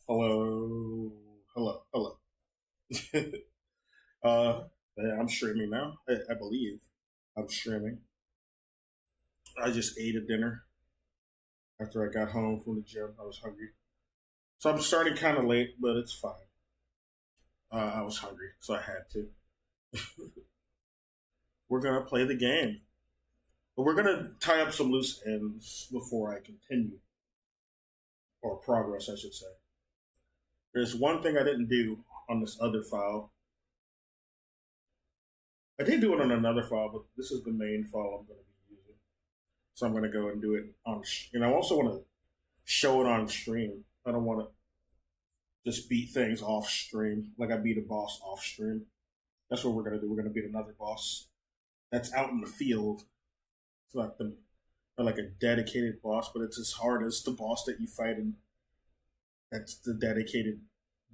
Hello, hello. uh, yeah, I'm streaming now. I believe I'm streaming. I just ate a dinner after I got home from the gym. I was hungry, so I'm starting kind of late, but it's fine. I was hungry, so I had to. We're gonna play the game, but we're gonna tie up some loose ends before I continue or progress, I should say. There's one thing I didn't do on this other file. I did do it on another file, but this is the main file I'm going to be using. So I'm going to go and do it on, and I also want to show it on stream. I don't want to just beat things off stream, like I beat a boss off stream. That's what we're going to do. We're going to beat another boss that's out in the field. It's not like a dedicated boss, but it's as hard as the boss that you fight, and that's the dedicated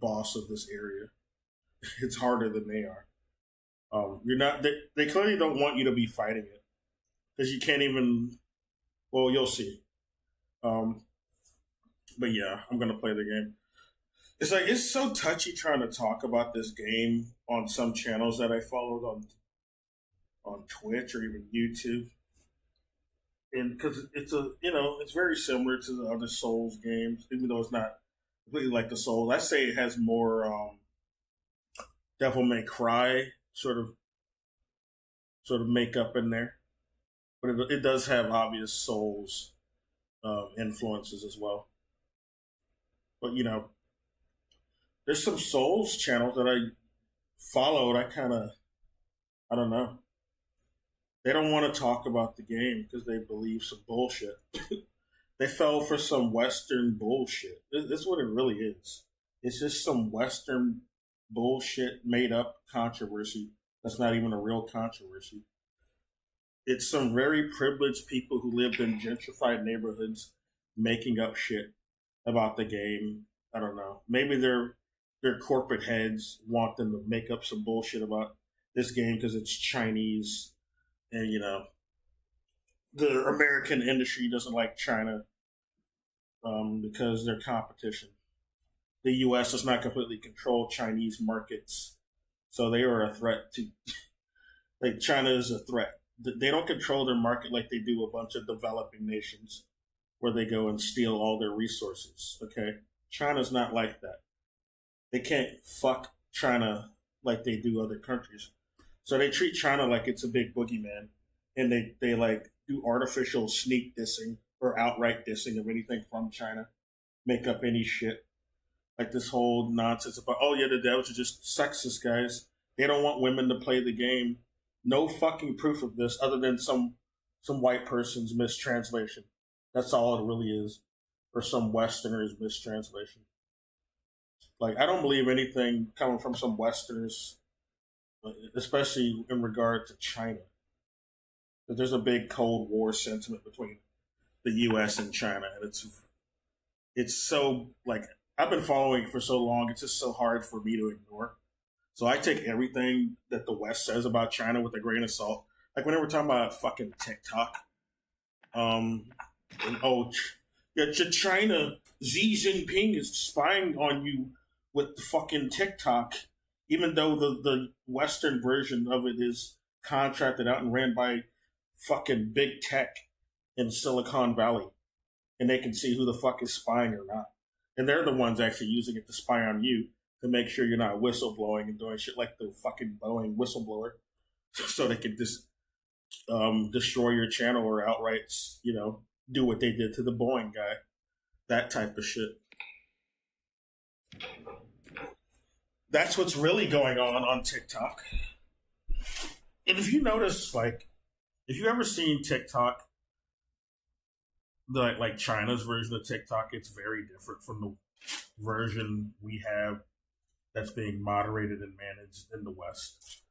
boss of this area. It's harder than they are. You're not. They clearly don't want you to be fighting it because you can't even. Well, you'll see. Um, but yeah, I'm gonna play the game. It's so touchy trying to talk about this game on some channels that I followed on Twitch or even YouTube, and because it's very similar to the other Souls games, even though it's not completely like the Souls. I say it has more Devil May Cry sort of makeup in there, but it does have obvious Souls influences as well. But there's some Souls channels that I followed. I don't know. They don't want to talk about the game because they believe some bullshit. They fell for some Western bullshit. That's what it really is. It's just some Western bullshit made up controversy that's not even a real controversy. It's some very privileged people who lived in gentrified neighborhoods making up shit about the game. I don't know. Maybe their corporate heads want them to make up some bullshit about this game because it's Chinese, and the American industry doesn't like China because they're competition. The U.S. does not completely control Chinese markets, so they are a threat to. Like China is a threat. They don't control their market like they do a bunch of developing nations, where they go and steal all their resources. Okay, China's not like that. They can't fuck China like they do other countries. So they treat China like it's a big boogeyman, and they like do artificial sneak dissing or outright dissing of anything from China, make up any shit like this whole nonsense about, oh yeah, the devils are just sexist guys. They don't want women to play the game. No fucking proof of this other than some white person's mistranslation. That's all it really is, or some Westerner's mistranslation. Like I don't believe anything coming from some Westerners, especially in regard to China. That there's a big Cold War sentiment between the U.S. and China, and it's so like I've been following for so long. It's just so hard for me to ignore. So I take everything that the West says about China with a grain of salt. Like whenever we're talking about fucking TikTok, um, and, yeah, China, Xi Jinping is spying on you with the fucking TikTok, even though the Western version of it is contracted out and ran by fucking big tech in Silicon Valley, and they can see who the fuck is spying or not. And they're the ones actually using it to spy on you to make sure you're not whistleblowing and doing shit like the fucking Boeing whistleblower, so they can just destroy your channel or outright, do what they did to the Boeing guy. That type of shit. That's what's really going on TikTok. And if you notice, like, if you ever seen TikTok, like China's version of TikTok, it's very different from the version we have that's being moderated and managed in the West.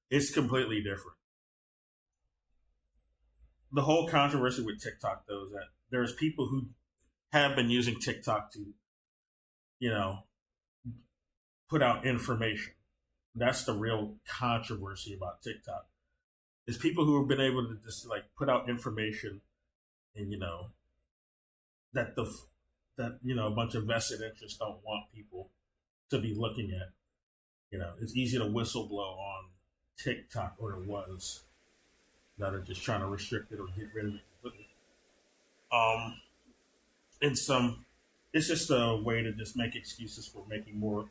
It's completely different. The whole controversy with TikTok, though, is that there's people who have been using TikTok to, you know, put out information. That's the real controversy about TikTok. Is people who have been able to just like put out information, and that that a bunch of vested interests don't want people to be looking at. It's easy to whistleblow on TikTok, or it was, that are just trying to restrict it or get rid of it completely. Um, and it's just a way to just make excuses for making more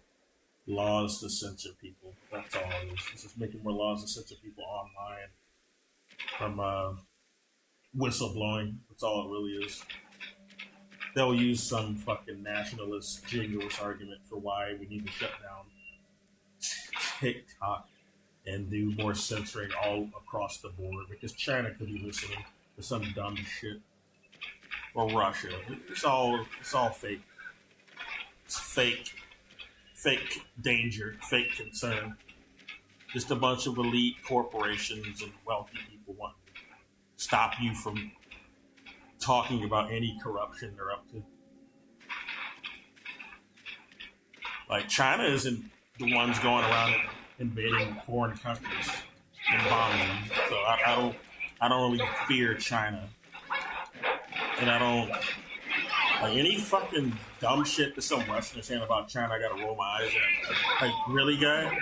laws to censor people. That's all it is. It's just making more laws to censor people online from whistleblowing. That's all it really is. They'll use some fucking nationalist jingoist argument for why we need to shut down TikTok and do more censoring all across the board because China could be listening to some dumb shit, or Russia. It's all fake. It's fake danger, fake concern. Just a bunch of elite corporations and wealthy people want to stop you from talking about any corruption they're up to. Like China isn't the ones going around invading foreign countries and bombing them. So I don't really fear China, and I don't like any fucking dumb shit that some Westerners saying about China. I gotta roll my eyes at. Like, really, guy?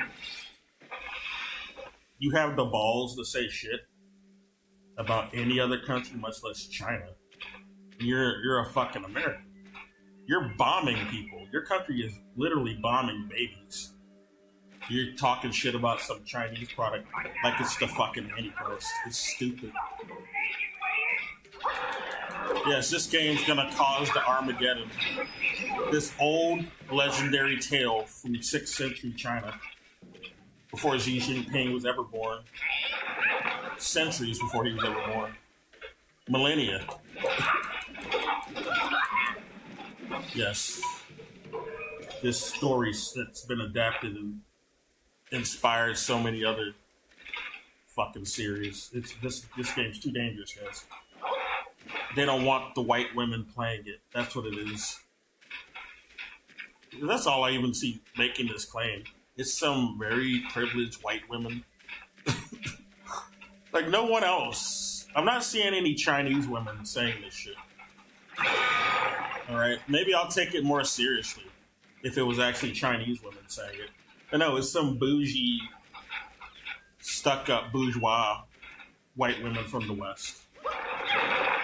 You have the balls to say shit about any other country, much less China. You're a fucking American. You're bombing people. Your country is literally bombing babies. You're talking shit about some Chinese product like it's the fucking mini post. It's stupid. Yes, this game's gonna cause the Armageddon. This old legendary tale from 6th century China, before Xi Jinping was ever born. Centuries before he was ever born. Millennia. Yes. This story that's been adapted and inspired so many other fucking series. This game's too dangerous, guys. They don't want the white women playing it. That's what it is. That's all I even see making this claim. It's some very privileged white women. Like no one else. I'm not seeing any Chinese women saying this shit. Alright? Maybe I'll take it more seriously if it was actually Chinese women saying it. But no, it's some bougie, stuck-up bourgeois white women from the West.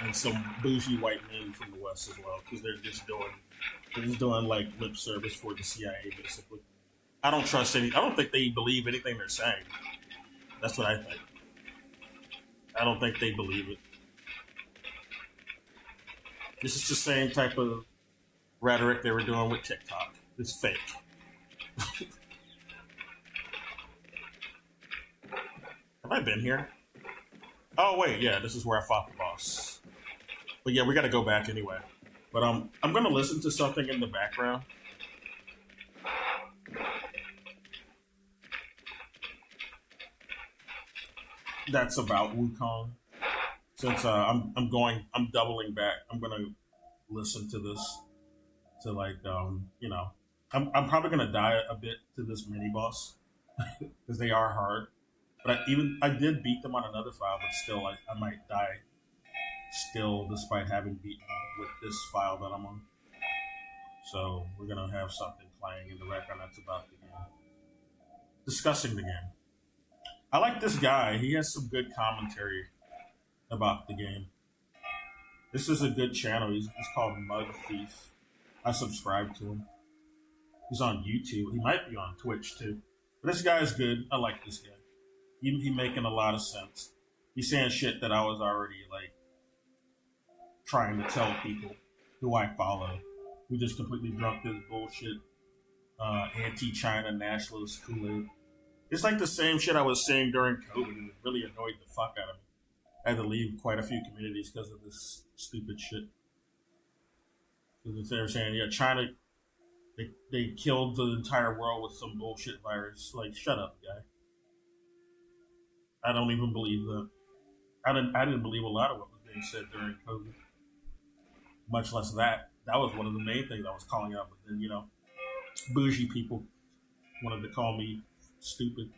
And some bougie white men from the West as well, because they're just doing like lip service for the CIA, basically. I don't trust any. I don't think they believe anything they're saying. That's what I think. I don't think they believe it. This is the same type of rhetoric they were doing with TikTok. It's fake. Have I been here? Oh wait, yeah, this is where I fought the boss. But yeah, we got to go back anyway. But I'm gonna listen to something in the background. That's about Wukong. Since I'm doubling back. I'm gonna listen to this to I'm probably gonna die a bit to this mini boss because they are hard. But I did beat them on another file, but still I might die still despite having beaten them with this file that I'm on. So we're gonna have something playing in the background that's about the game, discussing the game. I like this guy. He has some good commentary about the game. This is a good channel. He's called Mud Thief. I subscribe to him. He's on YouTube. He might be on Twitch too. But this guy's good. I like this guy. He making a lot of sense. He's saying shit that I was already like trying to tell people who I follow, who just completely drunk this bullshit anti-China nationalist Kool-Aid. It's like the same shit I was saying during COVID, and it really annoyed the fuck out of me. I had to leave quite a few communities because of this stupid shit. Because they were saying, yeah, China, they killed the entire world with some bullshit virus. Like, shut up, guy. I don't even believe that. I didn't believe a lot of what was being said during COVID. Much less that. That was one of the main things I was calling out. But then, bougie people wanted to call me stupid.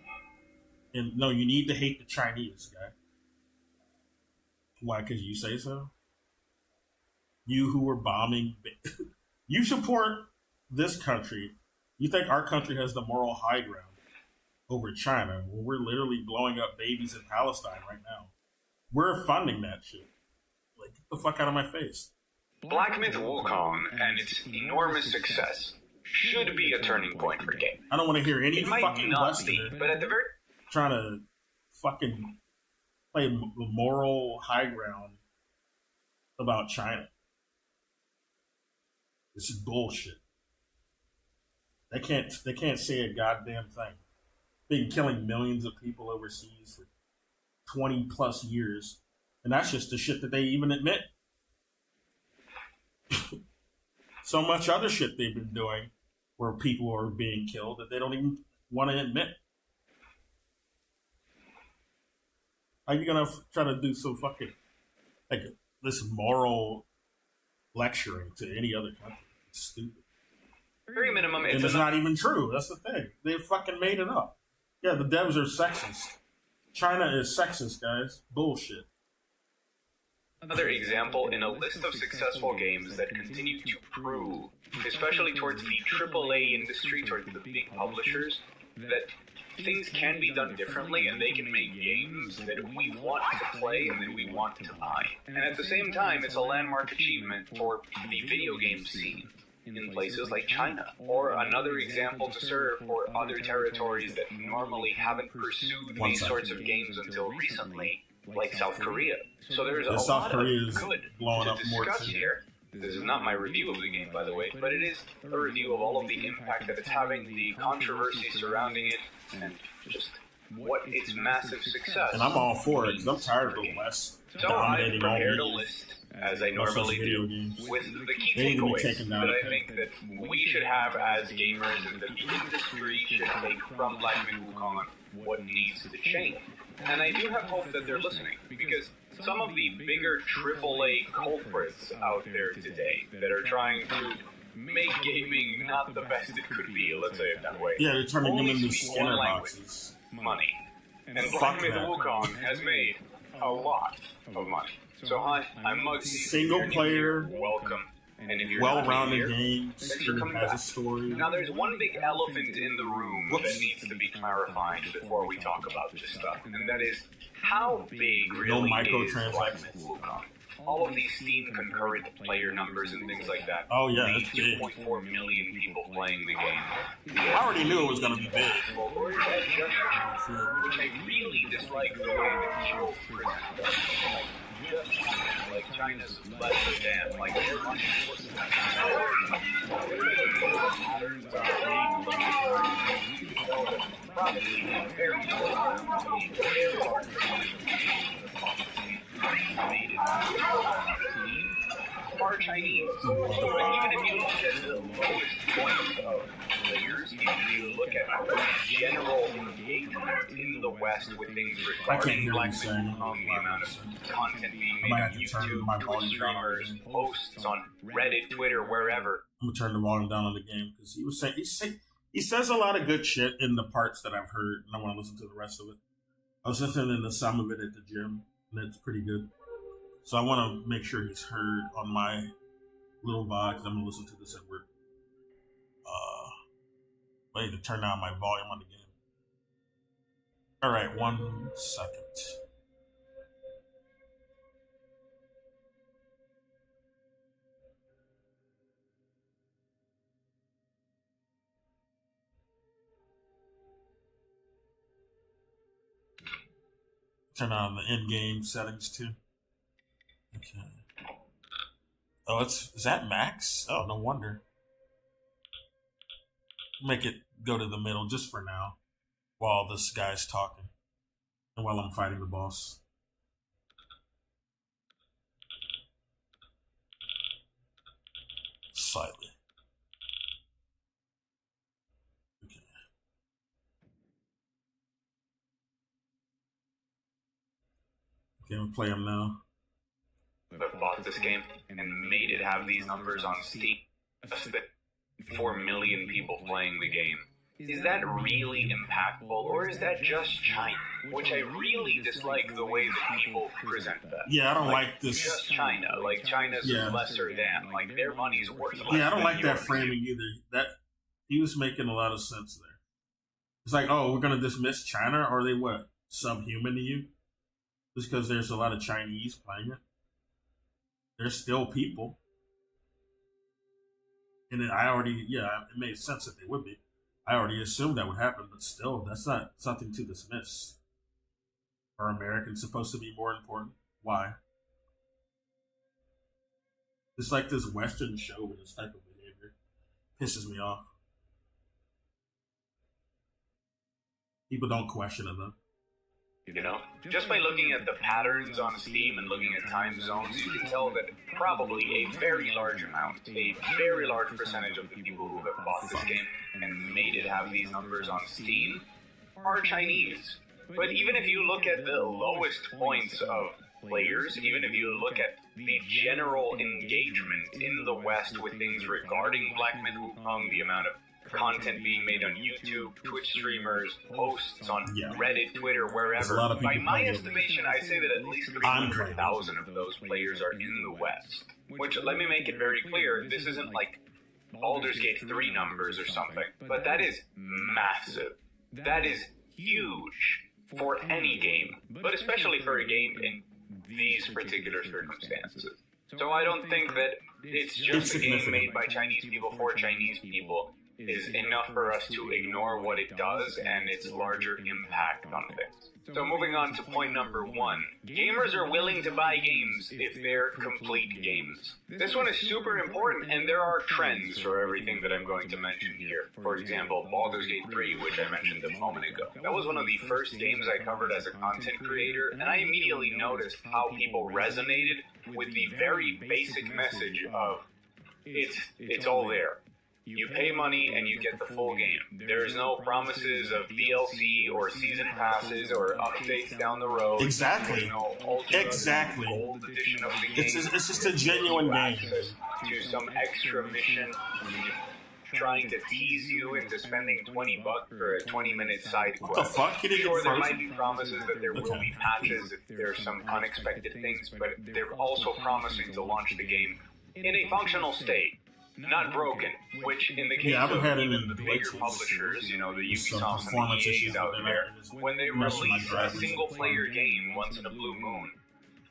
And no, you need to hate the Chinese, guy. Why? Because you say so? You who were bombing You support this country. You think our country has the moral high ground over China when we're literally blowing up babies in Palestine right now? We're funding that shit. Like, get the fuck out of my face. Black Myth Wukong and its enormous success should be a turning point for gaming. I don't want to hear any fucking Westerner but at the very trying to fucking play the moral high ground about China. This is bullshit. They can't say a goddamn thing. They've been killing millions of people overseas for 20 plus years, and that's just the shit that they even admit. So much other shit they've been doing where people are being killed that they don't even want to admit. How are you gonna try to do some fucking like this moral lecturing to any other country? It's stupid. very minimum, And it's not even true. That's the thing. They fucking made it up. Yeah, the devs are sexist. China is sexist, guys. Bullshit. another example in a list of successful games that continue to prove, especially towards the AAA industry, towards the big publishers, that things can be done differently and they can make games that we want to play and that we want to buy. And at the same time, it's a landmark achievement for the video game scene in places like China, or another example to serve for other territories that normally haven't pursued these sorts of games until recently, like South Korea. So there's a lot of good to discuss here. This is not my review of the game, by the way, but it is a review of all of the impact that it's having, the controversy surrounding it, and just what its massive success. And I'm all for it, because I'm tired of the West. So I've prepared a list, as I normally do, with the key takeaways that I think that we should have as gamers and that the industry should take from Black Myth Wukong what needs to change. And I do have hope that they're listening, because some of the bigger AAA culprits out there today that are trying to make gaming not the best it could be, let's say it that way. Yeah, they're turning them into Skinner boxes. Money. And Black Myth Wukong has made a lot of money. So hi, I'm Muggsy. Single player, welcome. And if you're well-rounded game, has a story. Now there's one big elephant in the room that needs to be clarified before we talk about this stuff, and that is how big really is Black Myth Wukong? All of these Steam concurrent player numbers and things like that. Oh yeah, it's 2.4 million people playing the game. I already knew it was going to be big. Or is that just which I really dislike the way that show presents us. Like China's less than like they're much are Chinese. But even if you look at the lowest point of players, if you look at the general engagement in the West with things regarding Black Myth Wukong, the amount of content being made on YouTube, Twitch streamers, posts on Reddit, Twitter, wherever. I'm gonna turn the volume down on the game because he was saying he says a lot of good shit in the parts that I've heard, and I want to listen to the rest of it. I was listening to some of it at the gym, and it's pretty good. So I want to make sure he's heard on my little VOD, because I'm going to listen to this at work. I need to turn down my volume on the game. All right, 1 second. Turn on the in-game settings too. Okay. Oh, is that max? Oh, no wonder. Make it go to the middle just for now, while this guy's talking, and while I'm fighting the boss. Slightly. Okay. Okay, I'm gonna play him now. That bought this game and made it have these numbers on Steam. 4 million people playing the game. Is that really impactful, or is that just China? which I really dislike the way that people present that. Yeah, I don't like this. Just China, like China's lesser than, like their money's worth less. Yeah, I don't than like that yours. framing either. That he was making a lot of sense there. It's like, oh, we're gonna dismiss China? Are they what, subhuman to you? Just because there's a lot of Chinese playing it, they're still people. And then it made sense that they would be. I already assumed that would happen, but still, that's not something to dismiss. Are Americans supposed to be more important? Why? It's like this Western show with this type of behavior pisses me off. People don't question it though. You know, just by looking at the patterns on Steam and looking at time zones, you can tell that probably a very large amount, a very large percentage of the people who have bought this game and made it have these numbers on Steam are Chinese. But even if you look at the lowest points of players, even if you look at the general engagement in the West with things regarding Black Myth Wukong, the amount of content being made on YouTube, Twitch streamers, posts on Reddit, Twitter, wherever. By my estimation, I'd say that at least 300,000 of those players are in the West. Which, let me make it very clear, this isn't like Baldur's Gate 3 numbers or something, but that is massive. That is huge for any game, but especially for a game in these particular circumstances. So I don't think that it's just a game made by Chinese people for Chinese people is enough for us to ignore what it does and its larger impact on things. So moving on to point number 1. Gamers are willing to buy games if they're complete games. This one is super important, and there are trends for everything that I'm going to mention here. For example, Baldur's Gate 3, which I mentioned a moment ago. That was one of the first games I covered as a content creator, and I immediately noticed how people resonated with the very basic message of it's all there. You pay money and you get the full game. There's no promises of DLC or season passes or updates down the road. Exactly. There's no gold edition of the game. It's just a genuine game. Access to some extra mission trying to tease you into spending $20 for a 20-minute side quest. What the fuck? Sure, there might be promises that there will be patches if there's some unexpected things, but they're also promising to launch the game in a functional state. Not broken, which in the case of even the bigger publishers, you know, the Ubisofts and the EAs out there, when they release a single-player game once in a blue moon,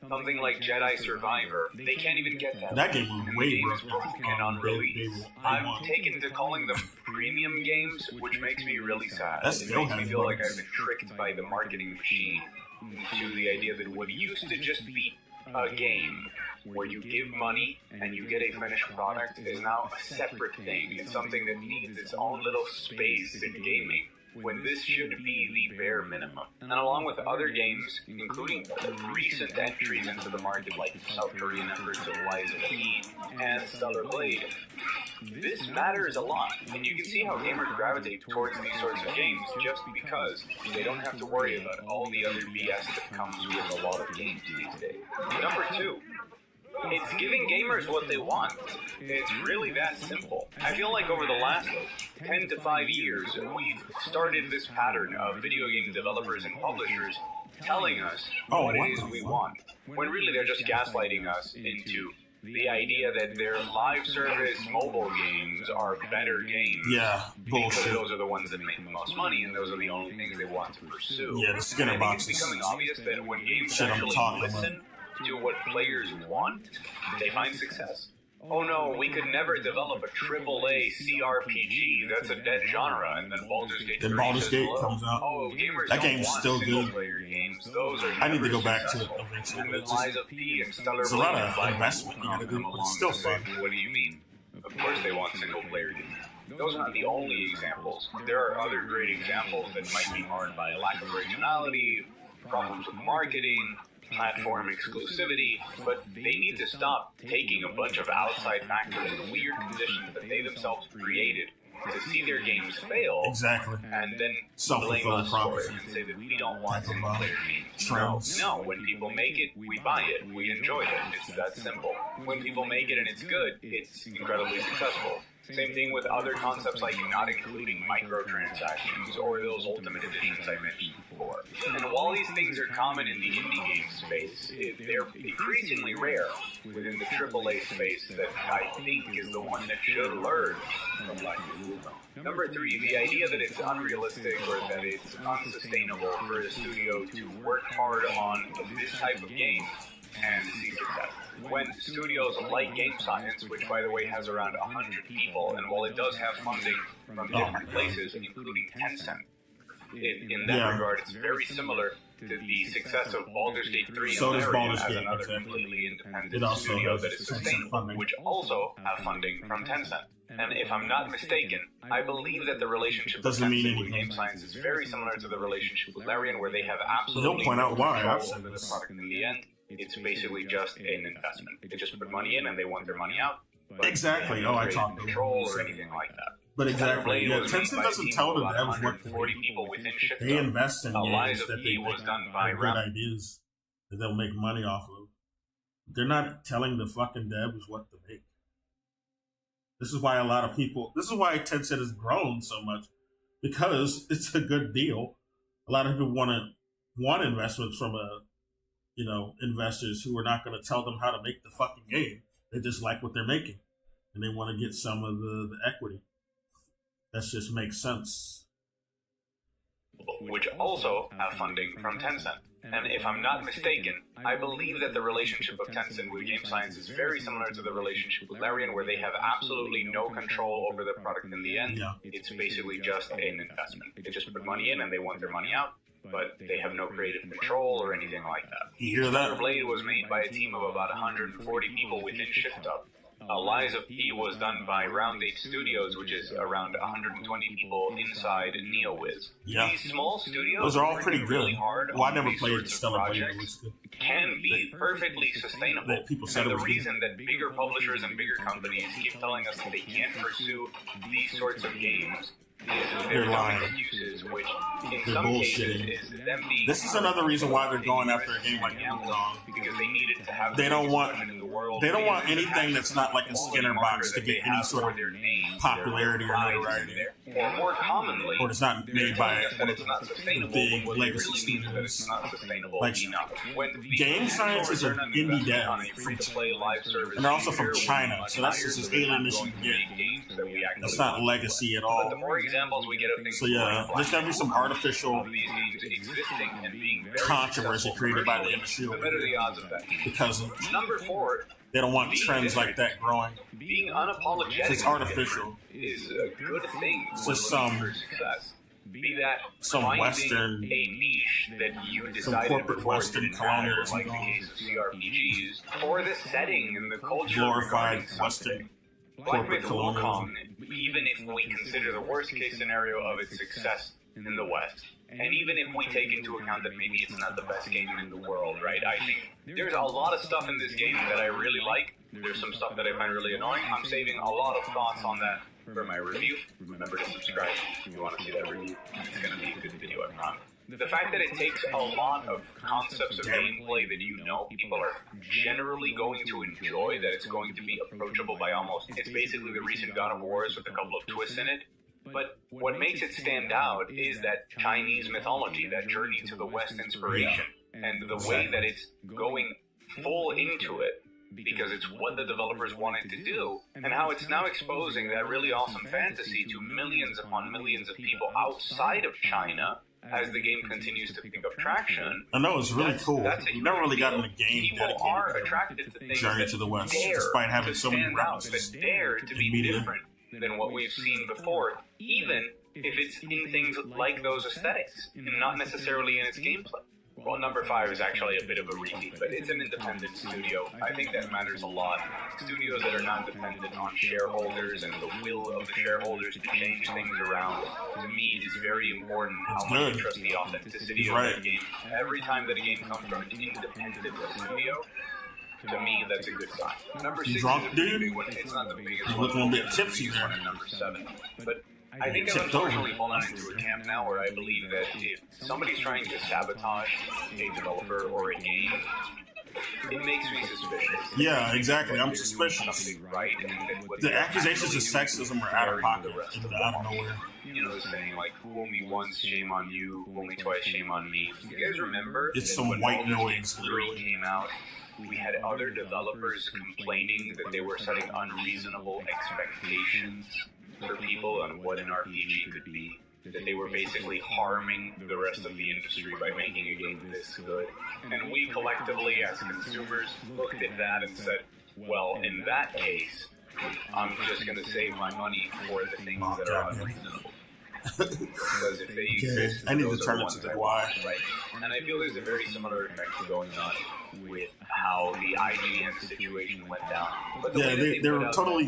something like Jedi Survivor, they can't even get that. That game was way broken on release. I've taken to calling them premium games, which makes me really sad. It makes me feel like I've been tricked by the marketing machine to the idea that what used to just be a game where you give money and you get a finished product is now a separate thing. It's something that needs its own little space in gaming, when this should be the bare minimum. And along with other games, including recent entries into the market like South Korean efforts of Lies of P and Stellar Blade, this matters a lot, and you can see how gamers gravitate towards these sorts of games just because they don't have to worry about all the other BS that comes with a lot of games these days. Number 2. It's giving gamers what they want. It's really that simple. I feel like over the last 10 to 5 years, we've started this pattern of video game developers and publishers telling us what it is we want, when really they're just gaslighting us into the idea that their live service mobile games are better games. Yeah, bullshit. Because those are the ones that make the most money, and those are the only things they want to pursue. Yeah, the Skinner box is becoming obvious that when games shit actually listen to what players want, they find success. Oh no, we could never develop a AAA CRPG. That's a dead genre. And then Baldur's Gate. Then Baldur's Gate comes out. Oh, gamers that don't game's want still good. Games. Those are I need to go back successful. to it eventually. And then Lies of P and Stellar Blade. It's a lot of investment you gotta do, but it's still fun. What do you mean? Of course they want single player games. Those aren't the only examples. There are other great examples that might be marred by a lack of originality, problems with marketing, platform exclusivity, but they need to stop taking a bunch of outside factors and weird conditions that they themselves created to see their games fail, and then blame us for it and say that we don't want single-player games. No, when people make it, we buy it, we enjoy it. It's that simple. When people make it and it's good, it's incredibly successful. Same thing with other concepts like not including microtransactions or those Ultimate Editions I mentioned before. And while these things are common in the indie game space, they're increasingly rare within the AAA space that I think is the one that should learn from Myth Wukong. Number 3, the idea that it's unrealistic or that it's unsustainable for a studio to work hard on this type of game and see success. When studios like Game Science, which by the way has around 100 people, and while it does have funding from different places, including Tencent, in that regard, it's very similar to the success of Baldur's Gate 3 so and does Larian Baldur's as Gate, another completely independent studio that is sustainable, which also have funding from Tencent. And if I'm not mistaken, I believe that the relationship with Tencent with Game Science is very similar to the relationship with Larian, where they have absolutely no control over the product in the end. It's basically just an investment. They just put money in and they want their money out. Exactly. Oh, I talked about control or anything like that. But exactly, yeah, Tencent doesn't tell the devs what to make. They invest in games that they think are good ideas that they'll make money off of. They're not telling the fucking devs what to make. This is why this is why Tencent has grown so much, because it's a good deal. A lot of people want investments from investors who are not going to tell them how to make the fucking game. They just like what they're making, and they want to get some of the equity. That just makes sense. Which also have funding from Tencent. And if I'm not mistaken, I believe that the relationship of Tencent with Game Science is very similar to the relationship with Larian, where they have absolutely no control over the product in the end. Yeah. It's basically just an investment. They just put money in and they want their money out, but they have no creative control or anything like that. You hear that? Blade was made by a team of about 140 people within ShiftUp. Lies of P was done by Round 8 Studios, which is around 120 people inside NeoWiz. Yeah. These small studios, those are all pretty good. Really hard well, I never these played sorts of Stellar Blade. projects can be perfectly sustainable. People said and it the was reason that bigger publishers and bigger companies keep telling us that they can't pursue these sorts of games is they're lying. Excuses, which in they're some bullshitting. cases is them being this is another reason why they're going after a game like Wukong. Because they needed to have they don't want anything that's not like a Skinner box to get any sort of popularity or notoriety. Or more commonly, or it's not made by it's not sustainable, big legacy studios. Like Game Science is an indie dev, and they're also from China, so that's just as alien as you can get. That's not legacy at all. But the more examples we get of things, so yeah, there's gonna be some artificial existing and being controversy created by the industry, the better the odds of that. Because number 4. They don't want trends like that growing. Being unapologetic so it's artificial. Is a good thing. So some success. Be that some Western, a niche that you decided some corporate Western colonialism, like the case of CRPGs, or the setting and the culture, glorified Western corporate colonialism. Even if we consider the worst case scenario of its success in the West, and even if we take into account that maybe it's not the best game in the world, right? I think there's a lot of stuff in this game that I really like. There's some stuff that I find really annoying. I'm saving a lot of thoughts on that for my review. Remember to subscribe if you want to see that review. It's going to be a good video, I promise. The fact that it takes a lot of concepts of gameplay that people are generally going to enjoy, that it's going to be approachable by almost... It's basically the recent God of Wars with a couple of twists in it. But what makes it stand out is that Chinese mythology, that journey to the West inspiration, and the way that it's going full into it, because it's what the developers wanted to do, and how it's now exposing that really awesome fantasy to millions upon millions of people outside of China as the game continues to pick up traction. I know, it's really cool. You never really got in the game dedicated are attracted to things Journey to the West, despite having so many references that dare to be different than what we've seen before, even if it's in things like those aesthetics, and not necessarily in its gameplay. Well, number 5 is actually a bit of a repeat, but it's an independent studio. I think that matters a lot. Studios that are not dependent on shareholders and the will of the shareholders to change things around, to me, it is very important how much you trust the authenticity of the game. Every time that a game comes from an independent studio, to me, that's a good sign. Number 6 drunk, is a dude? big one. It's not the biggest You one. look a little bit tipsy there. Number 7. But I think I've unfortunately fallen into a camp now where I believe that if somebody's trying to sabotage a developer or a game, it makes me suspicious. Yeah, exactly. I'm suspicious. Right? The accusations of sexism are out of pocket, out of nowhere. You know the saying, like, fool me once, shame on you, fool me twice, shame on me. You guys remember? It's some white noise, literally. Came out, we had other developers complaining that they were setting unreasonable expectations for people on what an RPG could be. That they were basically harming the rest of the industry by making a game this good. And we collectively, as consumers, looked at that and said, well, in that case, I'm just going to save my money for the things that are unreasonable. Because if they exist, I need to turn it to the Y. Right? And I feel there's a very similar effect going on with how the IGN situation went down. But they were totally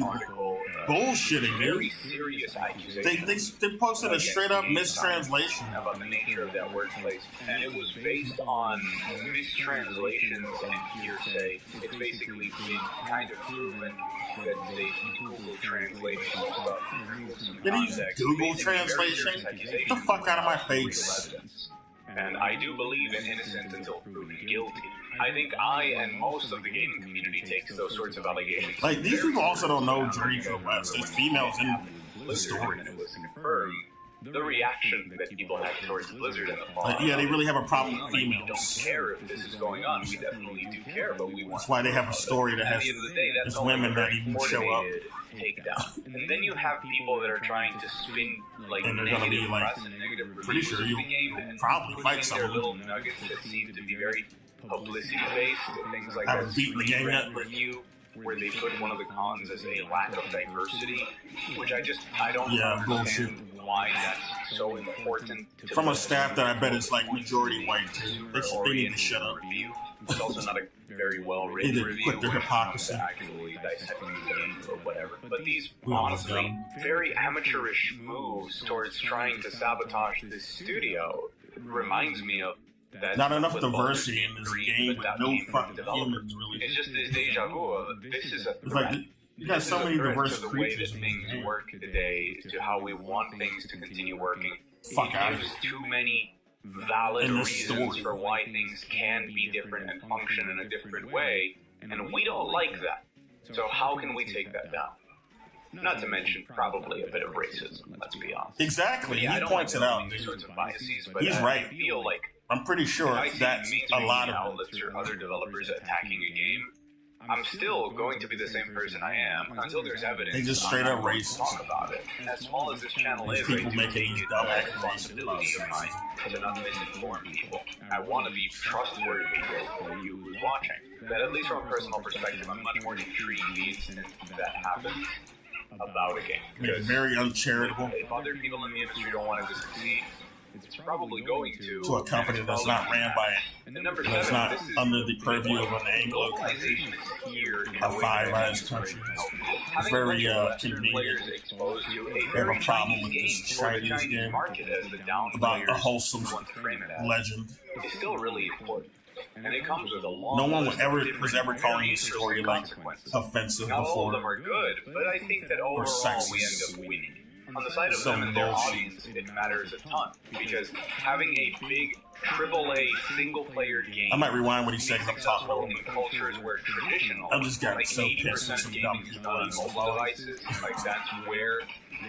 bullshitting, very dude. Serious accusations. They posted a straight up mistranslation about the nature of that workplace, and it was based on mistranslations and hearsay. It's basically been kind of proven that they Google translated stuff. Did he use Google translation? Get the fuck out of my face. And I do believe in innocent until proven guilty. I think I and most of the gaming community takes those sorts of allegations. Like, these people also don't know Draco West. There's females in the story. And it was confirmed the reaction that people had towards Blizzard in the fall. Yeah, they really have a problem with We females. don't care if this is going on. We definitely do care, but we want. That's why they have a story that At has the end of the day, that's there's women that even show up. Takedown. And then you have people that are trying to spin like And they're gonna be, negative like, press and negative pretty reviews sure of you'll the game and probably putting fight in some their of them. little nuggets that seem to be very publicity based, things like I that. haven't beaten the game yet, but Review where they put one of the cons as a lack of diversity, which I don't Yeah, understand why that's so important. To from a staff that I bet is like majority white too. They need to shut up. Review. It's also not a very well They written need to review. quit their hypocrisy. Actually dissecting the game or whatever. But these honestly very amateurish moves towards trying to sabotage this studio reminds me of that. Not enough with Baldur's diversity in Gate this 3 game, but without no game fucking developers. humans really. It's just this deja vu of this is a It's threat. like you got so many diverse to the way creatures that in this things game. work today, to how we want things to continue working. Fuck out of There's here. too many valid In the reasons story. for why things can be different and function in a different way, and we don't like that. So how can we take that down? Not to mention probably a bit of racism, let's be honest. Exactly, Yeah, I he don't points like it out. these sorts of biases, but He's right. I feel like I'm pretty sure if I see that's a lot of it. outlets or other developers attacking a game, I'm still going to be the same person I am until there's evidence. They just straight up I'm not going to racist. talk about it. As small as this channel is, People I do making take these it dumb as a accusations about responsibility of mine to not misinform people. I want to be trustworthy for you who's watching. That at least from a personal perspective, I'm much more intrigued the instant that happens about a game. Because Very uncharitable if other people in the industry don't want it to succeed, it's probably going to a company that's not ran by and then number that's 7, not this is under the purview of an Anglo country, globalization is here in a a way Five that Eyes is country. Having It's a very bunch of Western convenient. players exposed to a They have very a problem Chinese with this game for the Chinese game market as the down about a players wholesome want to frame it as. legend. It's still really important. And it comes with a long No one list was of ever different, calling very the story interesting like consequences. offensive Not all of them before. are good, but I think that overall we end sexist. up winning. On the side of Some them and their bullshit. audience, it matters a ton. Because having a big AAA single-player game I might rewind what he said because I'm talking successful over in him. cultures where traditional, I just got like so 80% pissed at of some gaming dumb is people done on that mobile devices. Like that's where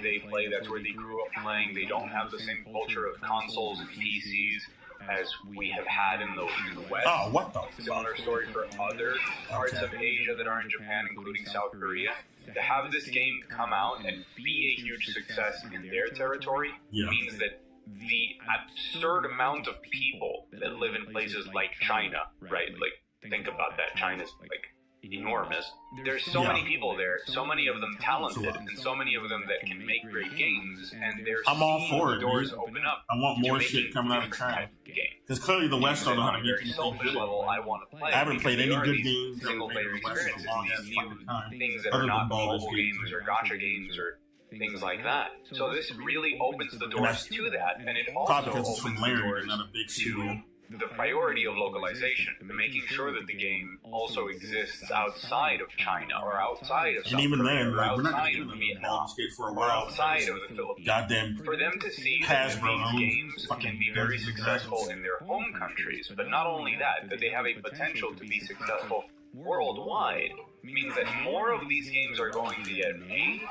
they play. That's where they grew up playing. They don't have the same culture of consoles and PCs as we have had in the West. Oh, what the fuck? Similar story for other parts of Asia that aren't Japan, including South Korea. To have this game come out and be a huge success in their territory Yeah. means that the absurd amount of people that live in places like China, right? Like, think about that. China's like enormous. There's so Yeah. many people there, so many of them talented, and so many of them that can make great games, and they're I'm all seeing for the it, doors dude. open up. I want more to shit making coming out of different China. type of games. Because clearly the West don't know how to On a make very anything selfish good. level, I want to play. I haven't played because any they are good these games that single were player made in the West in a experiences, long ass these fucking new time. things that Other are than not Baldur's mobile Gate. games or gacha games or things like that. So this really opens the doors to that, and it also Probably because it's from opens the Larry doors and not a big to studio. the priority of localization, making sure that the game also exists outside of China or outside of South Korea, or outside of Vietnam, or outside of the Philippines. Goddamn, for them to see that these games can be very successful in their home countries, but not only that, that they have a potential to be successful worldwide, means that more of these games are going to get made,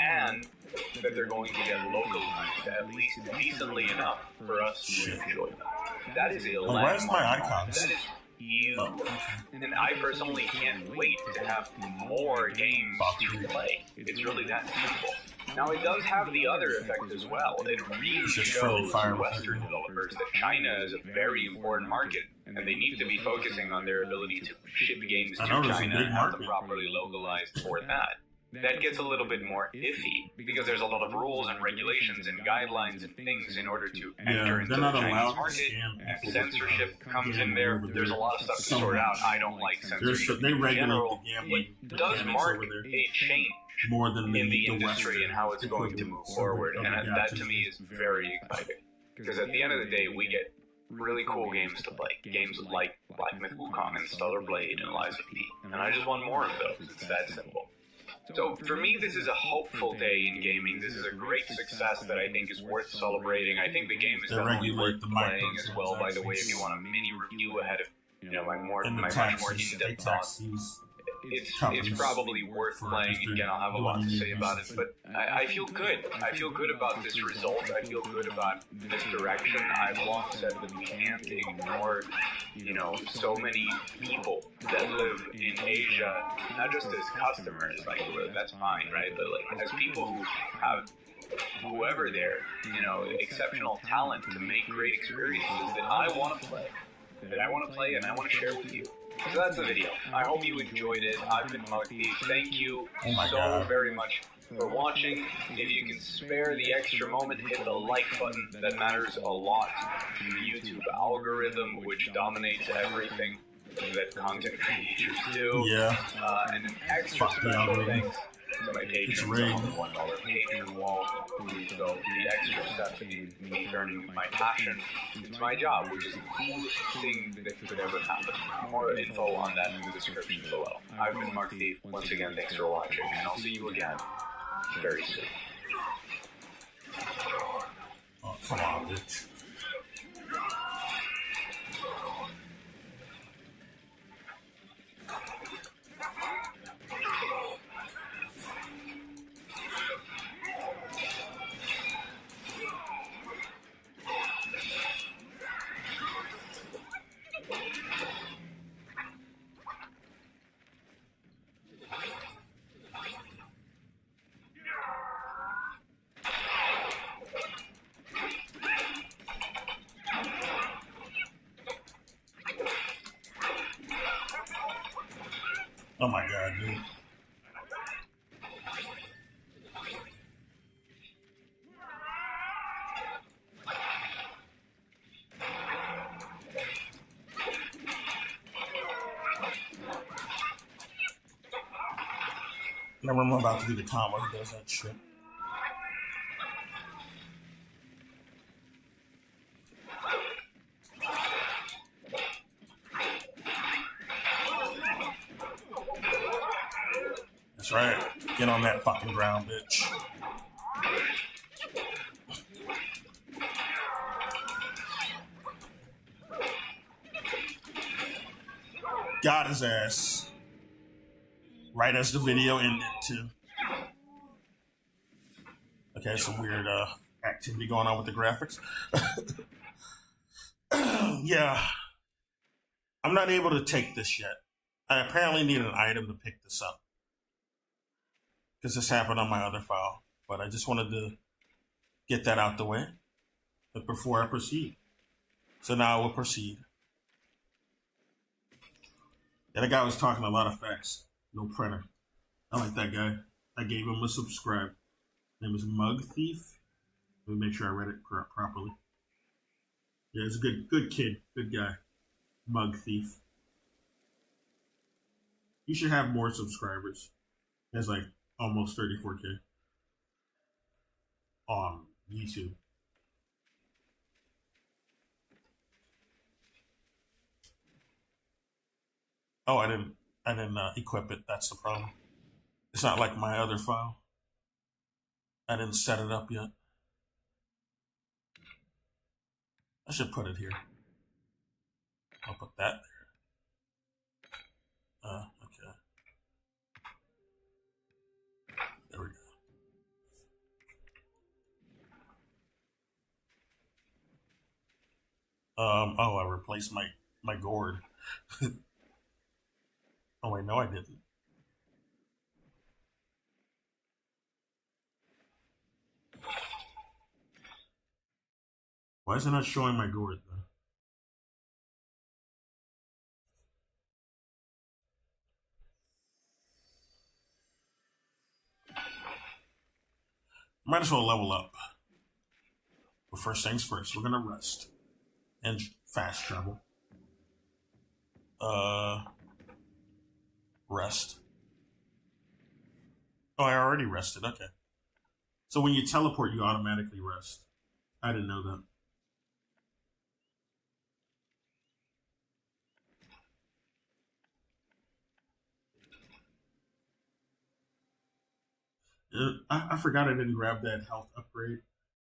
and that they're going to get localized at least decently enough for us to enjoy them. That is a where's my icons? That is huge. And I personally can't wait to have more games to play. It's really that simple. Now, it does have the other effect as well. It really shows Western developers that China is a very important market, and they need to be focusing on their ability to ship games to China and have them properly localized for that. That gets a little bit more iffy, because there's a lot of rules and regulations and guidelines and things in order to enter into the Chinese market, and censorship comes in there. There's a lot of stuff to sort out. I don't like censorship in general. It does mark a change more than in the industry and how it's going to move forward, and that to me is very exciting, because at the end of the day we get really cool games to play, games like Myth Wukong and Stellar Blade and Lies of P, and I just want more of those. It's that simple. So for me, this is a hopeful day in gaming. This is a great success that I think is worth celebrating. I think the game is definitely worth playing as well. By the way, if you want a mini review ahead of my much more in-depth thoughts, it's probably worth playing. Again, I'll have a lot to say about it, but I feel good. I feel good about this result. I feel good about this direction. I've long said that we can't ignore, so many people that live in Asia, not just as customers, like, that's fine, right? But like as people who have whoever their, exceptional talent to make great experiences that I want to play. And I want to share with you. So that's the video. I hope you enjoyed it. I've been Monkey. Thank you so very much for watching. If you can spare the extra moment, hit the like button. That matters a lot in the YouTube algorithm, which dominates everything that content creators do. Yeah. And an extra special thanks to my patrons on the $1 Patreon wall. So the extra step in me turning my passion into my job, which is the coolest thing that could ever happen. More info on that in the description below. I've been Mark Thief. Once again, thanks for watching, and I'll see you again very soon. Oh, come on, bitch. Oh my god, dude. Remember, I'm about to do the combo who does that shit. That's right. Get on that fucking ground, bitch. Got his ass. Right as the video ended, too. Okay, some weird activity going on with the graphics. Yeah. I'm not able to take this yet. I apparently need an item to pick this up, because this happened on my other file. But I just wanted to get that out the way before I proceed. So now I will proceed. The other guy was talking a lot of facts. No printer. I like that guy. I gave him a subscribe. His name is Mug Thief. Let me make sure I read it properly. Yeah, he's a good kid. Good guy. Mug Thief. You should have more subscribers. He has like almost 34K on YouTube. Oh, I didn't equip it. That's the problem. It's not like my other file. I didn't set it up yet. I should put it here. I'll put that there. Okay. There we go. Oh, I replaced my gourd. Oh wait, no, I didn't. Why is it not showing my gourd though? Might as well level up. But first things first, we're gonna rest and fast travel. Rest. Oh, I already rested. Okay. So when you teleport, you automatically rest. I didn't know that. I forgot I didn't grab that health upgrade.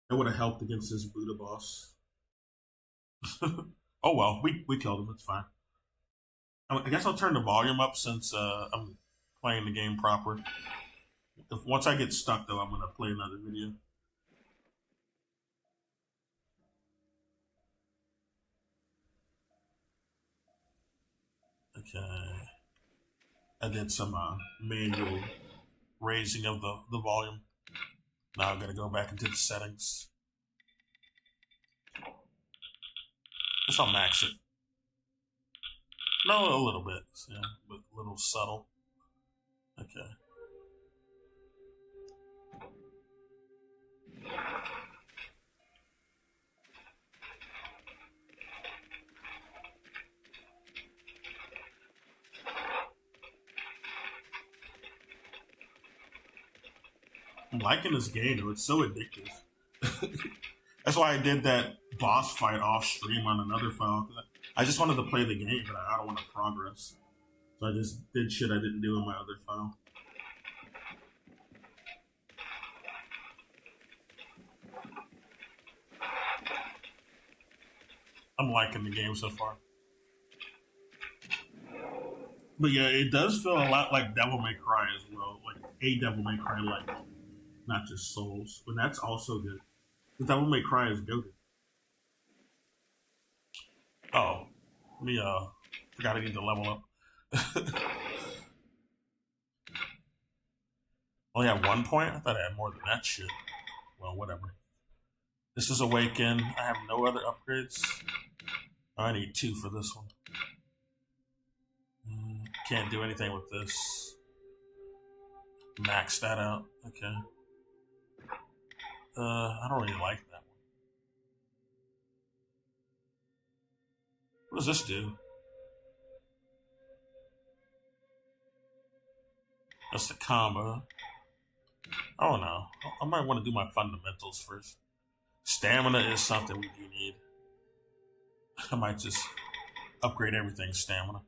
That would have helped against this Buddha boss. Oh well, we killed him. It's fine. I guess I'll turn the volume up since I'm playing the game proper. Once I get stuck though, I'm gonna play another video. Okay. I did some manual raising of the volume. Now I'm gonna go back into the settings. Guess I'll max it. No, a little bit, yeah, but a little subtle. Okay. I'm liking this game though. It's so addictive. That's why I did that boss fight off stream on another file. I just wanted to play the game, but I don't want to progress. So I just did shit I didn't do in my other file. I'm liking the game so far. But yeah, it does feel a lot like Devil May Cry as well. Like a Devil May Cry like, not just Souls. But that's also good. The Devil May Cry is good. Oh. Me forgot I need to level up. Only have 1 point? I thought I had more than that shit. Well, whatever. This is Awaken. I have no other upgrades. I need 2 for this one. Can't do anything with this. Max that out. Okay. I don't really like that one. What does this do? That's the combo. Oh no. I might want to do my fundamentals first. Stamina is something we do need. I might just upgrade everything stamina.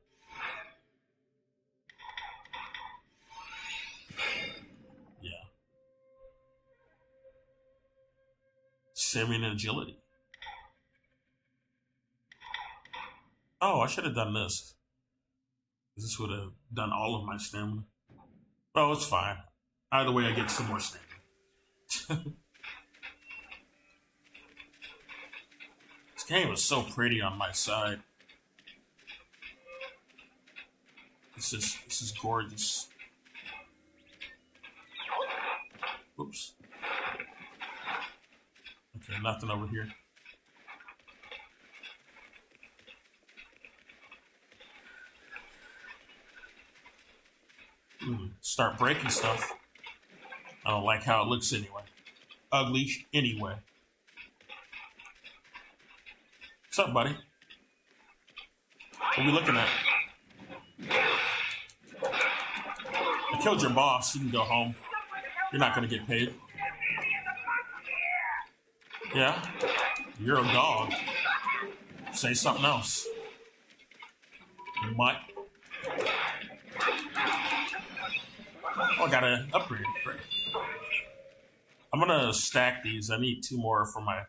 Yeah. Stamina and agility. Oh, I should have done this. This would have done all of my stamina. Oh, it's fine. Either way, I get some more stamina. This game is so pretty on my side. This is gorgeous. Oops. Okay, nothing over here. Start breaking stuff. I don't like how it looks anyway. Ugly anyway. What's up, buddy? What are we looking at? I killed your boss. You can go home. You're not going to get paid. Yeah? You're a dog. Say something else. You might. Oh, I gotta upgrade. Right. I'm gonna stack these. I need 2 more for my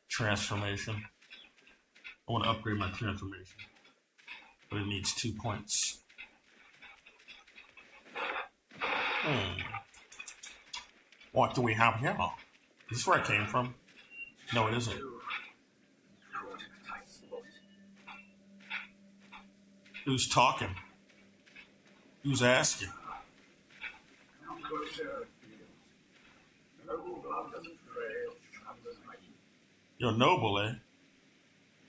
transformation. I want to upgrade my transformation, but it needs 2 points. What do we have here? Is this where I came from? No, it isn't. Who's talking? Who's asking? You're noble, eh?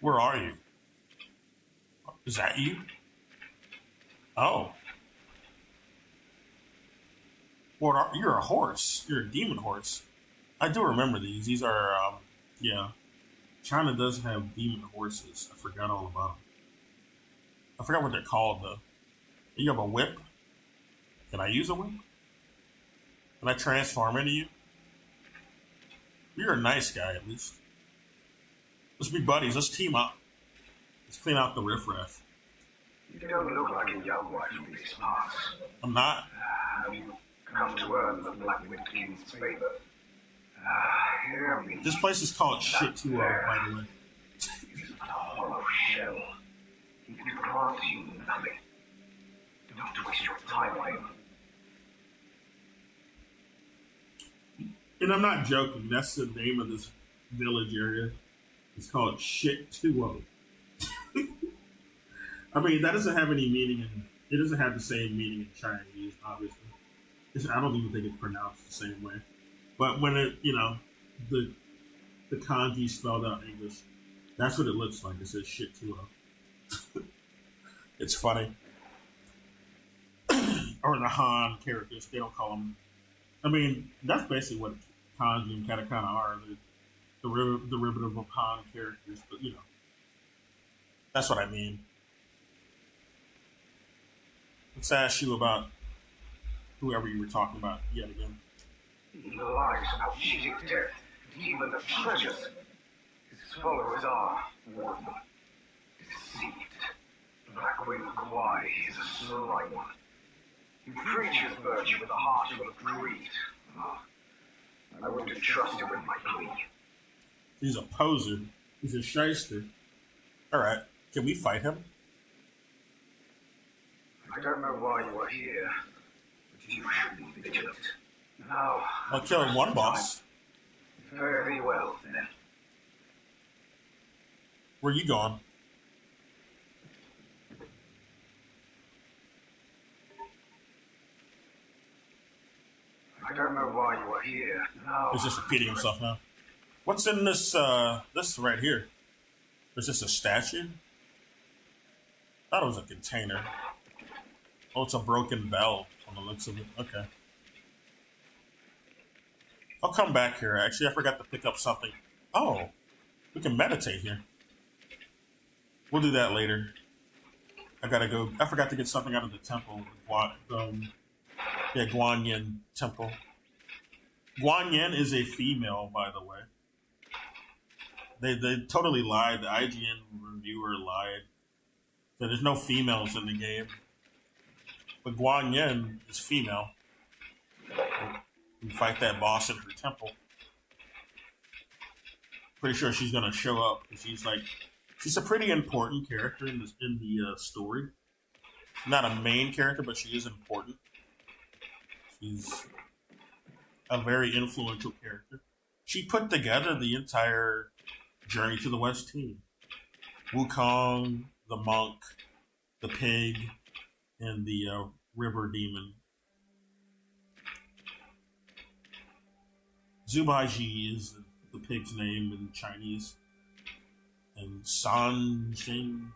Where are you? Is that you? Oh. You're a horse. You're a demon horse. I do remember these. These are, yeah. China does have demon horses. I forgot all about them. I forgot what they're called, though. You have a whip? Can I use a whip? Can I transform into you? You're a nice guy, at least. Let's be buddies. Let's team up. Let's clean out the riffraff. You don't look like a young wife from these parts. I'm not. Have you come to earn the Blackwood King's favor? Hear me. This place is called Shit 2 by the way. It's a hollow shell. He can grant you nothing. Don't waste your time on him. And I'm not joking. That's the name of this village area. It's called Shit 2. I mean, that doesn't have any meaning it doesn't have the same meaning in Chinese, obviously. I don't even think it's pronounced the same way. But when it, the kanji spelled out English, that's what it looks like. It says Shit 2. It's funny. Or the Han characters, they don't call them. I mean, that's basically what kanji and katakana are. The derivative of Han characters, but that's what I mean. Let's ask you about whoever you were talking about yet again. He lies about cheating death, even the treasures. His followers are worth deceived. Blackwood Kwai is a sly one. He preaches virtue with a heart full of greed. I wouldn't entrust him with my plea. He's a poser. He's a shyster. Alright, can we fight him? I don't know why you are here, but you should be vigilant. Now, I'll kill one boss. Very well, then. Where you going? I don't know why you are here. Now, He's just repeating himself now. What's in this this right here? Is this a statue? I thought it was a container. Oh, it's a broken bell on the looks of it. Okay. I'll come back here. Actually, I forgot to pick up something. Oh, we can meditate here. We'll do that later. I gotta go. I forgot to get something out of the temple. Guanyin Temple. Guanyin is a female, by the way. They totally lied. The IGN reviewer lied. So there's no females in the game. But Guanyin is female. We fight that boss in her temple. Pretty sure she's gonna show up. She's a pretty important character in the story. Not a main character, but she is important. She's a very influential character. She put together the entire Journey to the West team. Wukong, the monk, the pig, and the river demon. Zubaiji is the pig's name in Chinese. And San Jing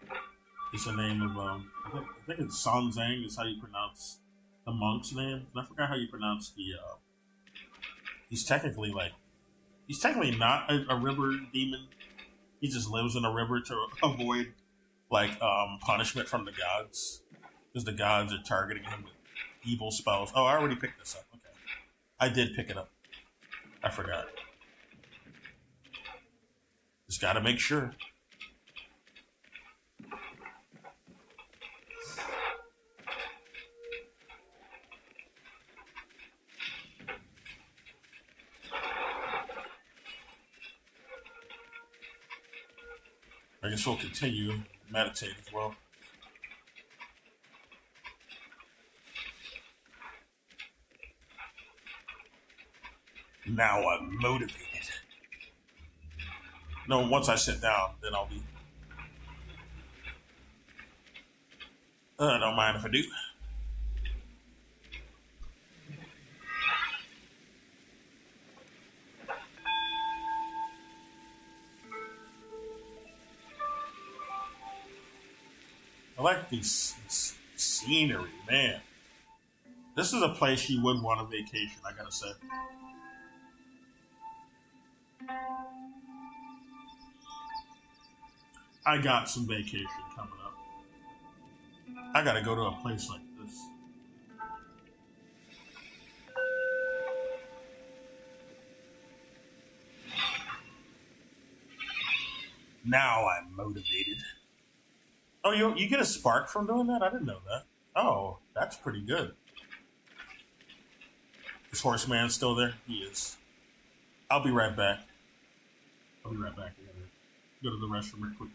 is the name of, I think it's San Zhang is how you pronounce the monk's name. And I forgot how you pronounce the, he's technically not a river demon. He just lives in a river to avoid, punishment from the gods. Because the gods are targeting him with evil spells. Oh, I already picked this up. Okay. I did pick it up. I forgot. Just gotta make sure. I guess we'll continue meditate as well. Now I'm motivated. No, once I sit down, then I'll be. Don't mind if I do. I like this scenery, man. This is a place you would want a vacation, I gotta say. I got some vacation coming up. I gotta go to a place like this. Now I'm motivated. Oh, you get a spark from doing that? I didn't know that. Oh, that's pretty good. Is Horseman still there? He is. I'll be right back. I gotta go to the restroom real quick.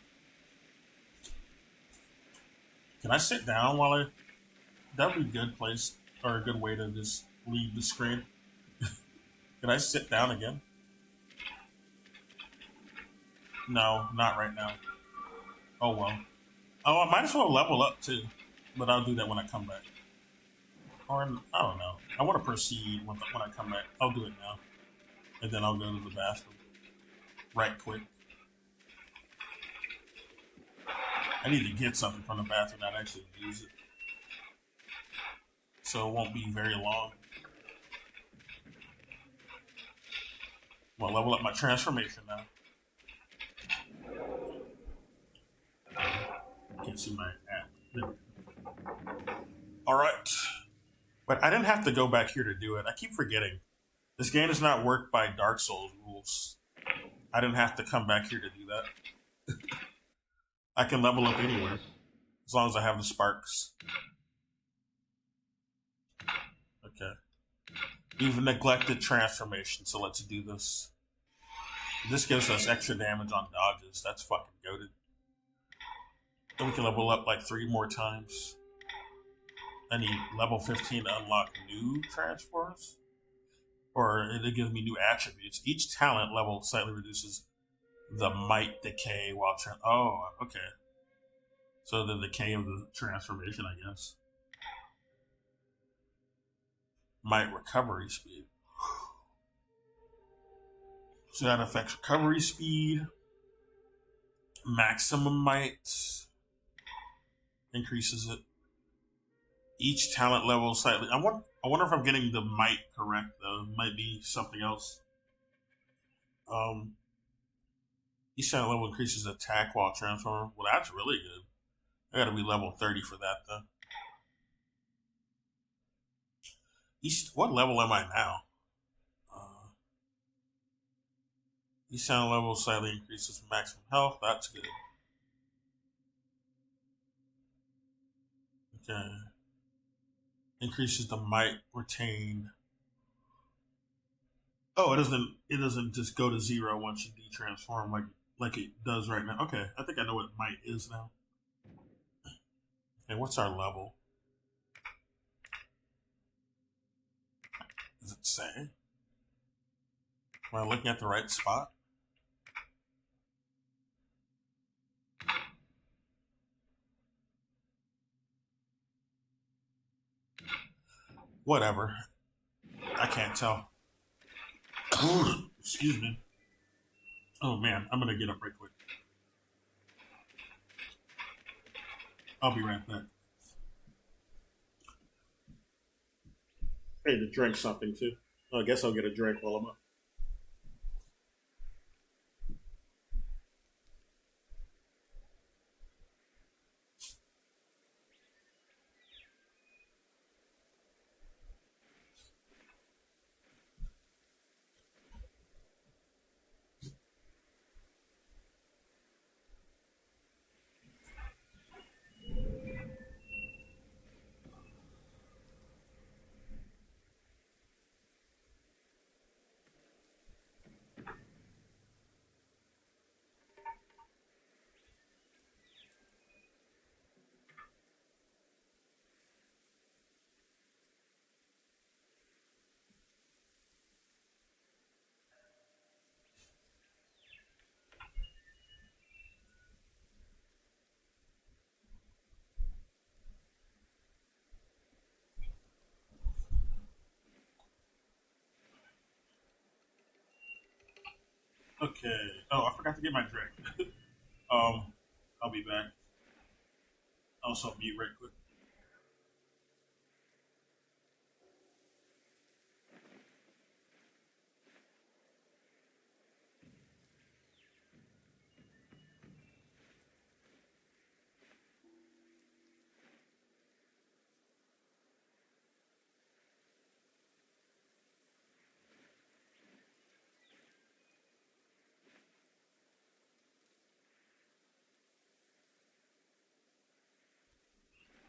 Can I sit down while I... That would be a good place, or a good way to just leave the screen. Can I sit down again? No, not right now. Oh, well. Oh, I might as well level up, too. But I'll do that when I come back. Or, I don't know. I want to proceed when I come back. I'll do it now. And then I'll go to the bathroom. Right quick. I need to get something from the bathroom, not actually use it. So it won't be very long. Well, level up my transformation now. Can't see my app. Alright. But I didn't have to go back here to do it. I keep forgetting. This game does not work by Dark Souls rules. I didn't have to come back here to do that. I can level up anywhere. As long as I have the sparks. Okay. We've neglected transformation, so let's do this. This gives us extra damage on dodges. That's fucking goated. Then we can level up like 3 more times. I need level 15 to unlock new transforms. Or it gives me new attributes. Each talent level slightly reduces the might decay while... Oh, okay. So the decay of the transformation, I guess. Might recovery speed. So that affects recovery speed. Maximum might increases it. Each talent level slightly. I wonder if I'm getting the might correct though. It might be something else. Each talent level increases attack while transforming. Well, that's really good. I gotta be level 30 for that though. What level am I now? Each talent level slightly increases maximum health. That's good. Okay. Increases the might retained. Oh, it doesn't just go to 0 once you detransform like it does right now. Okay, I think I know what might is now. Okay, what's our level? Does it say? Am I looking at the right spot? Whatever. I can't tell. Excuse me. Oh man, I'm gonna get up right quick. I'll be right back. I need to drink something too. I guess I'll get a drink while I'm up. Okay. Oh, I forgot to get my drink. um, I'll be back. Also, mute right quick.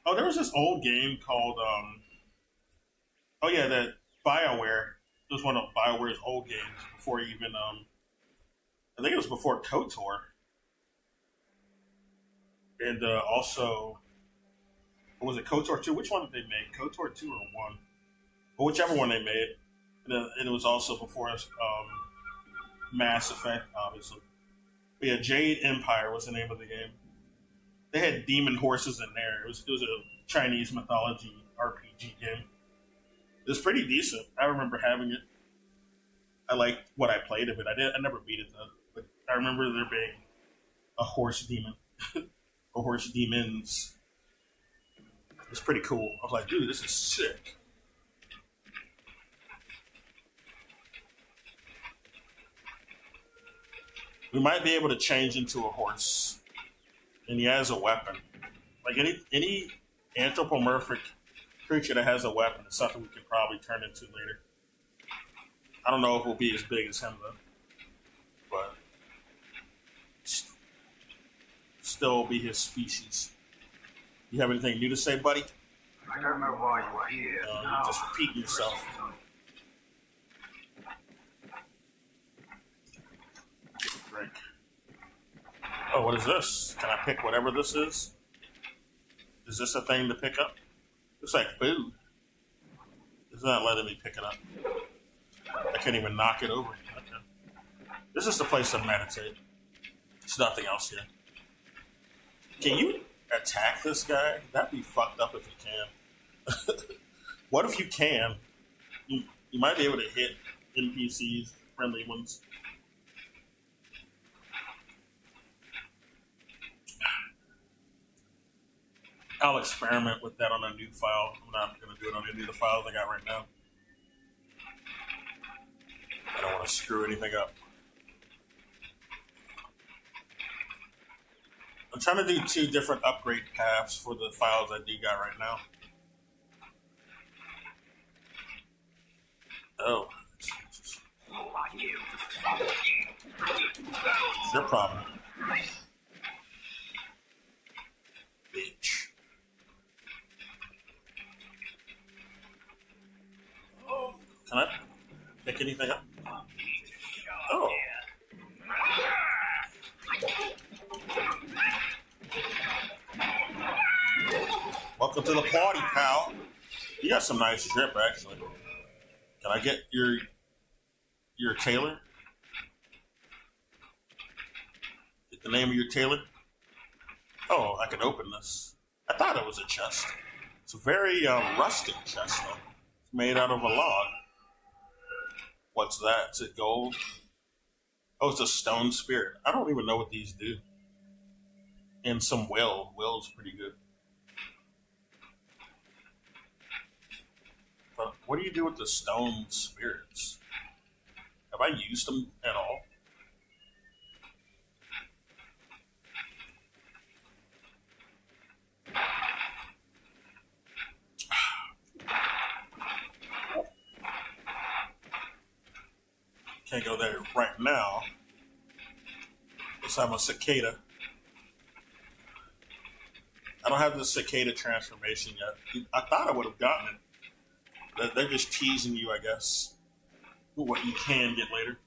Oh, there was this old game called oh yeah, that BioWare. It was one of BioWare's old games before even I think it was before KOTOR, and also what was it, KOTOR 2? Which one did they make? KOTOR 2 or 1? But whichever one they made. And it was also before Mass Effect, obviously. But yeah, Jade Empire was the name of the game. They had demon horses in there. It was a Chinese mythology RPG game. It was pretty decent. I remember having it. I liked what I played of it. I never beat it though. But I remember there being a horse demon or horse demons. It was pretty cool. I was like, dude, this is sick. We might be able to change into a horse, and he has a weapon. Like any anthropomorphic creature that has a weapon is something we could probably turn into later. I don't know if we'll be as big as him though, but still be his species. You have anything new to say, buddy? I don't know why you are here. You're just repeating yourself. Drink. Oh, what is this? Can I pick whatever this is? Is this a thing to pick up? Looks like food. It's not letting me pick it up. I can't even knock it over. Okay. This is the place to meditate. There's nothing else here. Can you attack this guy? That'd be fucked up if you can. What if you can? You might be able to hit NPCs, friendly ones. I'll experiment with that on a new file. I'm not going to do it on any of the files I got right now. I don't want to screw anything up. I'm trying to do 2 different upgrade paths for the files I do got right now. Oh. It's your problem. Bitch. Can I pick anything up? Oh. Welcome to the party, pal. You got some nice drip, actually. Can I get your tailor? Get the name of your tailor? Oh, I can open this. I thought it was a chest. It's a very rustic chest, though. It's made out of a log. What's that? Is it gold? Oh, it's a stone spirit. I don't even know what these do. And some will. Will's pretty good. But what do you do with the stone spirits? Have I used them at all? Can't go there right now. Because I'm a cicada. I don't have the cicada transformation yet. I thought I would have gotten it. They're just teasing you, I guess. What you can get later.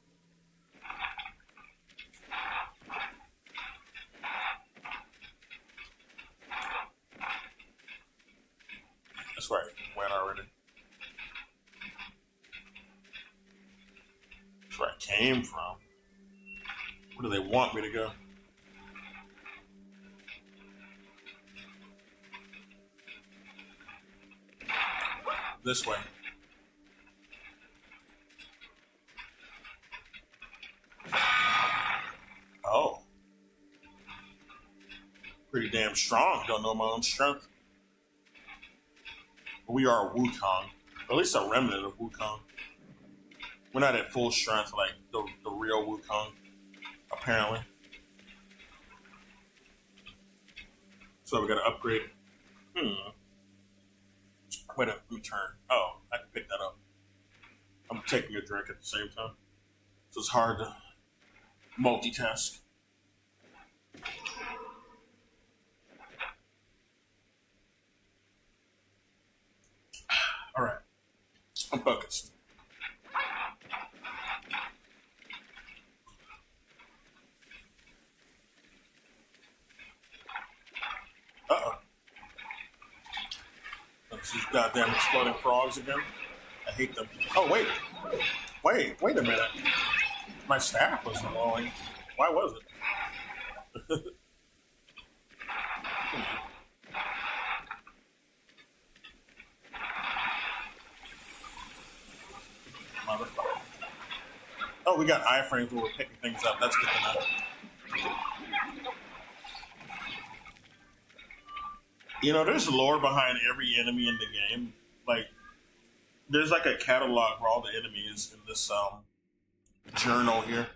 That's right. Went already. That's where I came from. Where do they want me to go? This way. Pretty damn strong. Don't know my own strength. But we are Wukong. Or at least a remnant of Wukong. We're not at full strength like the real Wukong, apparently. So we gotta upgrade. Wait, let me turn. Oh, I can pick that up. I'm taking a drink at the same time. So it's hard to multitask. All right. I'm focused. Uh-oh. That's these goddamn exploding frogs again. I hate them. Oh, wait a minute. My staff was glowing. Why was it? Motherfucker. Oh, we got iframes where we're picking things up. That's good to know. You know, there's lore behind every enemy in the game. Like, there's like a catalog for all the enemies in this journal here.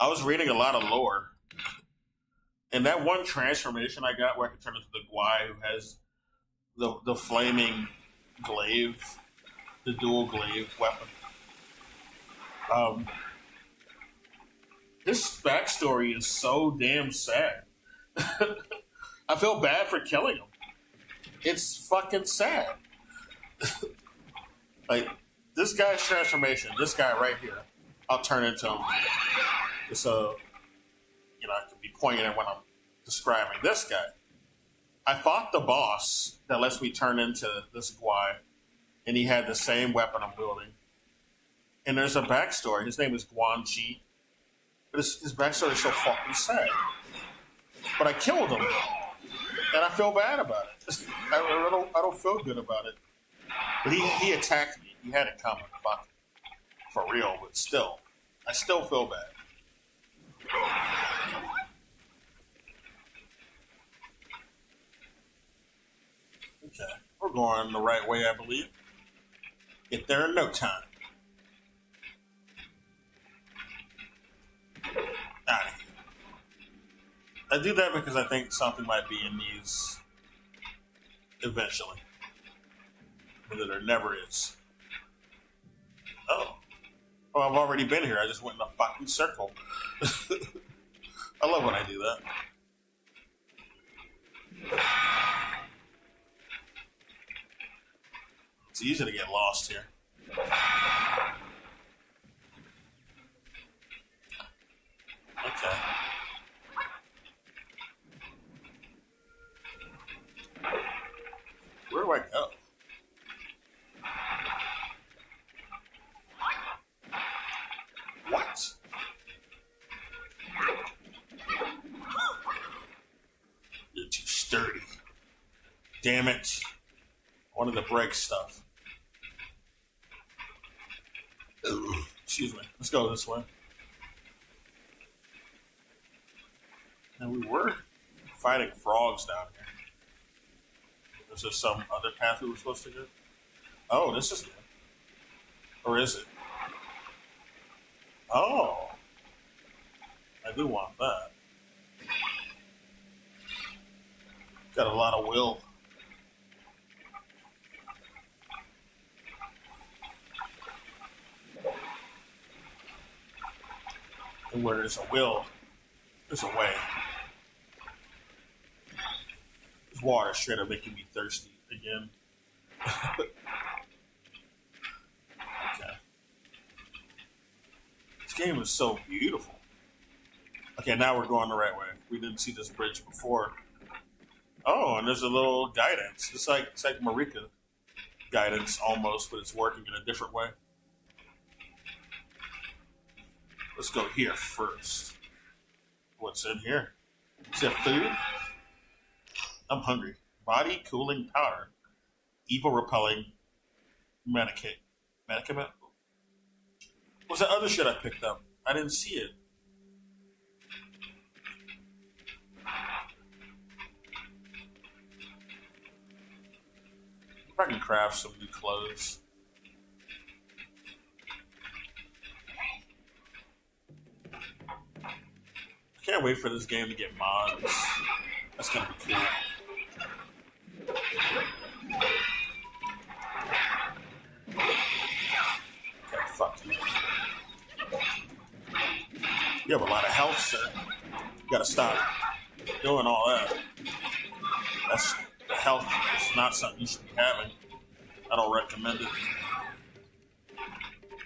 I was reading a lot of lore. And that one transformation I got where I could turn into the Guai who has the flaming glaive, the dual glaive weapon. This backstory is so damn sad. I feel bad for killing him. It's fucking sad. Like, this guy's transformation, this guy right here, I'll turn into him. So, you know, I can be pointing at when I'm describing this guy. I fought the boss that lets me turn into this Guai, and he had the same weapon I'm wielding. And there's a backstory. His name is Guan Chi. But his backstory is so fucking sad. But I killed him. And I feel bad about it. I don't feel good about it. But he attacked me. He had it coming. Fuck. For real, but still. I still feel bad. Okay. We're going the right way, I believe. Get there in no time. Out of here. I do that because I think something might be in these eventually. Whether there never is. Oh. Oh, I've already been here. I just went in a fucking circle. I love when I do that. It's easy to get lost here. Okay. Where do I go? What? You're too sturdy. Damn it. I wanted to break stuff. Ugh. Excuse me. Let's go this way. And we were fighting frogs down here. Is there some other path we were supposed to go? Oh, this is good. Or is it? Oh. I do want that. Got a lot of will. And where there's a will, there's a way. This water straight up making me thirsty again. Okay. This game is so beautiful. Okay, now we're going the right way. We didn't see this bridge before. Oh, and there's a little guidance. It's like Marika guidance almost, but it's working in a different way. Let's go here first. What's in here? Is it food? I'm hungry. Body cooling powder. Evil repelling medicament. Medicament? What's that other shit I picked up? I didn't see it. If I can craft some new clothes. I can't wait for this game to get mods. That's gonna be cool. Okay, fuck you. You have a lot of health, sir. You gotta stop doing all that. That's health is not something you should be having. I don't recommend it. What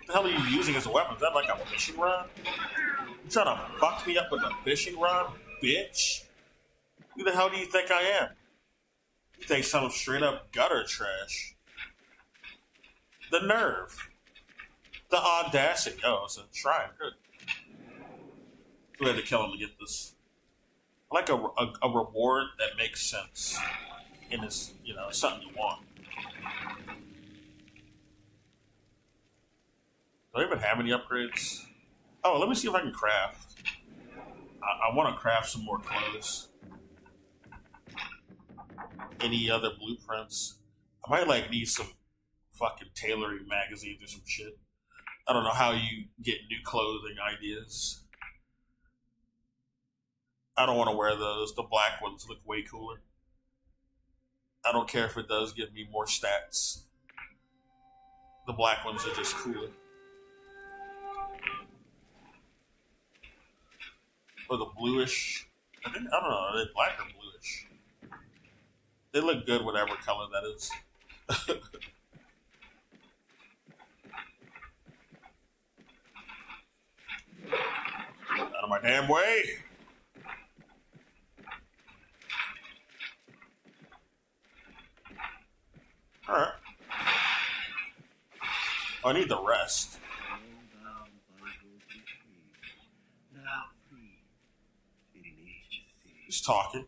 the hell are you using as a weapon? Is that like a fishing rod? You trying to fuck me up with a fishing rod, bitch? Who the hell do you think I am? You think some straight up gutter trash? The nerve. The audacity. Oh, it's a shrine. Good. We had to kill him to get this. I like a reward that makes sense. And is, something you want. Do I even have any upgrades? Oh, let me see if I can craft. I want to craft some more clothes. Any other blueprints? I might need some fucking tailoring magazines or some shit. I don't know how you get new clothing ideas. I don't want to wear those. The black ones look way cooler. I don't care if it does give me more stats. The black ones are just cooler. Or the bluish. I don't know. Are they black or bluish? They look good, whatever color that is. Out of my damn way! Alright. I need the rest. Just talking.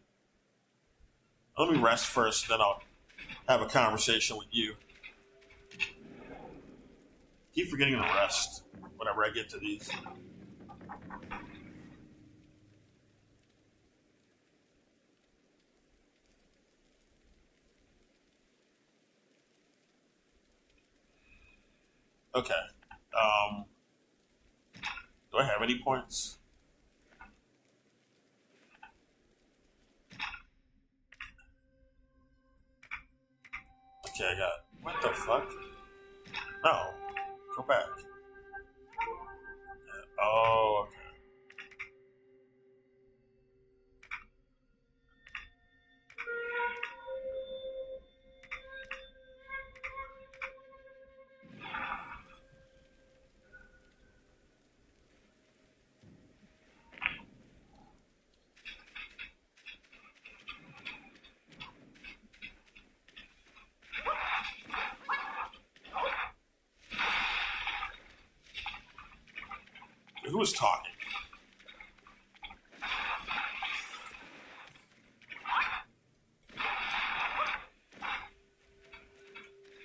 Let me rest first, then I'll have a conversation with you. Keep forgetting to rest whenever I get to these. Okay. Do I have any points? Okay, I got. What the fuck? No. Go back. Oh, okay. Who was talking?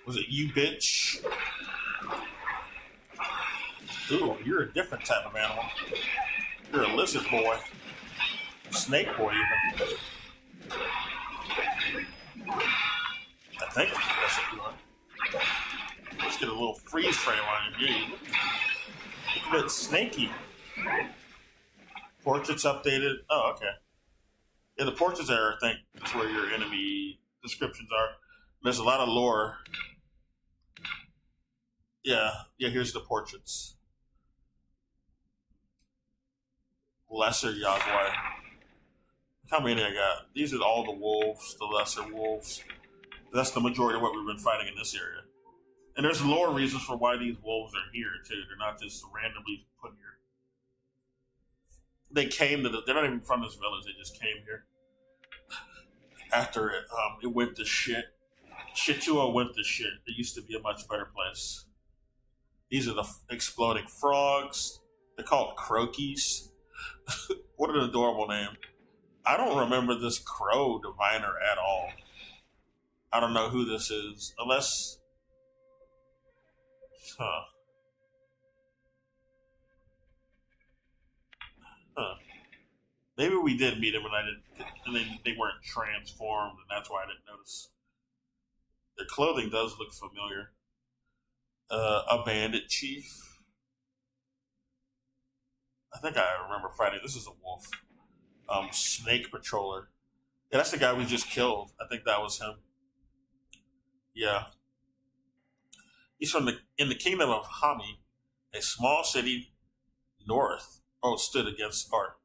Was it you, bitch? Ooh, you're a different type of animal. You're a lizard boy. Snake boy, even. I think that's what you are. Let's get a little freeze frame on you. Look a bit snaky. Portraits updated. Oh, okay. Yeah, the portraits are, I think, that's where your enemy descriptions are. There's a lot of lore. Yeah, here's the portraits. Lesser Yagwai. How many I got? These are all the wolves, the lesser wolves. That's the majority of what we've been fighting in this area. And there's lore reasons for why these wolves are here, too. They're not just randomly put here. They came to they're not even from this village, they just came here. After it went to shit. Shitua went to shit. It used to be a much better place. These are the exploding frogs. They're called croakies. What an adorable name. I don't remember this crow diviner at all. I don't know who this is. Unless... Huh. Maybe we did meet him and I didn't, and they weren't transformed, and that's why I didn't notice. Their clothing does look familiar. A bandit chief. I think I remember fighting. This is a wolf. Snake patroller. Yeah, that's the guy we just killed. I think that was him. Yeah, he's from the kingdom of Hami, a small city north. Oh, stood against or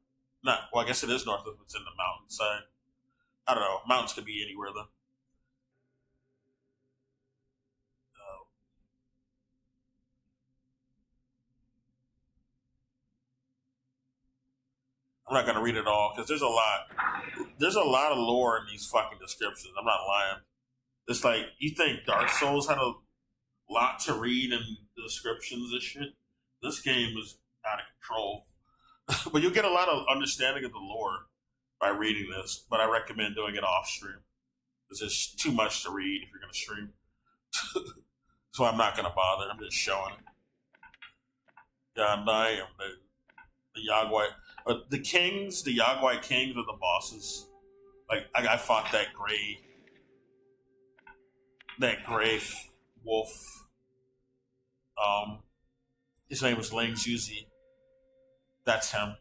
not? Well, I guess it is north if it's in the mountainside. I don't know. Mountains could be anywhere though. I'm not gonna read it all because there's a lot. There's a lot of lore in these fucking descriptions. I'm not lying. It's like you think Dark Souls had a lot to read in the descriptions and shit. This game is out of control. But you'll get a lot of understanding of the lore by reading this. But I recommend doing it off stream because there's too much to read if you're going to stream. So I'm not going to bother. I'm just showing it. Gandai and the Yagwai. The kings, the Yagwai kings are the bosses. Like, I fought that gray wolf. His name was Ling Zuzi. That's him.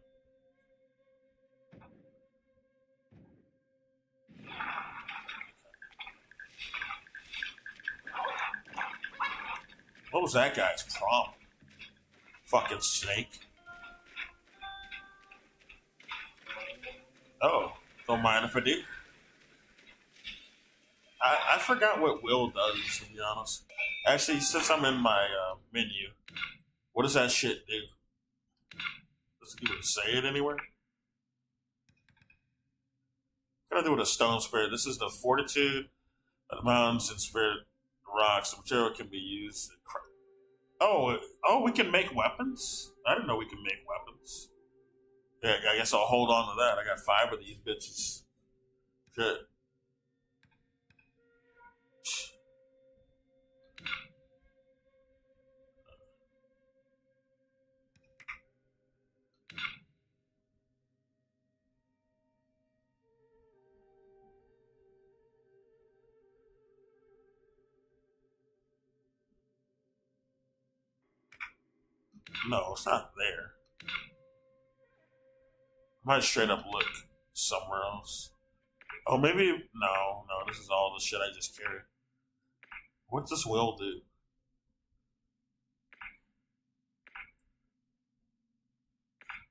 What was that guy's problem? Fucking snake. Oh, don't mind if I do. I forgot what Will does, to be honest. Actually, since I'm in my menu, what does that shit do? Does it even say it anywhere? What can I do with a stone spirit? This is the fortitude of the mountains and spirit rocks. The material can be used. Oh, we can make weapons? I didn't know we can make weapons. Yeah, I guess I'll hold on to that. I got 5 of these bitches. Shit. No, it's not there. I might straight up look somewhere else. Oh, maybe no. This is all the shit I just carried. What does Will do?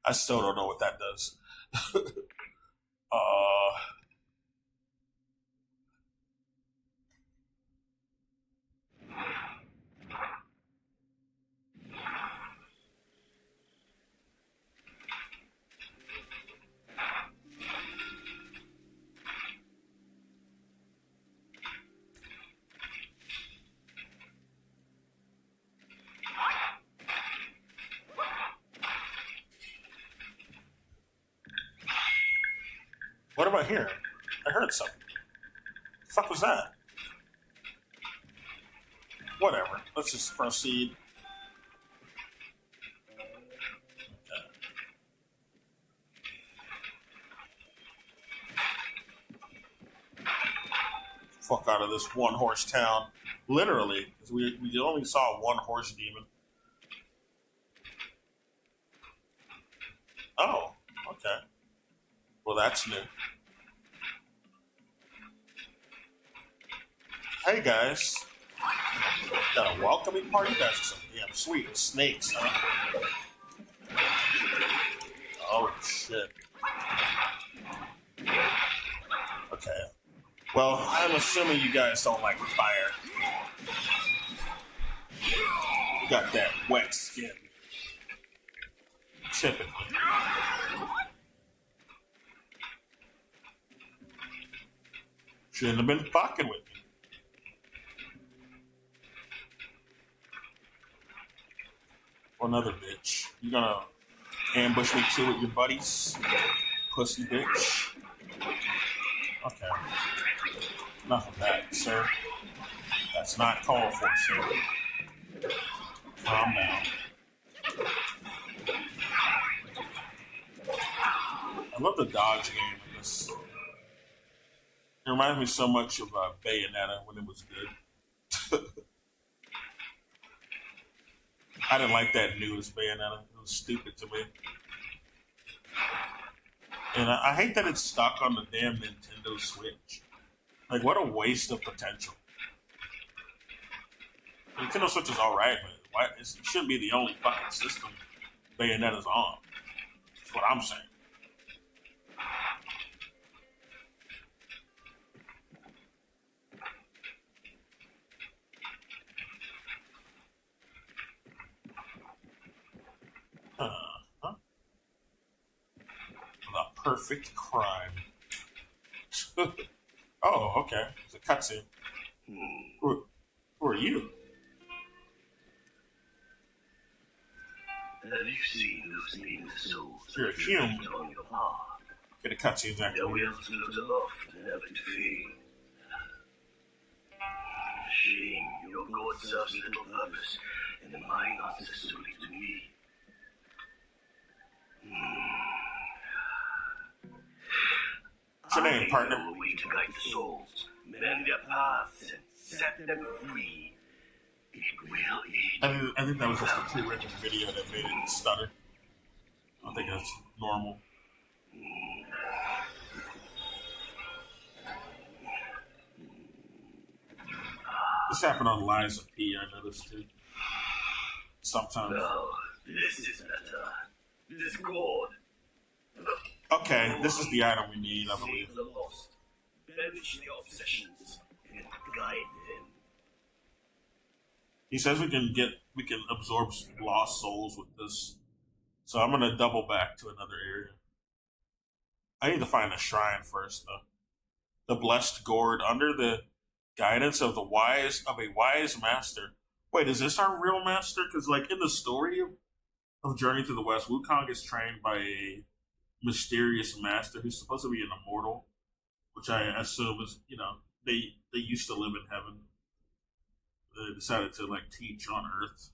I still don't know what that does. What am I hearing? I heard something. The fuck was that? Whatever. Let's just proceed. Okay. Fuck out of this one horse town. Literally, because we only saw one horse demon. Oh, okay. Well, that's new. Hey guys, got a welcoming party? You guys are so damn sweet. Snakes, huh? Oh shit. Okay. Well, I'm assuming you guys don't like fire. You got that wet skin. Typically. Shouldn't have been fucking with me. Another bitch. You gonna ambush me too with your buddies? Pussy bitch. Okay. Enough of that, sir. That's not called for, sir. Calm down. I love the dodge game in this. It reminds me so much of Bayonetta when it was good. I didn't like that newest Bayonetta. It was stupid to me. And I hate that it's stuck on the damn Nintendo Switch. Like, what a waste of potential. The Nintendo Switch is alright, but it shouldn't be the only fucking system Bayonetta's on. That's what I'm saying. Huh? The perfect crime. Oh, okay. It's a cutscene. Who are you? Have you seen those nameless souls? You're a human. On your heart? Get a cutscene back. Their wheels float aloft, never to fade. Shame, your god serves little purpose, and mine answers solely to me. What's your name, partner? I know a way to guide the souls, mend their paths, and set them free. It will aid. I think that was just a pre-rendered video that made it stutter. I think that's normal. This happened on Liza P. I noticed too. Sometimes. Oh, this is better. This god. Okay, this is the item we need, I believe. Save the lost, banish their obsessions, and guide them. He says we can absorb lost souls with this. So I'm gonna double back to another area. I need to find a shrine first though. The blessed gourd under the guidance of a wise master. Wait, is this our real master? Because like in the story of Journey to the West, Wukong is trained by a mysterious master who's supposed to be an immortal, which I assume is, they used to live in heaven. They decided to like teach on Earth.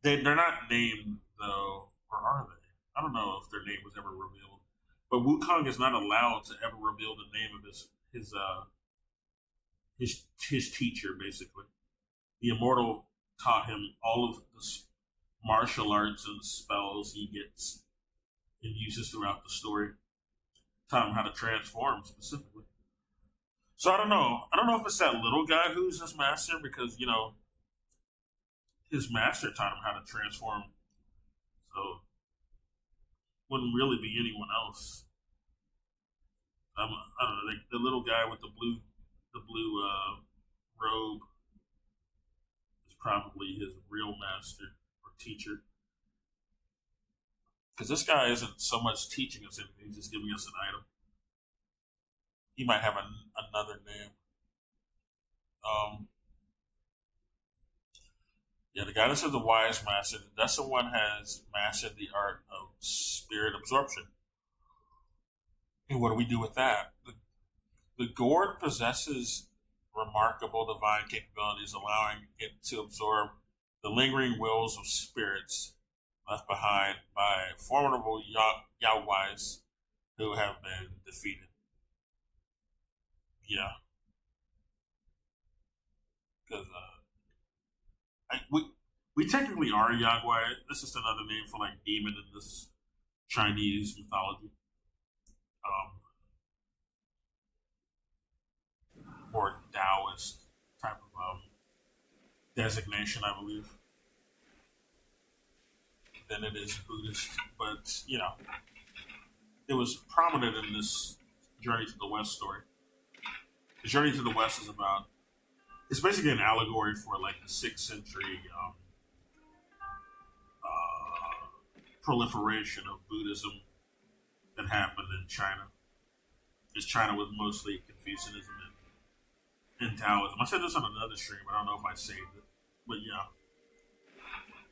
They're not named though, or are they? I don't know if their name was ever revealed. But Wukong is not allowed to ever reveal the name of his teacher, basically. The immortal taught him all of the martial arts and spells he gets and uses throughout the story. Taught him how to transform specifically. So I don't know. I don't know if it's that little guy who's his master because, his master taught him how to transform. So wouldn't really be anyone else. I don't know. Like the little guy with the blue robe is probably his real master or teacher. Because this guy isn't so much teaching us anything; he's just giving us an item. He might have another name. Yeah, the guidance of the wise master. That's the one has mastered the art of spirit absorption. And what do we do with that? The gourd possesses remarkable divine capabilities, allowing it to absorb the lingering wills of spirits left behind by formidable Yawais who have been defeated. Yeah. Because we technically are Yagwai. This is another name for like demon in this Chinese mythology. More Taoist type of designation, I believe, than it is Buddhist. But, it was prominent in this Journey to the West story. The Journey to the West is it's basically an allegory for like the 6th century proliferation of Buddhism that happened in China. Because China was mostly Confucianism and Taoism. I said this on another stream, but I don't know if I saved it. But yeah.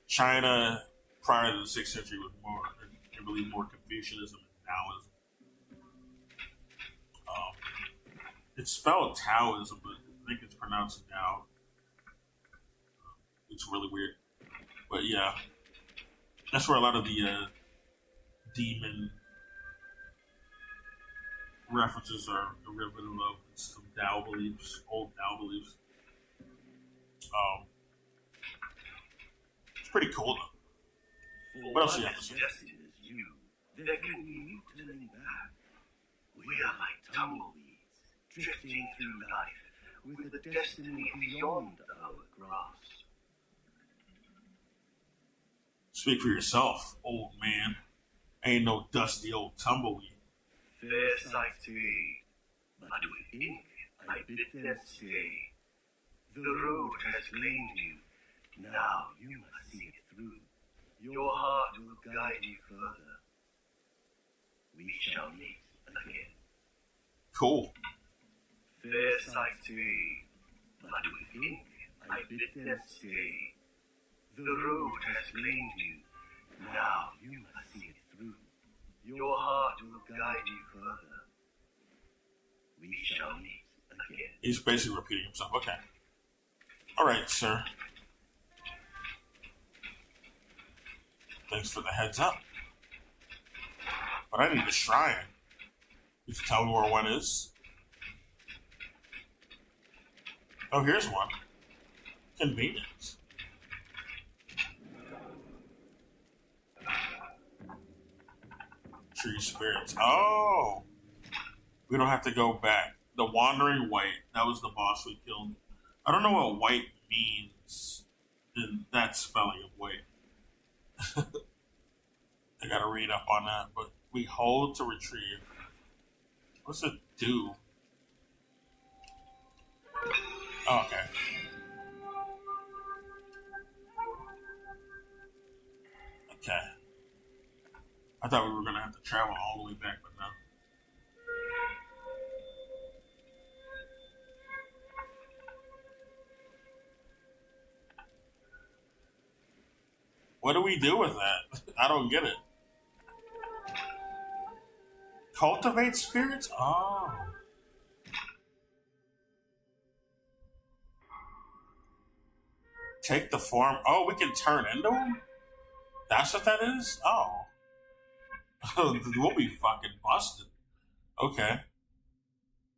China, prior to the 6th century, was I believe, more Confucianism and Taoism. It's spelled Taoism, but I think it's pronounced Tao. It's really weird. But yeah. That's where a lot of the demon references are derivative of some Tao beliefs, old Tao beliefs. It's pretty cool though. What else do you have to say? Destined as you, there can be no turning back. We are like tumbleweeds, drifting through life, with a destiny beyond our grasp. Speak for yourself, old man. Ain't no dusty old tumbleweed. Fair sight to me, but with ink I bid them stay. The road has claimed you, now you must see it through. Your heart will guide you further. We shall meet again. Cool. Fair sight to me, but with ink I bid them stay. The road has claimed you, now you must see it through. Your heart will guide you further. We shall meet again. He's basically repeating himself. Okay. All right, sir. Thanks for the heads up. But I need a shrine. You can tell me where one is. Oh, here's one. Convenience. Tree spirits. Oh! We don't have to go back. The Wandering White. That was the boss we killed. I don't know what white means in that spelling of white. I gotta read up on that. But we hold to retrieve. What's it do? Oh, okay. Okay. I thought we were gonna have to travel all the way back, but no. What do we do with that? I don't get it. Cultivate spirits? Oh. Take the form. Oh, we can turn into them? That's what that is? Oh. We'll be fucking busted. Okay.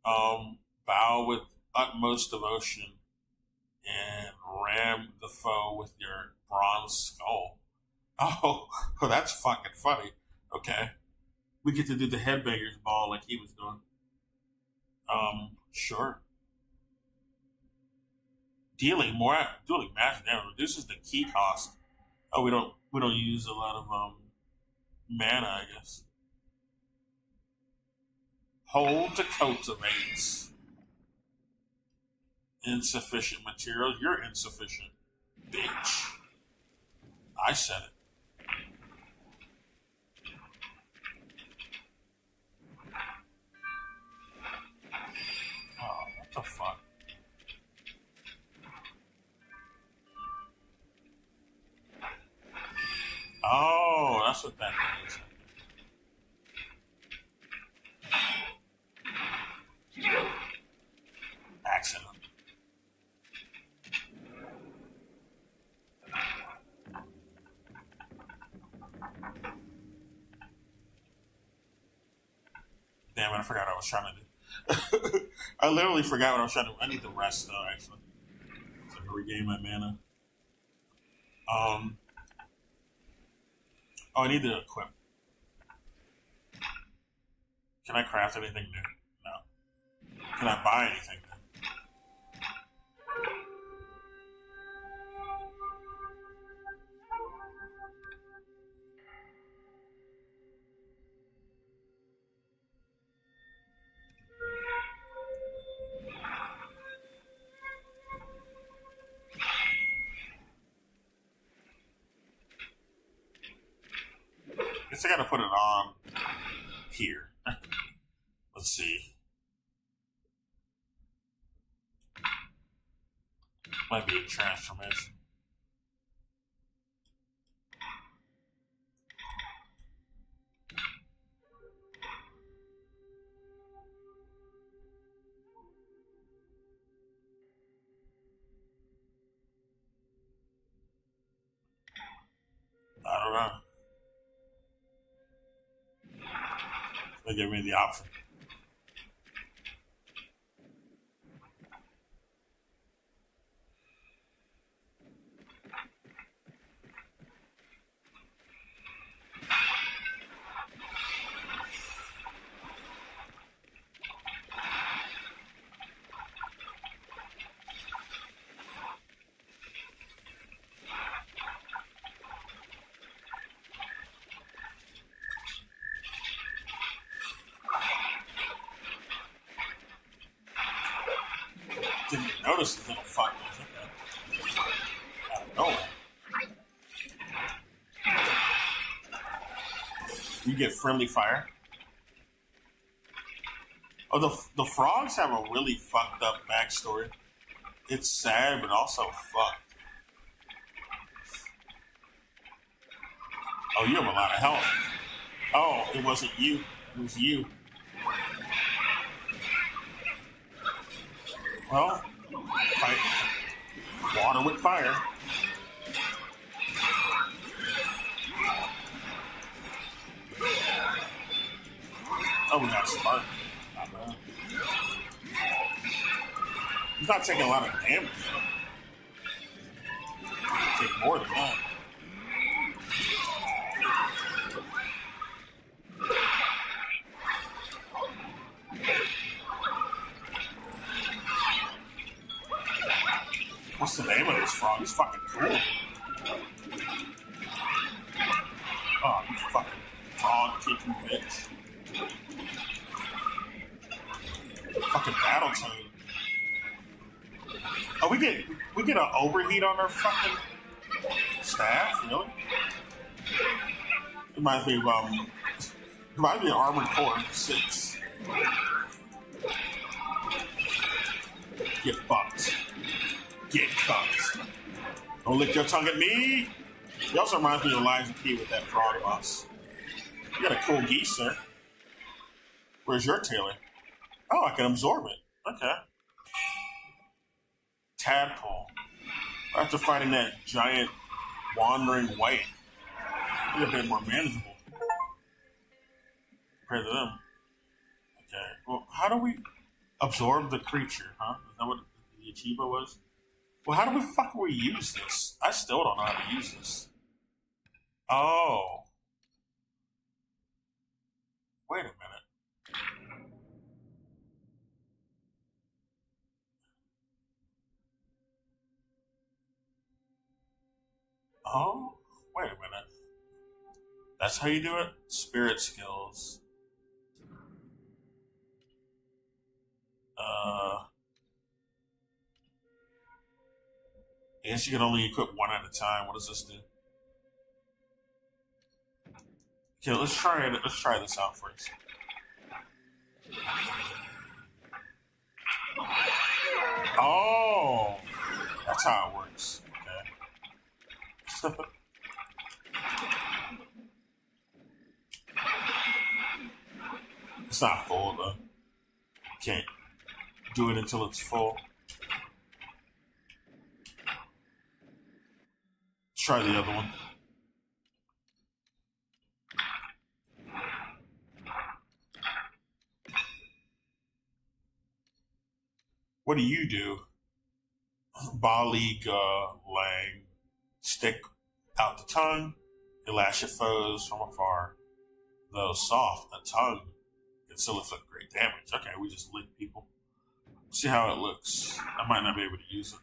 Bow with utmost devotion and ram the foe with your bronze skull. Oh, that's fucking funny. Okay. We get to do the headbanger's ball like he was doing. Sure. Dealing massive damage reduces the key cost. Oh, we don't use a lot of mana, I guess. Hold to cultivate. Insufficient materials. You're insufficient, bitch. I said it. Oh, what the fuck? Oh, that's what that means. Accident. Damn it, I forgot what I was trying to do. I literally forgot what I was trying to do. I need to rest, though, actually. So I can regain my mana. Oh, I need to equip. Can I craft anything new? No. Can I buy anything new? Guess I gotta put it on here. Let's see. Might be a transformation. I don't know. They give me the option. Didn't even notice the little fuckers. Okay. I don't know. You get friendly fire. Oh, the frogs have a really fucked up backstory. It's sad, but also fucked. Oh, you have a lot of health. Oh, it wasn't you. It was you. Well, fight water with fire. Oh, we got spark. Not bad. He's not taking a lot of damage. Take more than that. What's the name of this frog? He's fucking cool. Oh, you fucking frog-kicking bitch. Fucking battle toad. Oh, we get an overheat on our fucking staff, really? Reminds me of Armored Core 6. Get fucked. Get fucked. Don't lick your tongue at me. He also reminds me of Elijah P with that frog boss. You got a cool geese, sir. Where's your tailor? Oh, I can absorb it. Okay. Tadpole. After fighting that giant wandering white, they're a bit more manageable compared to them. Okay. Well, how do we absorb the creature, huh? Is that what the Achieva was? Well, how do we fucking use this? I still don't know how to use this. Oh. Wait a minute. Oh, wait a minute. That's how you do it? Spirit skills. I guess you can only equip one at a time. What does this do? Okay, let's try it. Let's try this out first. Oh, that's how it works. Okay. It's not full though. Can't do it until it's full. Let's try the other one. What do you do? Balig Lang. Stick out the tongue. You lash your foes from afar. Though soft, the tongue can still inflict great damage. Okay, we just lick people. See how it looks. I might not be able to use it.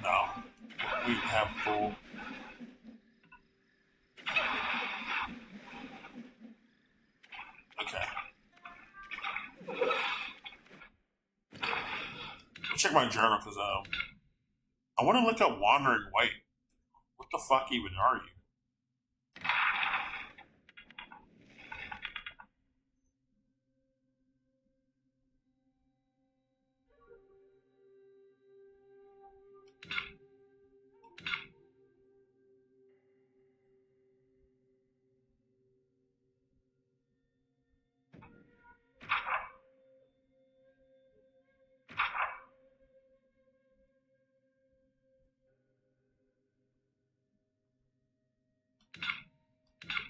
No. We have full. Okay. I'll check my journal because I want to look up Wandering White. What the fuck even are you?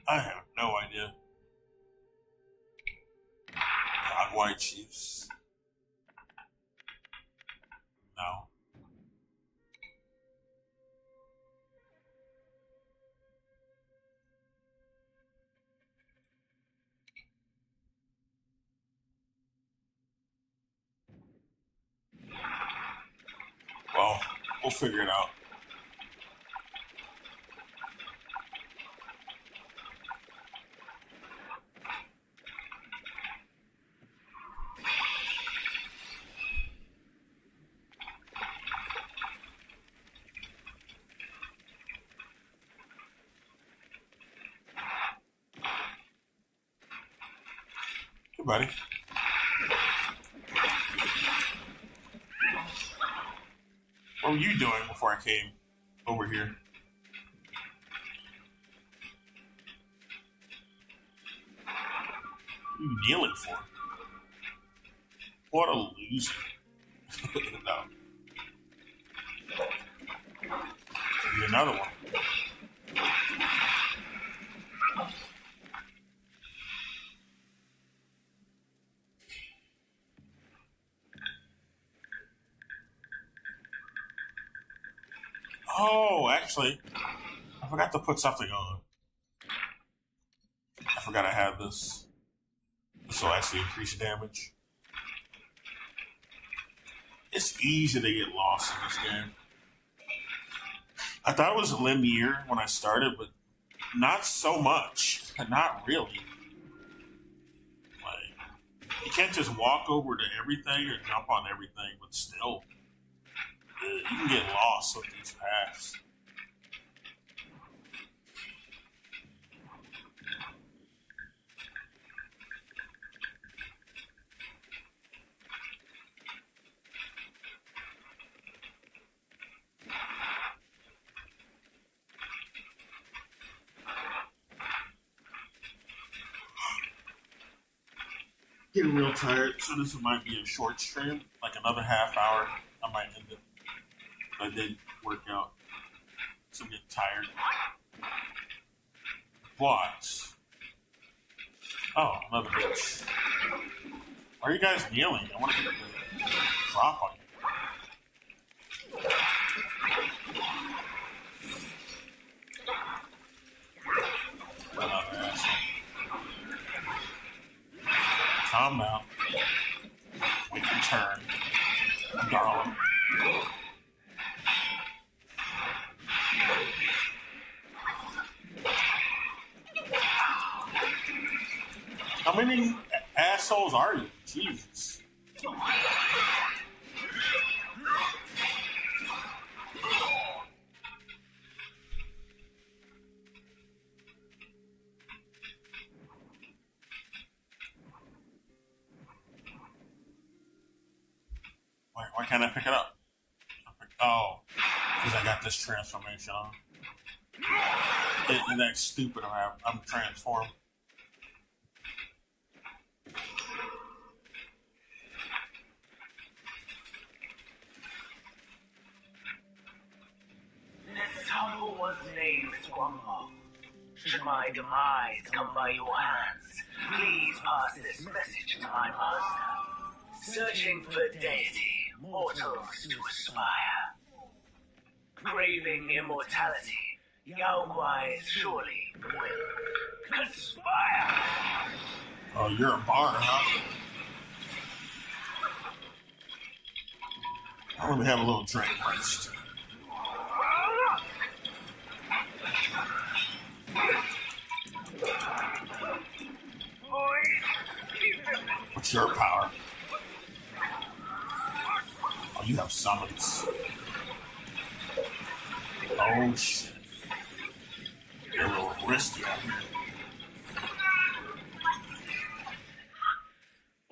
I have no idea. God, White Chiefs. No. Well, we'll figure it out. Hey, buddy. What were you doing before I came over here? What are you kneeling for? What a loser. No. Maybe another one. Oh, actually, I forgot to put something on. I forgot I had this. This will actually increase damage. It's easy to get lost in this game. I thought it was linear when I started, but not so much. Not really. Like, you can't just walk over to everything or jump on everything, but still, you can get lost with these paths. Getting real tired, so this might be a short stream, like another half hour. I might end it. But I did work out, so I'm getting tired. But oh, another bitch. Why are you guys kneeling? I want to get the drop on you. Another asshole. Calm down. Wait your turn, darling. How many assholes are you? Jesus. Why can't I pick it up? Oh, because I got this transformation on. Isn't that stupid? I'm transformed. This tunnel was named Wukong. Should my demise come by your hands, please pass this message to my master. Searching for deity, mortals to aspire. Craving immortality, Yaoguais surely will conspire. Oh, you're a bar, huh? Let me have a little drink first. What's your power? Oh, you have summons. Oh, shit. You're a little risky out here.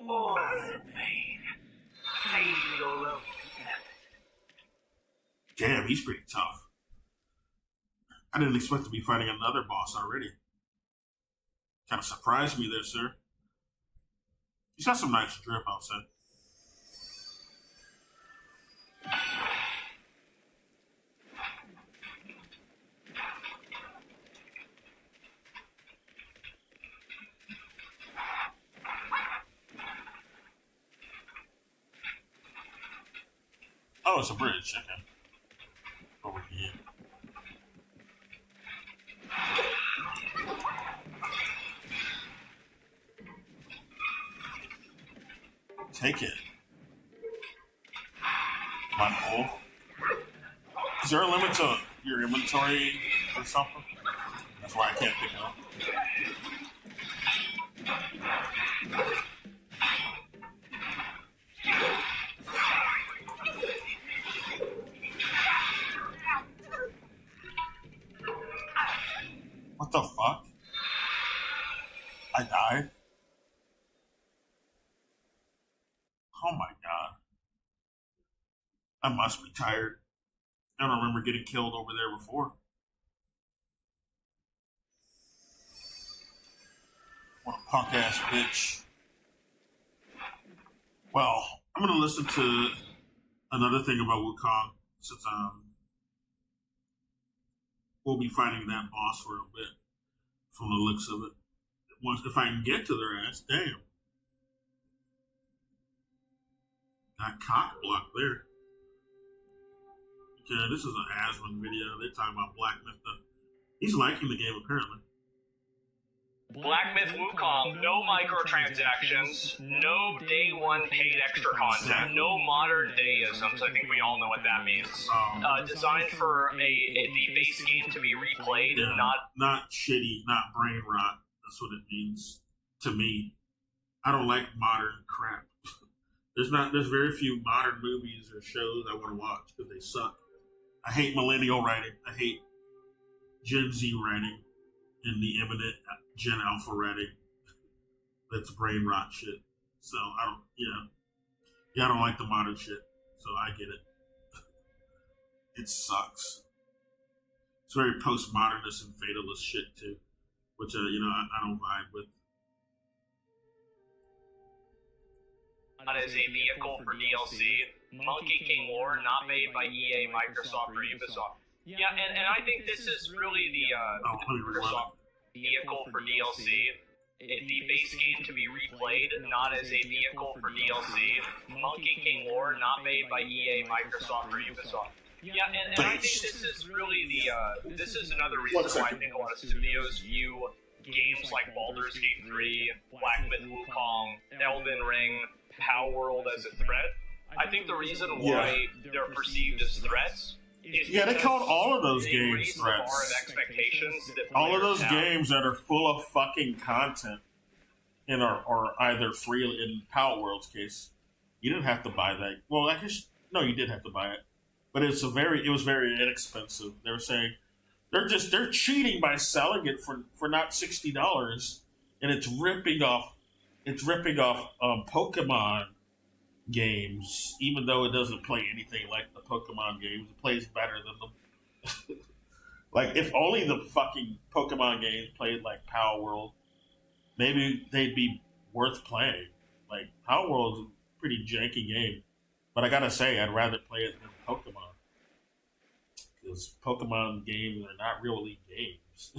All is in vain. Save your own effort. Damn, he's pretty tough. I didn't expect to be fighting another boss already. Kind of surprised me there, sir. He's got some nice drip, I'll say. Oh, it's a bridge, chicken. Over here. Take it. Am I full? Is there a limit to your inventory or something? That's why I can't pick it up. What the fuck? I died? Oh my god. I must be tired. I don't remember getting killed over there before. What a punk ass bitch. Well, I'm gonna listen to another thing about Wukong since we'll be fighting that boss for a bit from the looks of it. Once if I can get to their ass, damn. That cock block there. Okay, this is an Asmund video. They're talking about Black Myth. He's liking the game apparently. Black Myth Wukong, no microtransactions, no day one paid extra content, no modern deisms. I think we all know what that means. Designed for the base game to be replayed, Yeah, not shitty, not brain rot. That's what it means to me. I don't like modern crap. There's very few modern movies or shows I want to watch because they suck. I hate millennial writing. I hate Gen Z writing and the imminent Gen Alpha writing. That's brain rot shit. So I don't like the modern shit. So I get it. It sucks. It's very postmodernist and fatalist shit too, which I don't vibe with. Not as a vehicle for DLC. Monkey King lore, not made by EA, Microsoft, or Ubisoft. Yeah, and I think this is really the Microsoft vehicle for DLC. The base game to be replayed, not as a vehicle for DLC. Monkey King lore, not made by EA, Microsoft, or Ubisoft. Yeah, and I think this is really this is another reason why I think a lot of studios view games like Baldur's Gate 3, Black Myth Wukong, Elden Ring, Power World as a threat. I think the reason why they're perceived as threats is they called all of those games the bar of threats. expectations that All of those players have. games that are full of fucking content and are either free. In Power World's case, you didn't have to buy that. Well, I guess no, you did have to buy it, but it was very inexpensive. They were saying they're cheating by selling it for not $60, and it's ripping off Pokemon games, even though it doesn't play anything like the Pokemon games. It plays better than them. Like, if only the fucking Pokemon games played like Power World, maybe they'd be worth playing. Like, Power World's a pretty janky game, but I gotta say, I'd rather play it than Pokemon. Because Pokemon games are not really games.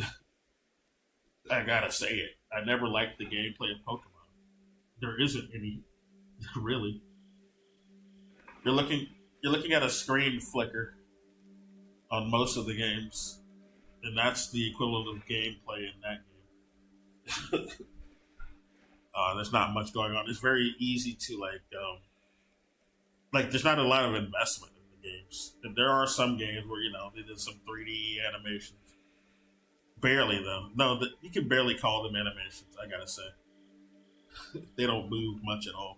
I gotta say it. I never liked the gameplay of Pokemon. There isn't any, really. You're looking at a screen flicker on most of the games, and that's the equivalent of gameplay in that game. There's not much going on. It's very easy to there's not a lot of investment in the games. And there are some games where they did some 3D animations. Barely though. No, you can barely call them animations. I gotta say, they don't move much at all.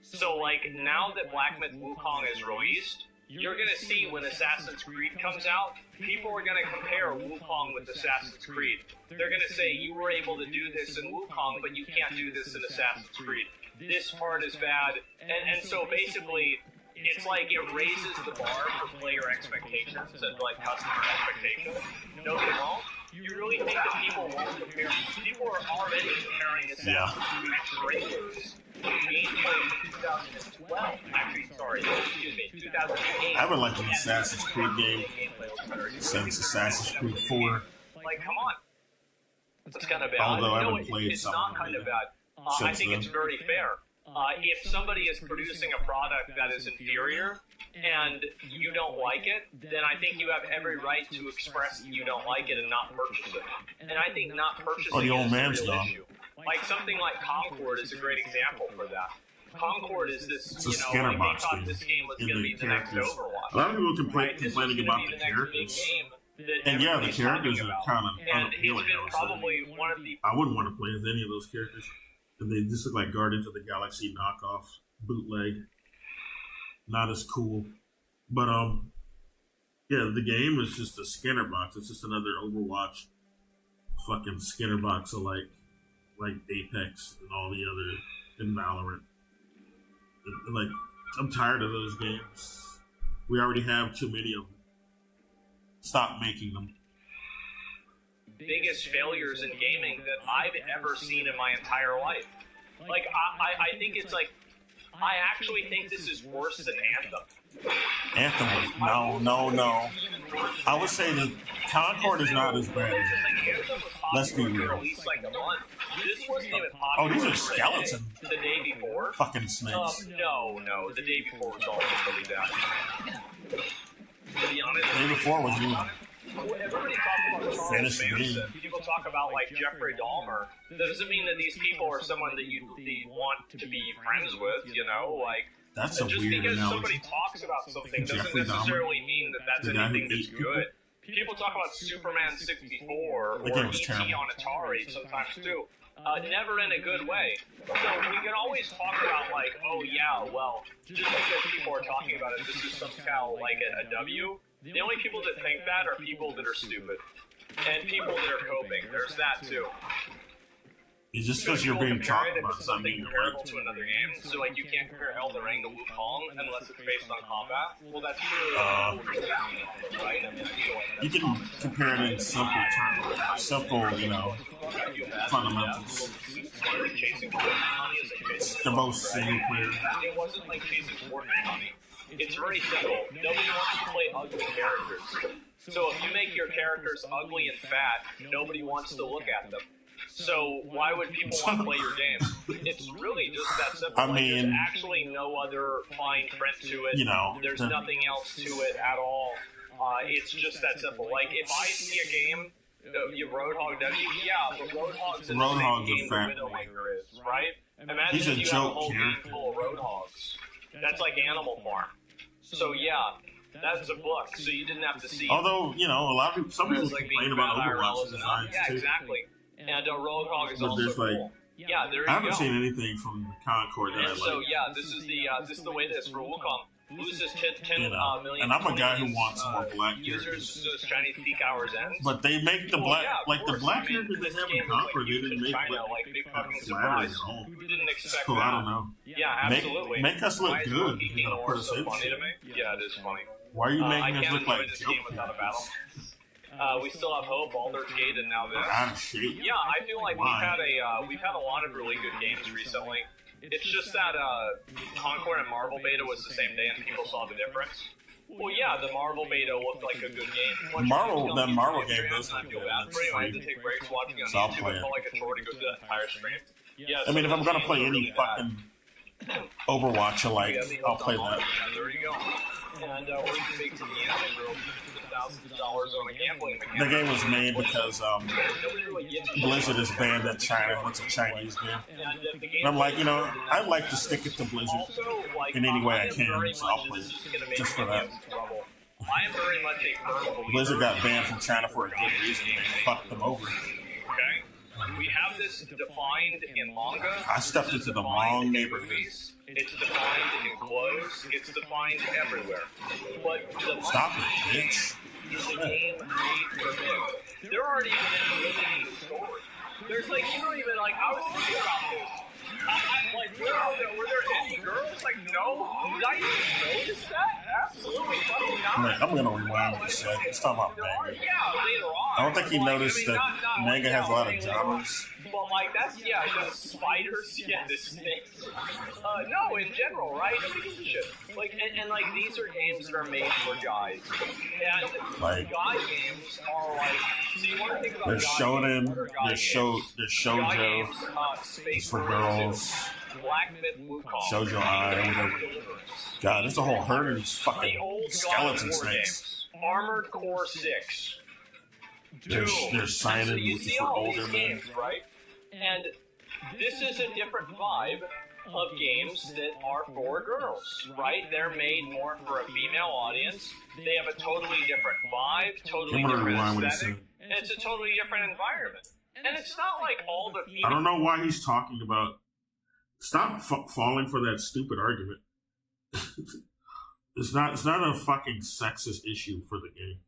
So, now that Black Myth Wukong is released, you're going to see when Assassin's Creed comes out, people are going to compare Wukong with Assassin's Creed. They're going to say, you were able to do this in Wukong, but you can't do this in Assassin's Creed. This part is bad. And so basically, it's like it raises the bar for player expectations and customer expectations. No, they won't. You really think that people won't compare? People are already comparing Assassin's Creed trailers to gameplay in 2012. Actually, sorry, excuse me, 2008. I haven't liked an Assassin's Creed game since Assassin's Creed 4. Come on. It's kind of bad. Although I haven't played it's some not of kind them of bad. I think it's very fair. If somebody is producing a product that is inferior and you don't like it, then I think you have every right to express you don't like it and not purchase it. And I think not purchasing the old is man's a real dog. issue. Something like Concord is a great example for that. Concord is this, It's a they scanner box thought game. this game was And going to the be the next characters- Overwatch. A lot of people This was complaining gonna about be the next big characters. game that And yeah, the everybody's characters talking are about. kind of And it's unappealing. been I would say. probably one of the I wouldn't want to play as any of those characters. And they just look like Guardians of the Galaxy knockoff bootleg. Not as cool. But yeah, the game is just a scanner box. It's just another Overwatch fucking scanner box of like Apex and all the other and Valorant. And, like, I'm tired of those games. We already have too many of them. Stop making them. Biggest failures in gaming that I've ever seen in my entire life. Like, I think it's like, I actually think this is worse than Anthem. Anthem, no. I would say that Concord is not as bad as Let's be real. This wasn't even popular. Oh, these are skeletons. The day before? Fucking snakes. No, the day before was all really bad. To be honest, The day before was even everybody talks about Charles Fantasy Manson. game. People talk about like Jeffrey Dahmer. That doesn't mean that these people are someone that you want to be friends with. You know, like That's a just weird because analogy. somebody talks about something doesn't Jeffrey necessarily mean that that's The guy who anything that's ate people? good. People talk about Superman 64 or That game was ET terrible. on Atari sometimes too. Never in a good way. So we can always talk about like, oh yeah, well, just because people are talking about it, this is somehow like a W. The only people that think that are people that are stupid. And people that are coping. There's that too. It's just because you're People being compare talked it about to doesn't something mean you're comparable right. to another game. So like you can't compare Elden Ring to Wukong unless it's based on combat. Well, that's really right. I mean, I feel like You can compare it in simple terms, simple, fundamentals. The most single player. It wasn't like chasing Fortnite money. It's very simple. Nobody wants to play ugly characters. So if you make your characters ugly and fat, nobody wants to look at them. So why would people want to play your game? It's really just that simple. I mean, there's actually no other fine print to it. There's nothing else to it at all. It's just that simple. Like if I see a game, you Roadhog W, yeah, but Roadhog's in the same game the Widowmaker is, right? Imagine He's a if you have a joke whole here. game full of Roadhogs. That's like Animal Farm. So yeah, that's a book. So you didn't have to see. Although, a lot of people, some people like complain about Overwatch designs yeah, too. exactly. And Roadhog is But also there's like, cool. Yeah, there you I haven't go. seen anything from the Concord that I And like. so yeah, this is the way it is for Wukong. Loses 10 million. And I'm a guy who wants more black users characters. as Chinese peak hours ends. But they make the black, yeah, the black characters they have in Concord, they didn't make China, like big fucking flattering surprise. at all. Who didn't expect So that? I don't know. Yeah, absolutely. Make us look Why is good, Monkey King per War so se. funny to me? Yeah, it is funny. Why are you I making us can't look enjoy like this joke game without a battle. characters? We still have hope. Baldur's Gate and now this. Out of shape. Yeah, I feel like Why? we've had a lot of really good games recently. It's just that Concord and Marvel beta was the same day, and people saw the difference. Well, yeah, the Marvel beta looked like a good game. That Marvel game does I look feel good. bad for you. I had to take breaks watching on So I'll YouTube. play I it. felt like a chore to go through that entire stream. Yeah, I mean, if I'm gonna play games are any really bad. fucking Overwatch alike, I'll play that. Yeah, there you go. And or you can make some gambling girls $1,000s on a gambling The mechanic. game was made because Nobody really gets it. Blizzard is banned in China. It's a Chinese game. And if the game And I'm like, I'd like to stick it to Blizzard also, like, in any way I am can, very so I'll much- play this it is gonna make just for video that. trouble. I am very much a firm believer. Blizzard got banned from China for a good reason. They fucked them over. Okay? We have this defined in manga. I stepped into the wrong neighborhood. Movies. It's defined in clothes. It's defined everywhere. But the Stop it, bitch. is a game made for men. There aren't even any women in the story. There's like, you don't even like, I was thinking about this. Like, were there any girls? Like, no. Did I even notice that? Absolutely fucking not. Man, I'm gonna rewind what you said. Let's talk about manga. Yeah, later on. I don't think you Like, noticed that not manga has a lot of later on. genres. Well, like, that's, yeah, the spiders, yeah, the snakes. No, in general, right? Nobody gives a shit. Like, and like, these are games that are made for guys. And Like, guy games are like, so you want to think about There's guy shonen, games. What are guy there's games? there's Guy shoujo, games, Space it's for Marine girls, 2, Black Myth Wukong, shoujo eye, whatever. Deliverance. God, there's a whole herd of these The fucking old God skeleton of War snakes. games. Armored Core 6. There's So signing, you which is see for all older these men. games, right? And this is a different vibe of games that are for girls, right? They're made more for a female audience. They have a totally different vibe, totally I'm gonna different rewind what he aesthetic, said. and it's a totally different environment. And it's not like all the I female. don't know why he's talking about. Stop falling for that stupid argument. It's not a fucking sexist issue for the game.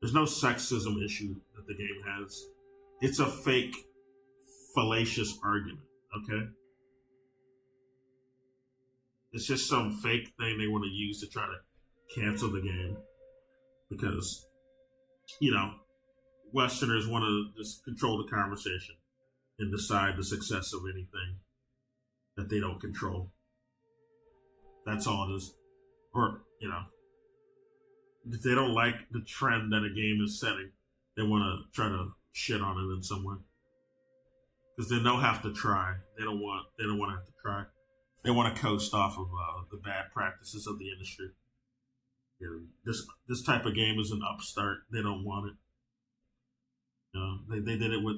There's no sexism issue that the game has. It's a fake fallacious argument, okay? It's just some fake thing they want to use to try to cancel the game because, Westerners want to just control the conversation and decide the success of anything that they don't control. That's all it is. Or, if they don't like the trend that a game is setting, they want to try to shit on it in some way. Because then they'll have to try. They don't want to have to try. They want to coast off of the bad practices of the industry. This type of game is an upstart. They don't want it. They did it with,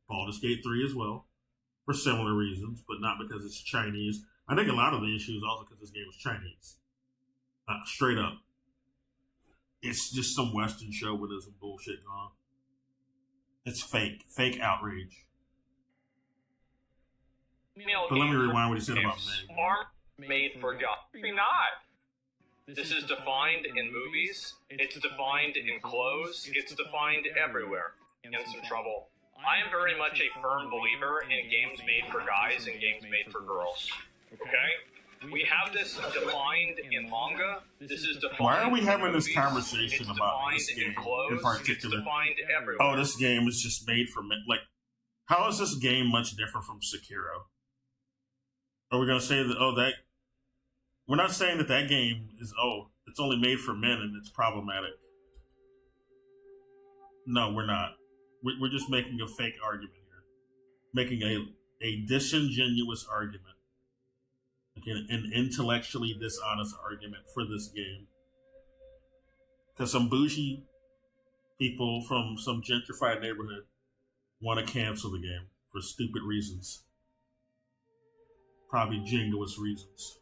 Baldur's Gate 3 as well, for similar reasons, but not because it's Chinese. I think a lot of the issue is also because this game is Chinese. Straight up. It's just some Western chauvinism bullshit going on. It's fake. Fake outrage. But let me rewind what he said about men. Are made for God. Maybe not. This is defined in movies. It's defined in clothes. It's defined everywhere. In some trouble. I am very much a firm believer in games made for guys and games made for girls. Okay? We have this defined in manga. This is defined. Why are we having this conversation about this game in particular? It's defined everywhere. Oh, this game is just made for men. Like, how is this game much different from Sekiro? Are we going to say that, we're not saying that game is, it's only made for men and it's problematic. No, we're not. We're just making a fake argument here. Making a disingenuous argument. Again, an intellectually dishonest argument for this game. Because some bougie people from some gentrified neighborhood want to cancel the game for stupid reasons. Probably jingoist reasons.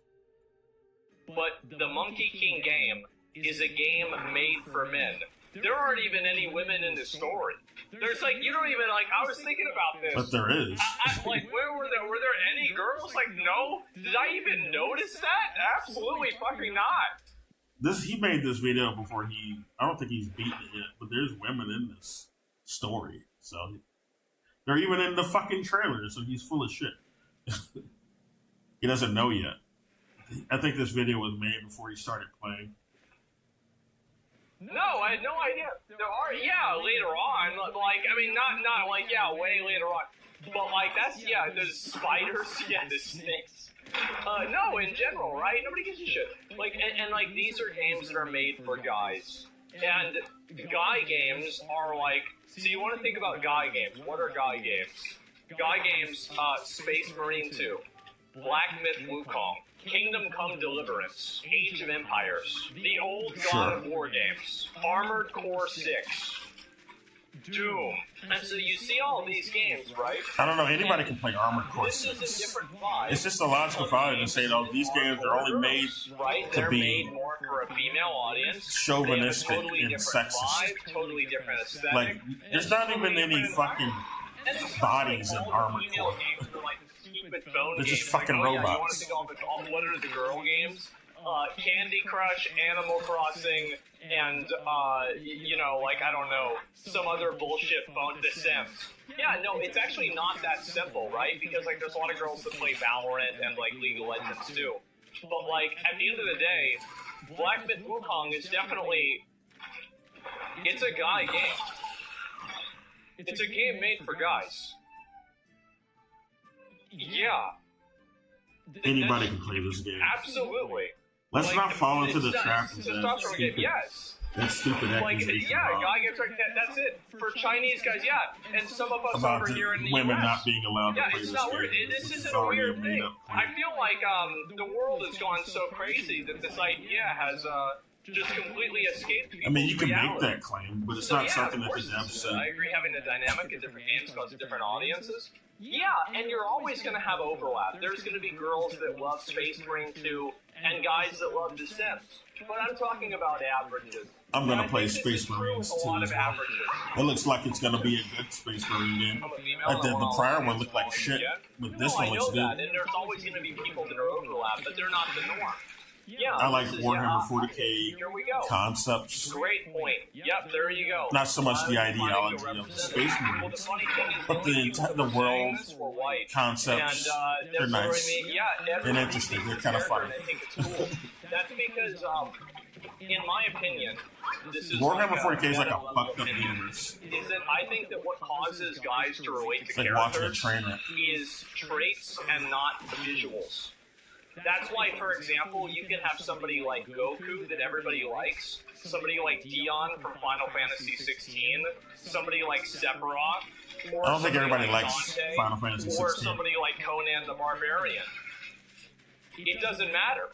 But the Monkey King game is a game made for men. There aren't even any women in the story. There's you don't even I was thinking about this. But there is. Where were there any girls? No? Did I even notice that? Absolutely fucking not. He made this video before I don't think he's beaten it yet, but there's women in this story. So they're even in the fucking trailer, so he's full of shit. He doesn't know yet. I think this video was made before he started playing. No, I had no idea. There are, later on. Not way later on. But, there's spiders, there's snakes. No, in general, right? Nobody gives a shit. And these are games that are made for guys. And guy games are so you want to think about guy games. What are guy games? Guy games, Space Marine 2, Black Myth Wukong, Kingdom Come Deliverance, Age of Empires, the old God of War games, Armored Core 6, Doom. And so you see all these games, right? I don't know, anybody can play Armored Core 6. This is a different vibe. It's just a logical vibe to say, these games are only made They're made more for a female audience. Chauvinistic totally and sexist. Vibe, totally different aesthetic. There's not even any fucking bodies in Armored Core. They're just fucking robots. What are the girl games? Candy Crush, Animal Crossing, and, I don't know, some other bullshit phone, The Sims. Yeah, no, it's actually not that simple, right? Because, there's a lot of girls that play Valorant and, League of Legends, too. But, at the end of the day, Black Myth Wukong is definitely... It's a guy game. It's a game made for guys. Yeah. Anybody can play this game. Absolutely. Let's not fall into the trap of that stupid, yes. That stupid accusation. Guy games that's it. For Chinese guys, and some of us about over here in the women US. not being allowed to play it's this not game. weird. This isn't a weird thing. I feel the world has gone so crazy that this idea has just completely escaped people. I mean, you can make that claim, but it's not something that the devs said. I agree, having the dynamic in different games causes different audiences. Yeah, and you're always going to have overlap. There's going to be girls that love Space Marine 2 and guys that love The Sims. But I'm talking about averages. I'm going to play Space Marines 2 as well. It looks like it's going to be a good Space Marine game. The prior one looked like shit, but this one looks good. And there's always going to be people that are overlap, but they're not the norm. Yeah, I like this is- Warhammer yeah, 40K here we go. concepts. Great point. Yep, there you go. Not so much the Finally ideology finding a of the space representative. marines, Well, the funny thing is, but the only people the who were saying world this were white. concepts. And They're that's what nice I mean. Yeah, and everybody interesting. thinks They're it's kind of character, fun. and I think it's cool. That's because, in my opinion, this is Warhammer like 40K is like a meta-level fucked up opinion, universe. is that I think that what causes guys to relate to It's like watching a characters train wreck. is traits and not the visuals. That's why, for example, you can have somebody like Goku that everybody likes, somebody like Dion from Final Fantasy 16, somebody like Sephiroth, or I don't think somebody everybody like likes Dante, Final Fantasy or 16. somebody like Conan the Barbarian. It doesn't matter.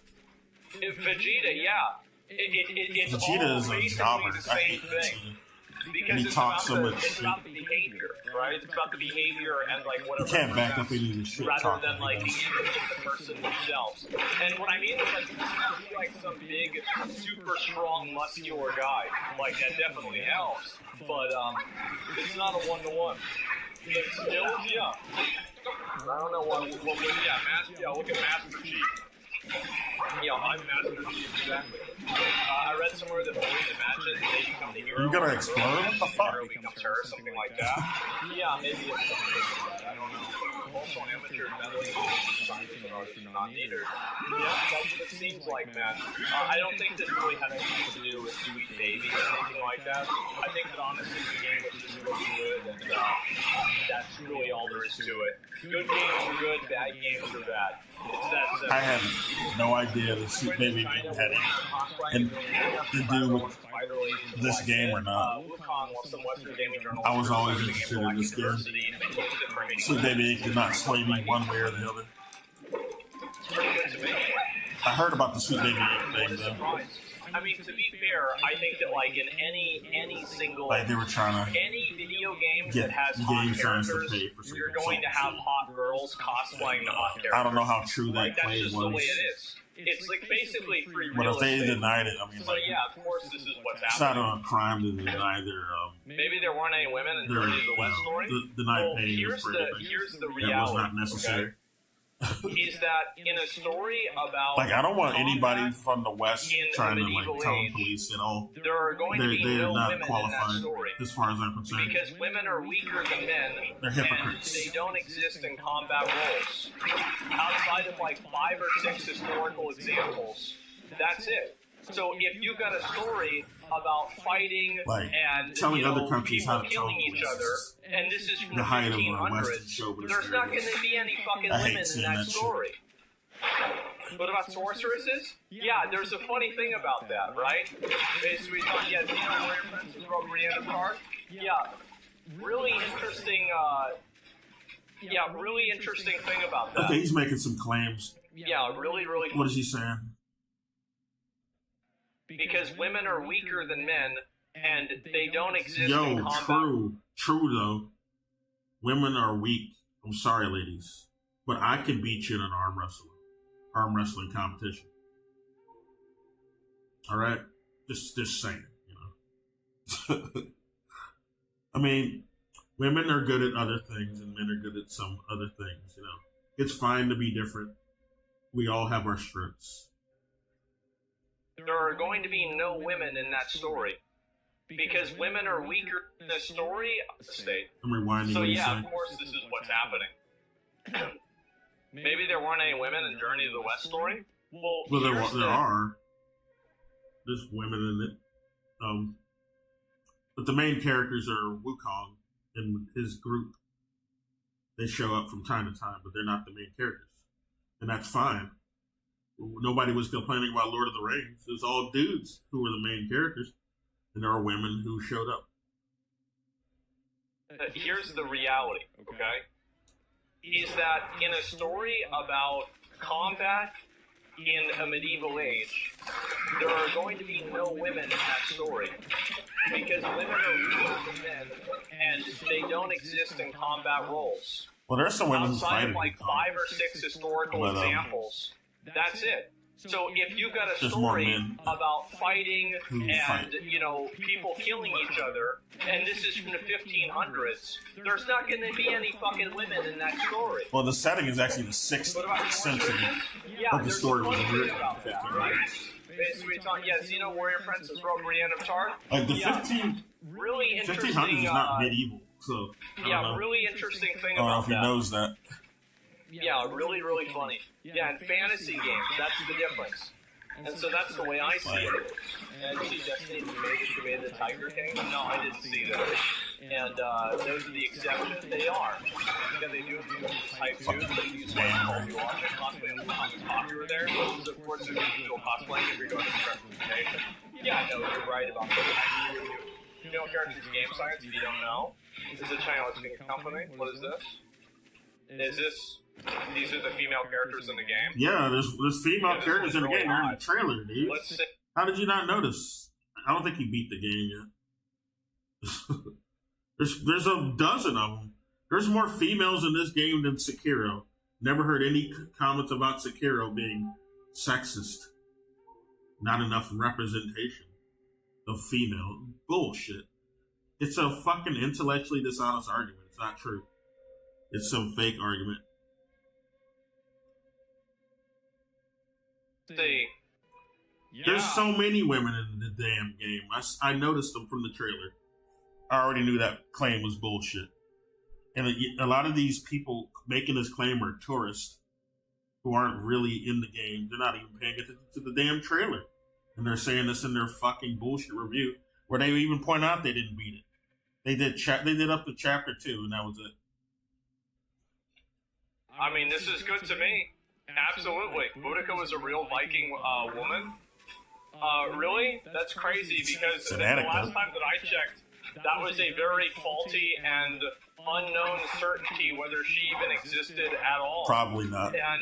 If Vegeta, yeah, it's Vegeta all is a basically jobber. the I same hate thing. Vegeta. Because And he it's talks so about the, much it's shit. about the behavior, right? It's about the behavior and like You whatever. can't back up represents, any of the shit rather talking. than like the person themselves. And what I mean is like, you have to be like some big, super strong, muscular guy. Like that definitely helps, but it's not a one-to-one. But skills, yeah. I don't know what yeah, look at Master Chief. Yeah, I'm Master Chief, exactly. I read somewhere that always imagine they become the hero. You gonna explode? What the fuck? Hero becomes her, something like that. Yeah, maybe it's something like that. I don't know. Also, amateur meddling scientists are not needed. Yeah, that's what it seems like, man. I don't think this really has anything to do with Sweet Baby or anything like that. I think that honestly, the game was just really good, and that's really all there is to it. Good games are good, bad games are bad. It's that simple. I had no idea that Sweet Baby Game had anything to do with this game or not. I was always interested in this game. Sweet Baby did not sway me one way or the other. I heard about the Sweet Baby thing though. I mean, to be fair, I think that like in any single Like they were trying to any video game get that has the hot game fans to characters, pay for you're certain going to have songs. hot girls cosplaying the hot characters. I don't know how true Like that that's play just was. the way it is. It's like basically free But real if they estate. denied it, I mean, So like, yeah, of course this is what's it's not happening. a crime to deny Maybe there weren't any women in their Journey to the West story. deny Well, paying here's for the anything. here's the That reality. was not necessary. Okay? Is that in a story about Like, I don't want combat, anybody from the West in trying to medieval like tone age, police at all. there are going to be They're no not women in that qualified story. as far as I'm concerned. Because women are weaker than men, They're hypocrites. and they don't exist in combat roles. Outside of like 5 or 6 historical examples, that's it. So if you've got a story about fighting Like, and telling other countries people how to killing tone each police other, is and this is from the the height of a 1500s, Western chauvinist there's not going stereotype. to be any fucking I hate women in seeing that that shit. story. What about sorceresses? Yeah, there's a funny thing about that, right? Basically, yeah, you know where Princess wrote Brianna Park? Yeah, really interesting. Really interesting thing about that. Okay, he's making some claims. Yeah, really. What is he saying? Because women are weaker than men, and they don't exist in Yo, combat. true though. Women are weak. I'm sorry, ladies, but I can beat you in an arm wrestling competition. All right, just saying, you know. I mean, women are good at other things, and men are good at some other things. You know, it's fine to be different. We all have our strengths. There are going to be no women in that story. Because women are weaker in the story state. I'm rewinding. So what he's yeah, saying. of course this is what's happening. Maybe there weren't any women in Journey to the West story? Well, there are. There's women in it. But the main characters are Wukong and his group. They show up from time to time, but they're not the main characters. And that's fine. Nobody was complaining about Lord of the Rings. It was all dudes who were the main characters. And there are women who showed up. Here's the reality, okay? Is that in a story about combat in a medieval age, there are going to be no women in that story. Because women are weaker than men, and they don't exist in combat roles. Well, there's some women who Outside fight of like 5 or 6 historical But, examples, that's it. So if you've got a There's more story men about fighting who and, fight. you know, people killing each other, and this is from the 1500s, there's not going to be any fucking women in that story. Well, the setting is actually the 6th What about century, sorceresses? Yeah, but the there's story a was funny thing written in about the that. Right. Basically, Xeno Warrior Princess Rogue Brienne of Tarth. Like the Yeah. 15, Really 1500s interesting. is not medieval, so I don't know. Really interesting thing I don't know about if he that. knows that. Yeah, really, really funny. Yeah, and fantasy games, that's the difference. And so that's the way I see it. And see Destiny made the Tiger King? No, I didn't see that. And those are the exceptions. They are. Yeah, they do type 2, they use like multi logic cosplay on popular there. So of course there's visual cosplaying if you're going to representation. Yeah, no, you're right about that. You know characters in game science if you don't know. This is a China speaking company. What is this? These are the female characters in the game. Yeah, there's female characters in the game. They're in the trailer, dude. Let's see. How did you not notice? I don't think you beat the game yet. there's a dozen of them. There's more females in this game than Sekiro. Never heard any comments about Sekiro being sexist. Not enough representation of female. Bullshit. It's a fucking intellectually dishonest argument. It's not true. It's some fake argument. See. There's so many women in the damn game. I noticed them from the trailer. I already knew that claim was bullshit. And a lot of these people making this claim are tourists who aren't really in the game. They're not even paying attention to the damn trailer. And they're saying this in their fucking bullshit review, where they even point out they didn't beat it. They did up to chapter 2, and that was it. I mean, this is good to me. Absolutely. Boudica was a real Viking woman. Really? That's crazy because the last time that I checked, that was a very faulty and unknown certainty whether she even existed at all. Probably not. And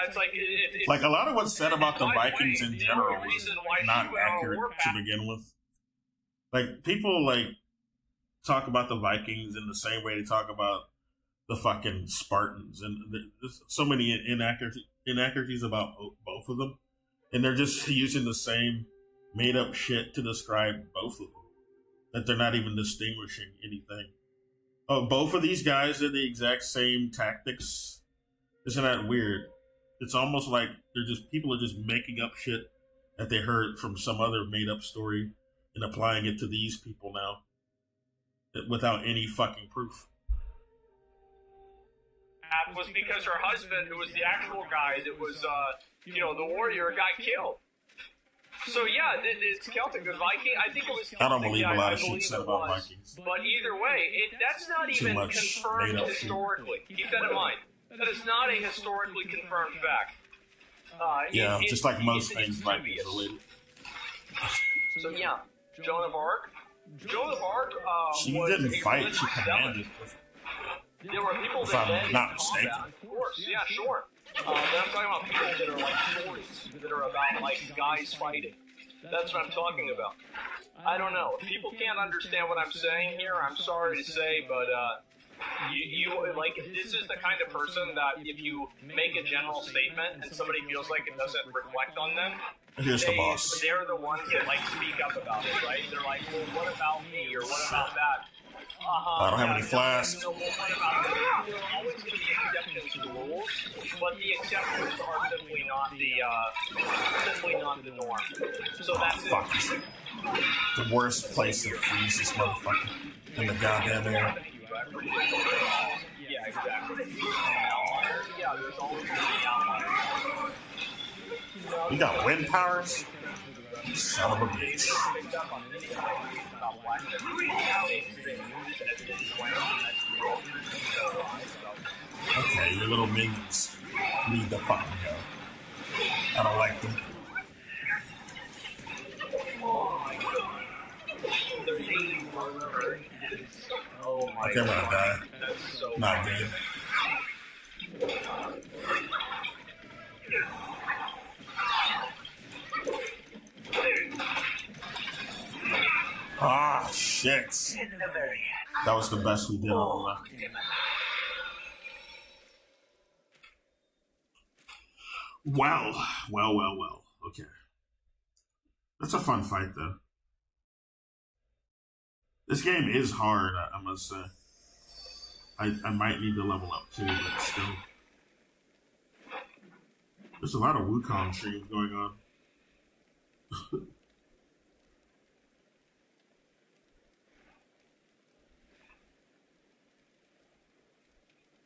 it's like it's like a lot of what's said about the Vikings in the general only was reason why she not went on a accurate to warpath. begin with. Like people talk about the Vikings in the same way they talk about the fucking Spartans, and there's so many inaccuracies about both of them, and they're just using the same made up shit to describe both of them. That they're not even distinguishing anything. Oh, both of these guys did the exact same tactics. Isn't that weird? It's almost like people are just making up shit that they heard from some other made up story and applying it to these people now without any fucking proof. Was because her husband, who was the actual guy that was, the warrior, got killed. So yeah, it's Celtic, the Viking. I think it was Celtic. I don't believe a lot of believe shit said it about was. Vikings. But either way, that's not Too even much confirmed made-up historically. Keep that in mind. That is not a historically confirmed fact. Just like most things it's Vikings dubious. related. So yeah, Joan of Arc. Joan of Arc She was didn't a fight, religious she commanded. zealot. There were people If that I'm led not in mistaken. combat, of course, yeah, sure. But I'm talking about people that are like stories, that are about like guys fighting. That's what I'm talking about. I don't know. If people can't understand what I'm saying here, I'm sorry to say, but this is the kind of person that if you make a general statement and somebody feels like it doesn't reflect on them, Here's the boss. they're the ones that speak up about it, right? They're like, well, what about me, or what about that? I don't have any flasks. Well, what about that? There are always going to be exceptions to the rules, but the exceptions are simply not the norm. So that's Fuck. The worst place to freeze this motherfucker in the goddamn air. Yeah, exactly. Yeah, there's always going to be outliers. You got wind powers? Son of a bitch. Okay, your little minions need to fucking go. I don't like them. I think I'm gonna die. Not good. Ah, shit. That was the best we did all left. Well. Okay. That's a fun fight, though. This game is hard, I must say. I might need to level up, too, but still. There's a lot of Wukong streams going on.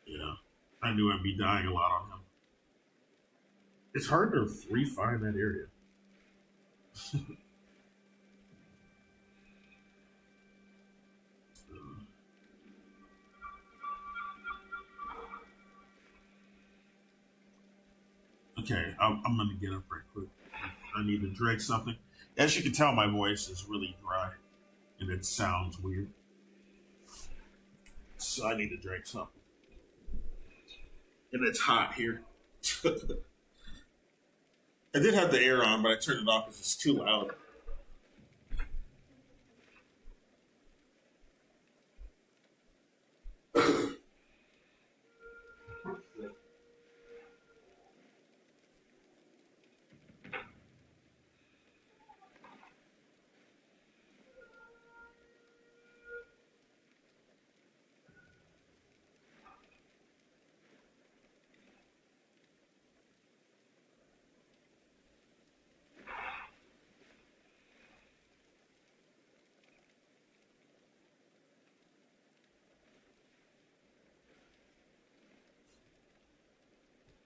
Yeah, I knew I'd be dying a lot on him. It's hard to refine that area. Okay, I'm going to get up right quick. I need to drink something. As you can tell, my voice is really dry, and it sounds weird. So I need to drink something. And it's hot here. I did have the air on, but I turned it off because it's too loud.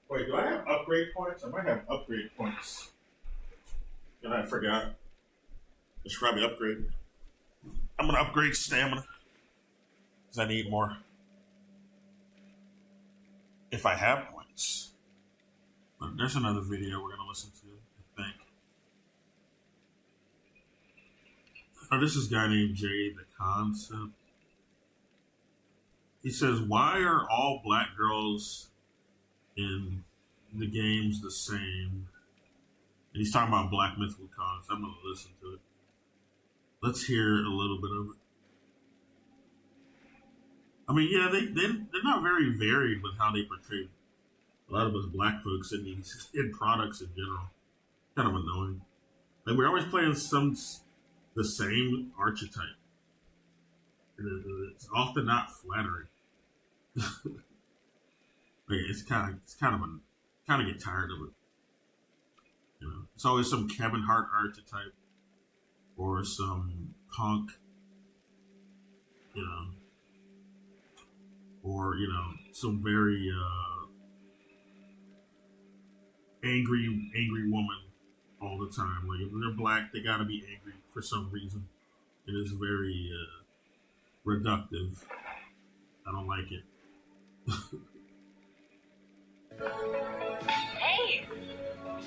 Wait, do I have upgrade points? I might have upgrade points. And I forgot. I should probably upgrade. I'm going to upgrade stamina. Because I need more. If I have points. But there's another video we're going to listen to, I think. Oh, this is a guy named Jay the Concept. He says, why are all black girls in the games the same? And he's talking about Black Myth Wukong, so I'm going to listen to it. Let's hear a little bit of it. I mean, yeah, they're not very varied with how they portray a lot of us black folks in products in general. Kind of annoying. Like, we're always playing the same archetype. It's often not flattering. It's kind of get tired of it. You know, it's always some Kevin Hart archetype or some punk, you know, or some very angry woman all the time. Like, if they're black, they gotta be angry for some reason. It is very reductive. I don't like it. Hey,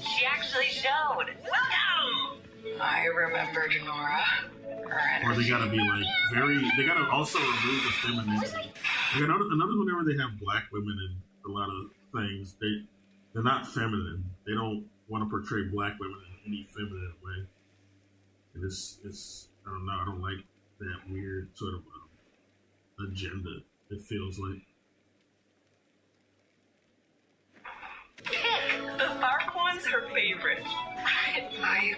she actually showed. Welcome! I remembered Nora. Or they gotta be like they gotta also remove the femininity. Like another whenever they have black women in a lot of things, they're not feminine. They don't want to portray black women in any feminine way. And it's I don't know, I don't like that weird sort of agenda, it feels like. The dark one's her favorite. I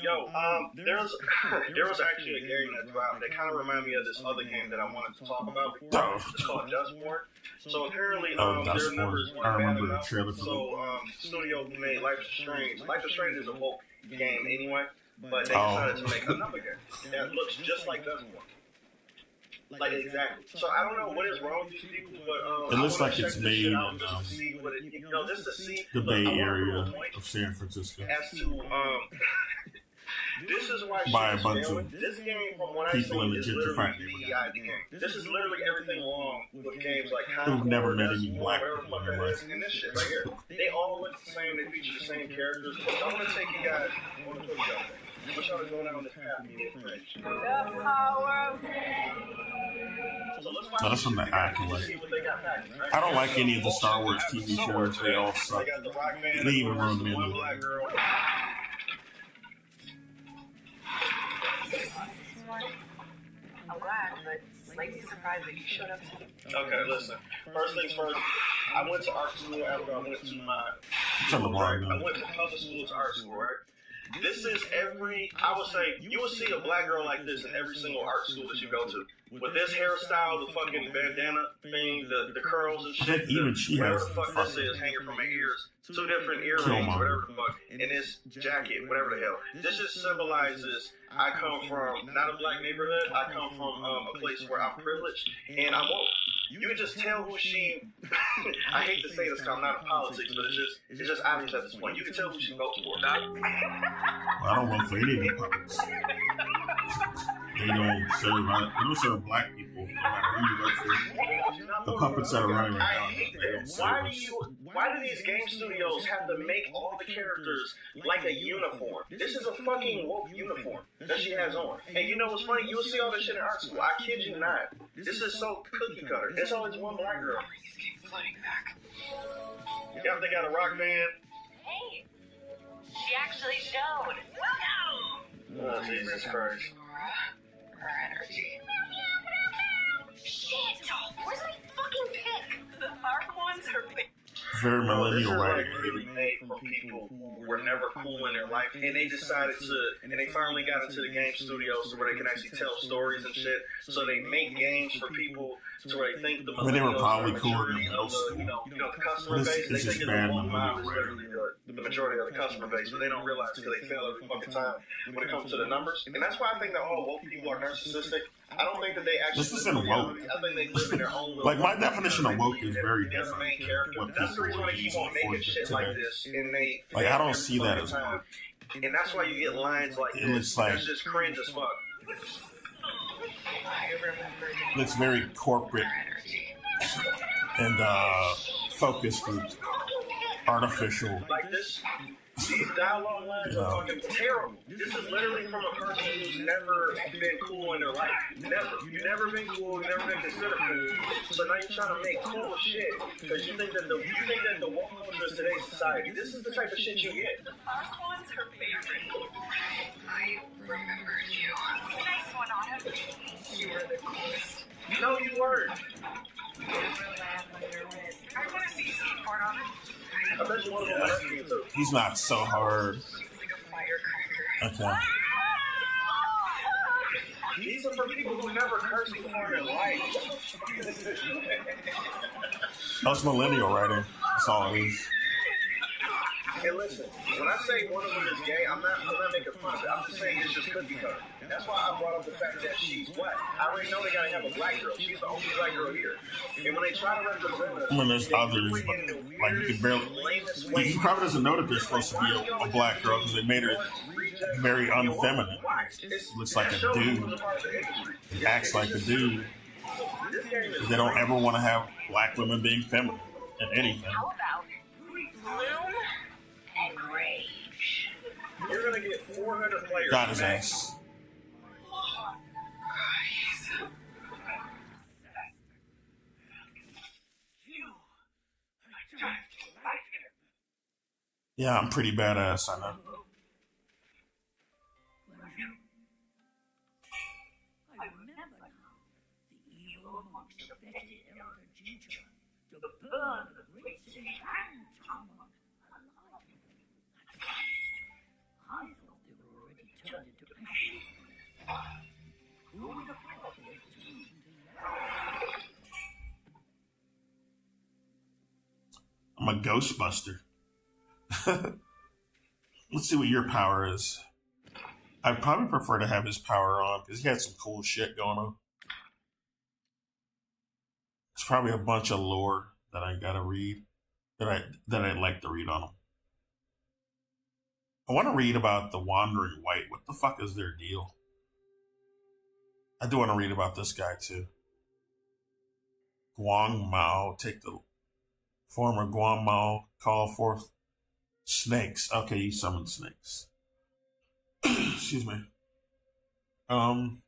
Yo, there was actually a game that dropped that kind of reminded me of this other game that I wanted to talk about before. It's called Dustborn. So apparently, their numbers weren't bad enough. So, studio who made Life is Strange. Life is Strange is a folk game anyway, but they decided to make another game that looks just like Dustborn. Like, exactly. So I don't know what is wrong with these people, but it looks like it's made in just to see the Bay Area of San Francisco. As to this is why by a bunch of this game, from what people in the is literally gentrified the neighborhood. game. This is literally everything wrong with games like who've never met any black people in their life. And this shit right here. They all look the same. They feature the same characters. So I'm gonna take you guys. I want to put you guys. I want y'all to go down this path and get French. the power. So let's No, that's from the Acolyte. I don't like any of the Star Wars TV shows. They all suck. They even ruined Mandalorian. I'm glad, but slightly surprised that you showed up today. Okay, listen. First things first, I went to art school after I went to my Turn the volume I down. went to public school to art school, right? This is I would say, you will see a black girl like this in every single art school that you go to. With this hairstyle, the fucking bandana thing, the curls and shit, whatever the fuck this is hanging from her ears, 2 different earrings, whatever the fuck, and this jacket, whatever the hell. This just symbolizes I come from not a black neighborhood. I come from a place where I'm privileged and I'm woke. You can just tell who she. I hate to say this because I'm not in politics, but it's just obvious at this point. You can tell who she votes for. I don't vote for any of the puppets. They don't serve black people, no matter who you vote for. The puppets that are running right now. Why do these game studios have to make all the characters like a uniform? This is a fucking woke uniform that she has on. And you know what's funny? You'll see all this shit in art school. I kid you not. This is so cookie cutter. There's always one black girl. Yep, they got a rock band. Hey, she actually showed. Oh, Jesus Christ. Her energy. Shit! Where's my fucking pick? The dark ones are big. Very millennial writing. Really made for people who were never cool in their life, and they decided to, and they finally got into the game studios to where they can actually tell stories and shit. So they make games for people to where they think the they were probably cooler in middle school. The customer base. They think the one mob is literally the majority of the customer base, but they don't realize because they fail every fucking time when it comes to the numbers. And that's why I think that all woke people are narcissistic. I don't think that they actually. This isn't woke. I think they live in their own little. Like, my definition of woke is very They're the different. main character. That's the reason why they keep on making shit like this, and they. Like, I don't see that as woke. And that's why you get lines like It this. looks like- That's just cringe as fuck. It looks very corporate and focus group, artificial. Like this. These dialogue lines are fucking terrible. This is literally from a person who's never been cool in their life. Never. You've never been cool. You've never been considered cool. So now you're trying to make cool shit because you think that the woke culture is today's society. This is the type of shit you get. The first one's her favorite. I remember you. Nice one, Autumn. You were the coolest. No, you weren't. I want to see you skateboard on it. I bet you one of them likes you too. He's not so hard. She's like a firecracker. Okay. These are for people who never cursed before in their life. That's millennial writing. That's all it is. Hey, listen. When I say one of them is gay, I'm not making fun of it. I'm just saying it's just cookie cutter. That's why I brought up the fact that she's black. I already know they gotta have a black girl. She's the only black girl here. And when they try to represent us, I mean, there's others, but like you can barely. He probably doesn't know that there's supposed to be a black girl because they made her very unfeminine. Looks like a dude. He acts like a dude. They don't ever want to have black women being feminine in anything. How about Bloom and Rage? You're gonna get 400 players. Got his ass. Yeah, I'm pretty badass, I know. I remember now. The evil amongst the petty elder ginger. The bird racing and tumble alive. I thought they were already turned into ashes. Who would have thought they were turned into ash? I'm a Ghostbuster. Let's see what your power is. I'd probably prefer to have his power on because he had some cool shit going on. It's probably a bunch of lore that I gotta read that I'd like to read on him. I want to read about the Wandering White. What the fuck is their deal? I do want to read about this guy too. Guang Mao, take the form of Guang Mao, call forth snakes. Okay, you summon snakes. Excuse me. And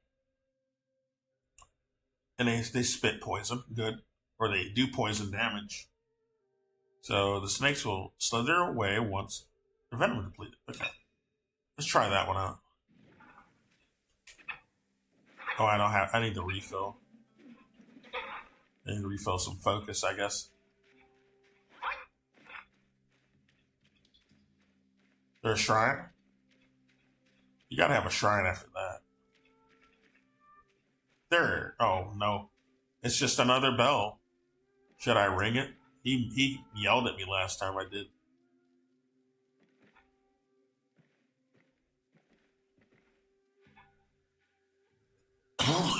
they spit poison. Good. Or they do poison damage. So the snakes will slither away once their venom is depleted. Okay. Let's try that one out. Oh, I need to refill. I need to refill some focus, I guess. There's a shrine. You gotta have a shrine after that. There. Oh, no. It's just another bell. Should I ring it? He yelled at me last time I did.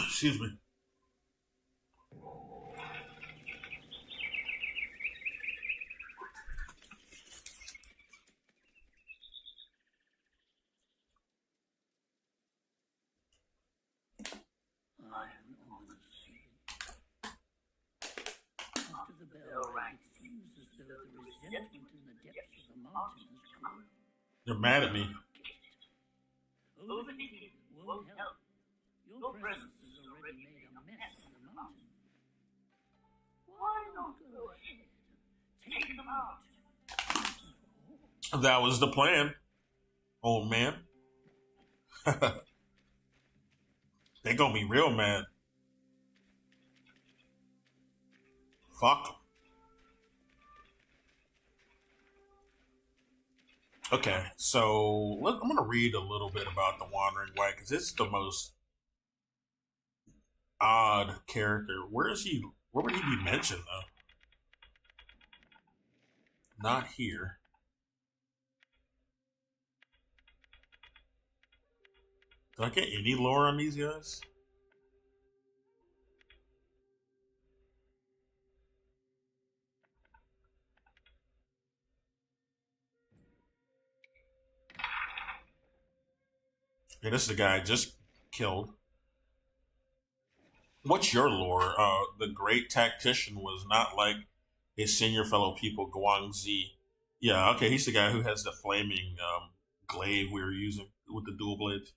Excuse me. I am on the scene. After the bell rang, it seems as though the resentment in the depths of the mountain has grown. They're mad at me. Overthinking won't help. Your presence has already made a mess of the mountain. Why not go ahead and take them out? That was the plan, old man. They gonna be real mad. Fuck 'em. Okay, so I'm gonna read a little bit about the Wandering White because it's the most odd character. Where is he? Where would he be mentioned though? Not here. Do I get any lore on these guys? Yeah, this is the guy I just killed. What's your lore? The great tactician was not like his senior fellow people, Guangzi. Yeah, okay, he's the guy who has the flaming glaive we were using with the dual blades.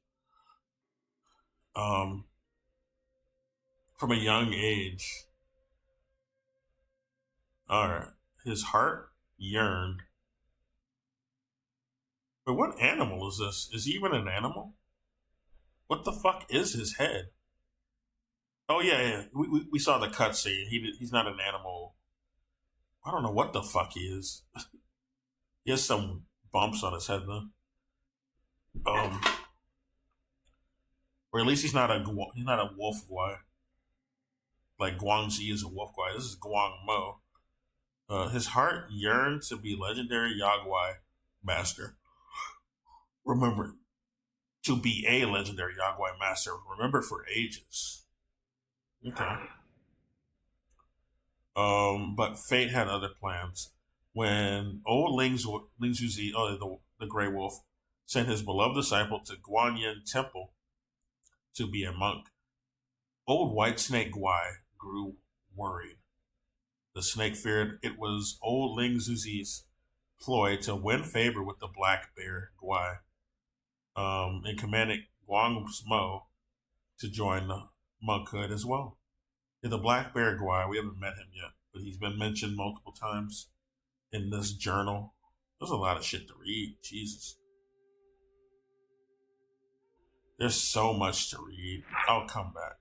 From a young age. Alright. His heart yearned. But what animal is this? Is he even an animal? What the fuck is his head? Oh yeah. We saw the cutscene. He's not an animal. I don't know what the fuck he is. He has some bumps on his head though. Or at least he's not a wolf guy. Like Guangxi is a wolf guy. This is Guang Mo. His heart yearned to be legendary Yagwai master. Remember, to be a legendary Yagwai master. Remember for ages. Okay. But fate had other plans. When old Ling Zuzi, the Grey Wolf, sent his beloved disciple to Guanyin Temple to be a monk, old White Snake Guai grew worried. The snake feared it was old Ling Zuzi's ploy to win favor with the Black Bear Guai, and commanded Guang Mo to join the monkhood as well. Yeah, the Black Bear Guai, we haven't met him yet, but he's been mentioned multiple times in this journal. There's a lot of shit to read. Jesus. There's so much to read. I'll come back.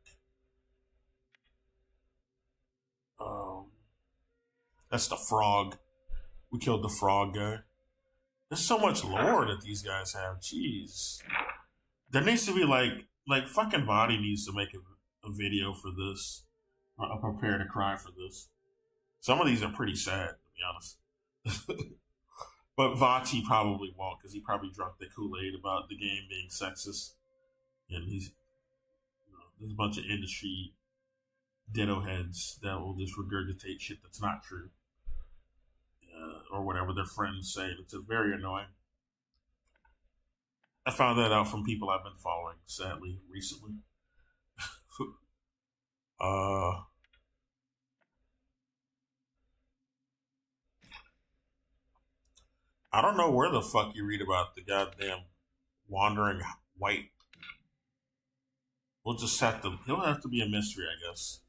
That's the frog. We killed the frog guy. There's so much lore that these guys have. Jeez. There needs to be like fucking Vadi needs to make a video for this. I'm prepared to cry for this. Some of these are pretty sad, to be honest. But Vati probably won't, because he probably drunk the Kool-Aid about the game being sexist. And there's a bunch of industry ditto heads that will just regurgitate shit that's not true. Or whatever their friends say. It's very annoying. I found that out from people I've been following, sadly, recently. I don't know where the fuck you read about the goddamn Wandering White. He'll have to be a mystery, I guess.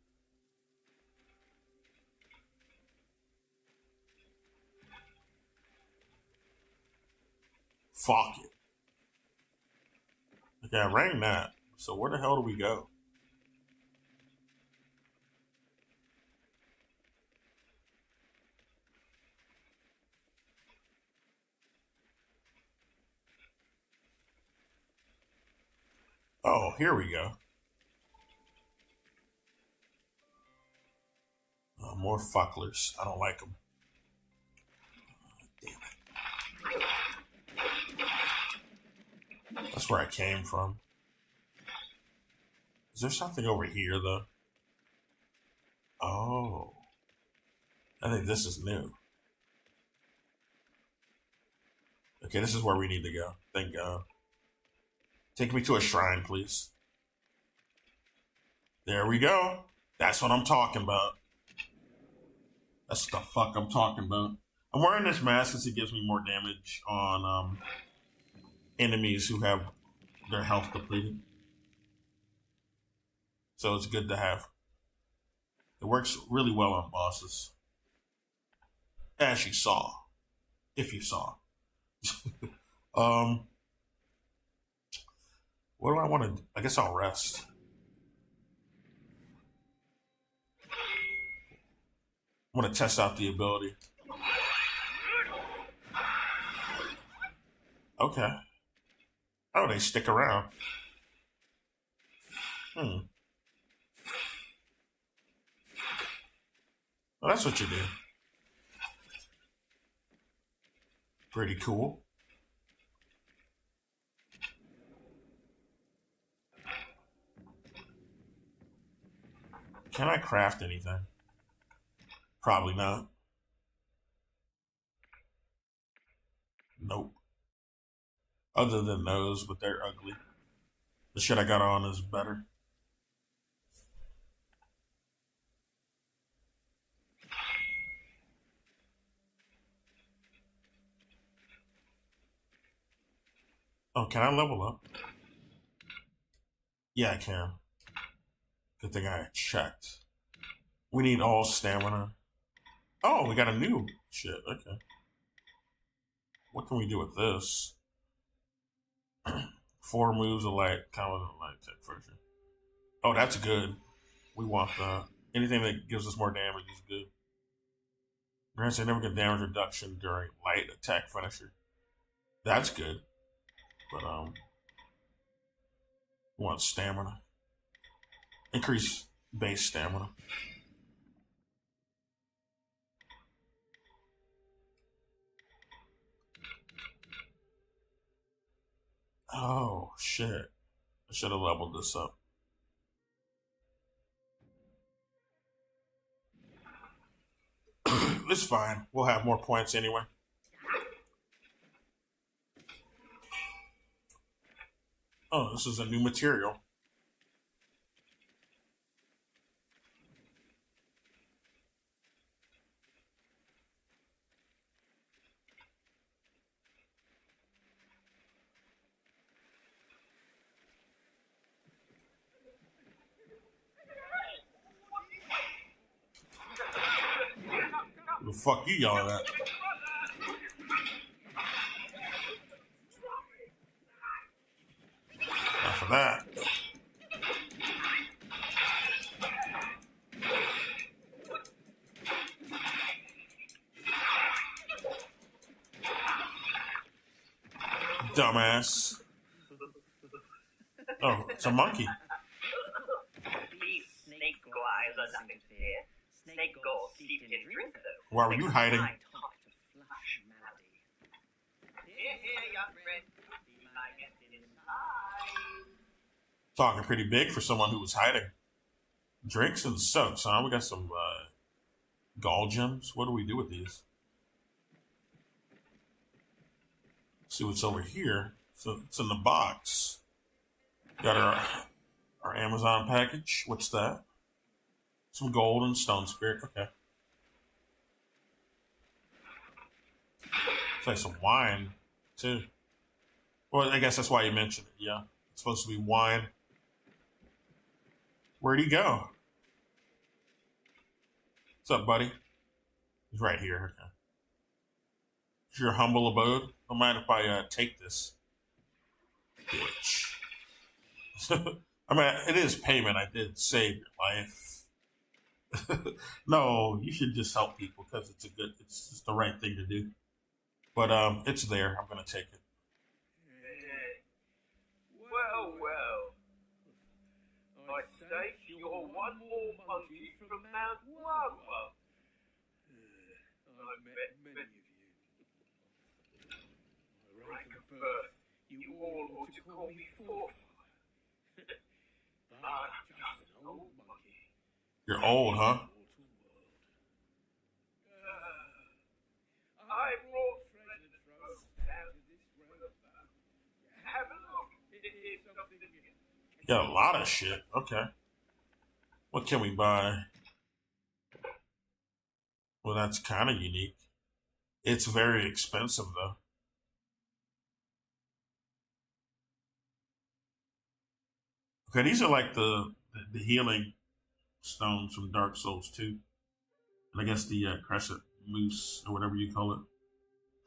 Fuck it. Okay, I rang that. So where the hell do we go? Oh, here we go. More fucklers. I don't like them. Damn it. That's where I came from. Is there something over here, though? Oh. I think this is new. Okay, this is where we need to go. Thank God. Take me to a shrine, please. There we go. That's what I'm talking about. That's the fuck I'm talking about. I'm wearing this mask because it gives me more damage on enemies who have their health depleted. So it's good to have. It works really well on bosses. As you saw. If you saw. What do I want to do? I guess I'll rest. I want to test out the ability. Okay. Oh, they stick around. Well, that's what you do. Pretty cool. Can I craft anything? Probably not. Nope. Other than those, but they're ugly. The shit I got on is better. Oh, can I level up? Yeah, I can. Good thing I checked. We need all stamina. Oh, we got a new shit. Okay. What can we do with this? 4 moves of light, common and light tech version. Oh, that's good. We want that. Anything that gives us more damage is good. Grants significant damage reduction during light attack finisher. That's good. But we want stamina. Increase base stamina. Oh shit. I should have leveled this up. It's fine. We'll have more points anyway. Oh, this is a new material. Who the fuck you yelling at? Not for that. Dumbass. Oh, it's a monkey. These snake eyes are nothing to fear. Snake gall steeped in drink, though. Why were you hiding? Here, young friend. See my guest inside. Talking pretty big for someone who was hiding. Drinks and soaks, huh? We got some gall gems. What do we do with these? See what's over here. So it's in the box. Got our Amazon package. What's that? Some gold and stone spirit. Okay. It's like some wine, too. Well, I guess that's why you mentioned it. Yeah. It's supposed to be wine. Where'd he go? What's up, buddy? He's right here. Okay. It's your humble abode. Don't mind if I take this. Bitch. I mean, it is payment. I did save your life. No, you should just help people because it's just the right thing to do. But it's there. I'm gonna take it. Well, well. My stake, you're one more monkey from Mount Wagwa. I've met many of you. My rank of birth, you all ought to call me forefather. I'm just an old monkey. You're old, huh? I brought friends and folks down to this realm. Have a look. It's something you Got a lot of shit. Okay. What can we buy? Well, that's kind of unique. It's very expensive, though. Okay, these are like the healing stones from Dark Souls 2. And I guess the Crescent Moose, or whatever you call it,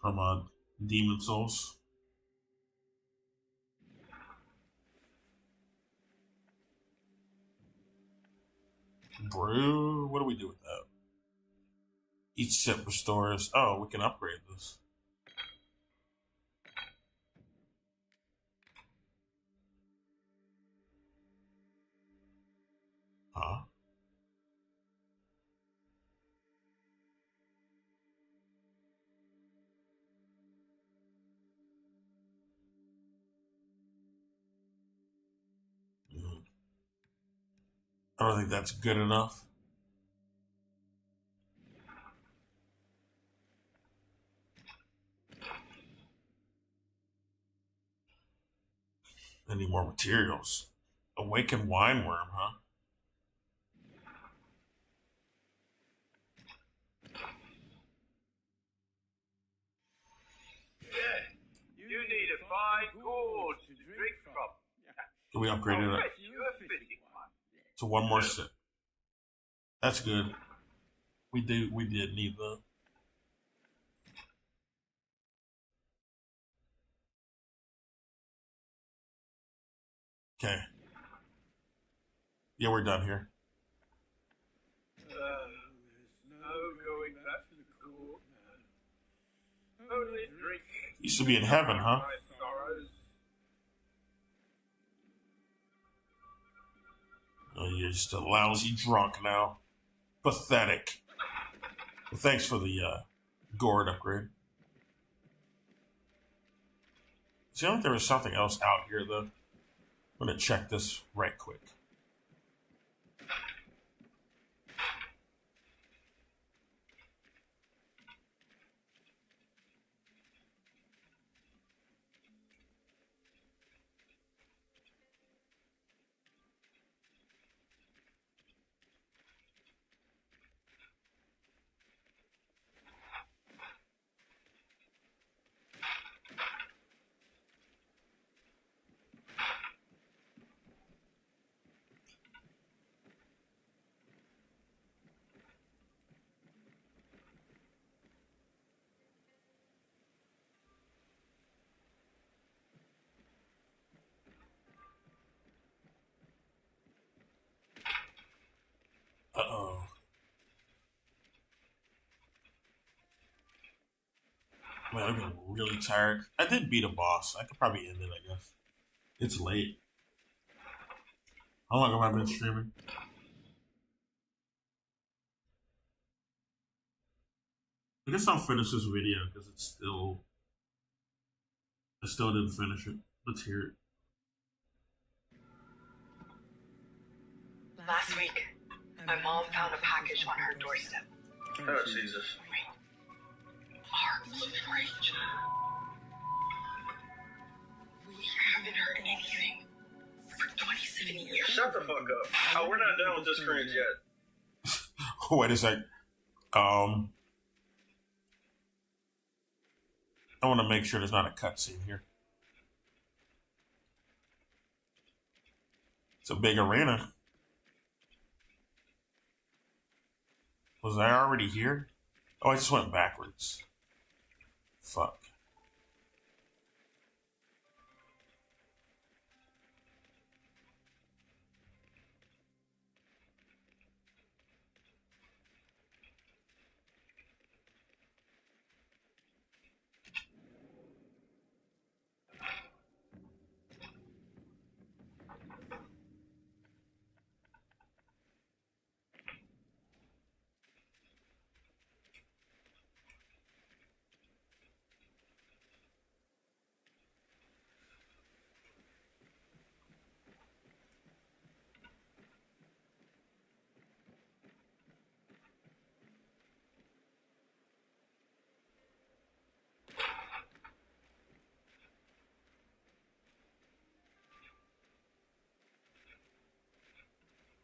from Demon Souls. Brew? What do we do with that? Each sip restores. Oh, we can upgrade this. Huh? I don't think that's good enough. I need more materials. Awakened wine worm, huh? You need a fine gourd to drink from. Can we upgrade I'll it fetch you a fitting one. to one more sip? That's good. We did need the. Okay. Yeah, we're done here. No going back to the gourd. Only drink. Used to be in heaven, huh? My sorrows. Oh, you're just a lousy drunk now. Pathetic. Well, thanks for the gourd upgrade. See, I think there was something else out here, though. I'm going to check this right quick. Uh-oh. Man, I'm getting really tired. I did beat a boss. I could probably end it, I guess. It's late. How long have I been streaming? I guess I'll finish this video because I still didn't finish it. Let's hear it. Last week, my mom found a package on her doorstep. Oh, Jesus. Our Blooming Range. We haven't heard anything for 27 years. Shut the fuck up. Oh, we're not done with this cringe yet. Wait a sec. I want to make sure there's not a cutscene here. It's a big arena. Was I already here? Oh, I just went backwards. Fuck.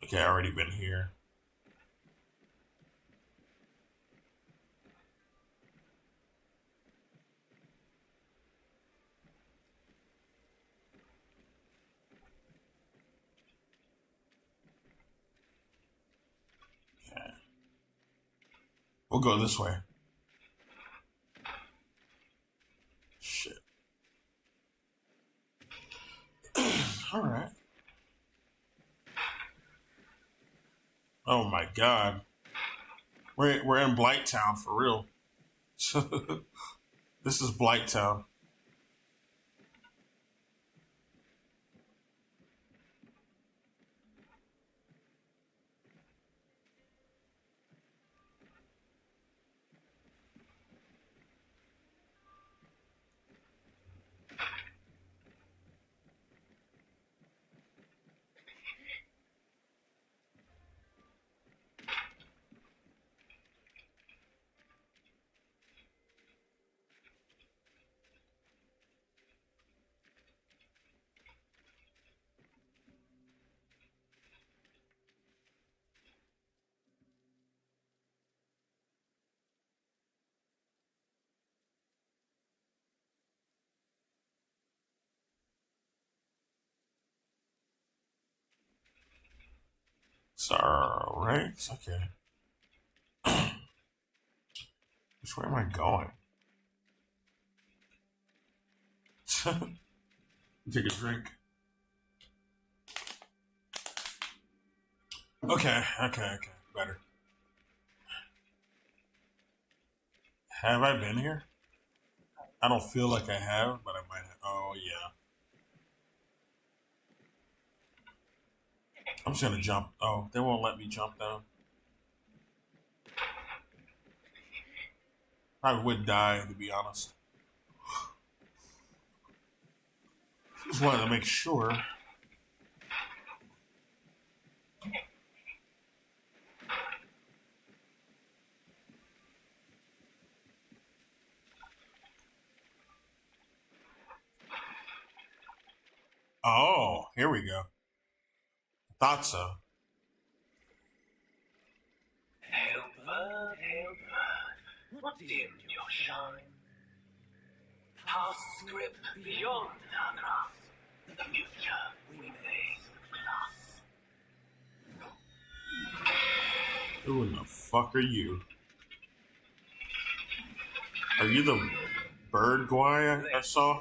Okay, I already been here. Okay. We'll go this way. Shit. All right. Oh my god. We're in Blight Town for real. This is Blight Town. It's alright. Okay. Which way am I going? Take a drink. Okay. Better. Have I been here? I don't feel like I have, but I might have. Oh, yeah. I'm just gonna jump. Oh, they won't let me jump down. I would die, to be honest. Just wanted to make sure. Oh, here we go. Thought so. Hail bird, what dimmed your shine? Past script beyond our grasp. The future we may clasp. Who in the fuck are you? Are you the bird guy I saw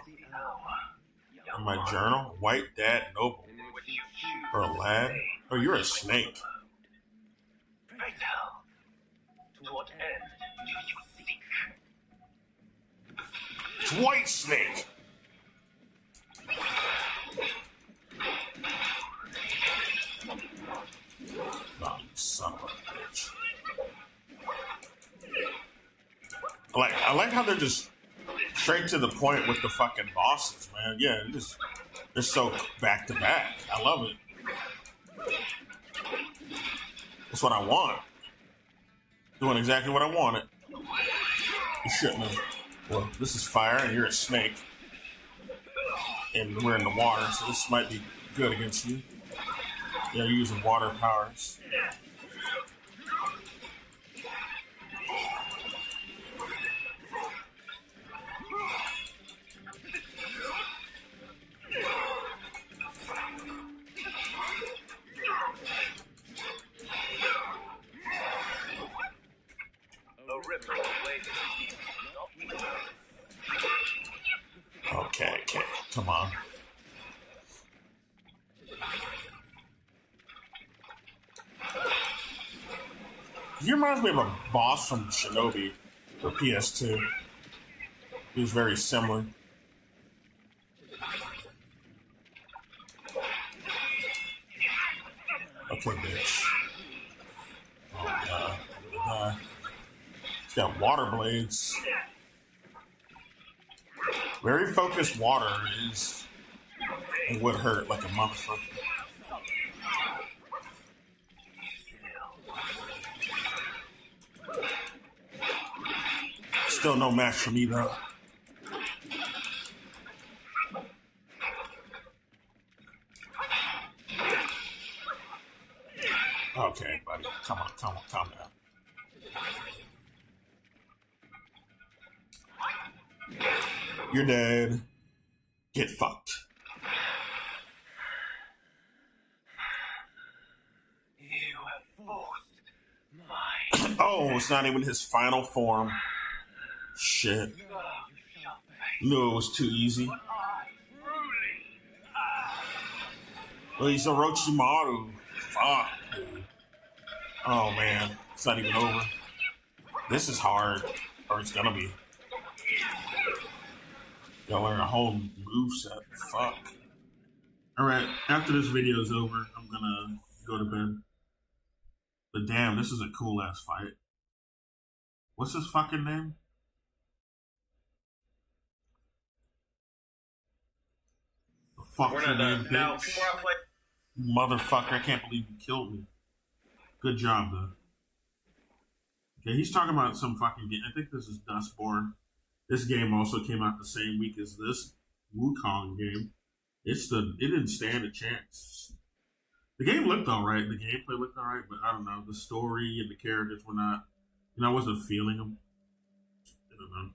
in my journal? White Dad Noble. Or a lad? Oh, you're a snake. Pray tell, to what end do you seek? It's White Snake! Oh, you son of a bitch. I like how they're just straight to the point with the fucking bosses, man. Yeah, they're so back to back. I love it. That's what I want. Doing exactly what I wanted. You shouldn't have. Well, this is fire and you're a snake. And we're in the water, so this might be good against you. Yeah, you're using water powers. Okay, come on. He reminds me of a boss from Shinobi for PS2. He was very similar. Okay, bitch. Oh, God. He's got water blades. Very focused water is. It would hurt like a motherfucker. Still no match for me though. Okay, buddy. Come on, calm down. You're dead. Get fucked. You have forced my Oh, it's not even his final form. Shit. Knew it was too easy. Well, he's Orochimaru. Fuck, dude. Oh, man. It's not even over. This is hard. Or it's gonna be. Gotta learn a whole moveset. Fuck. Alright, after this video is over, I'm gonna go to bed. But damn, this is a cool ass fight. What's his fucking name? The fuck's We're your not name, done. Now, bitch? before I play. Motherfucker, I can't believe you killed me. Good job, though. Okay, he's talking about some fucking game. I think this is Dustborn. This game also came out the same week as this Wukong game. It didn't stand a chance. The game looked alright. The gameplay looked alright, but I don't know. The story and the characters were not. I wasn't feeling them. I don't know.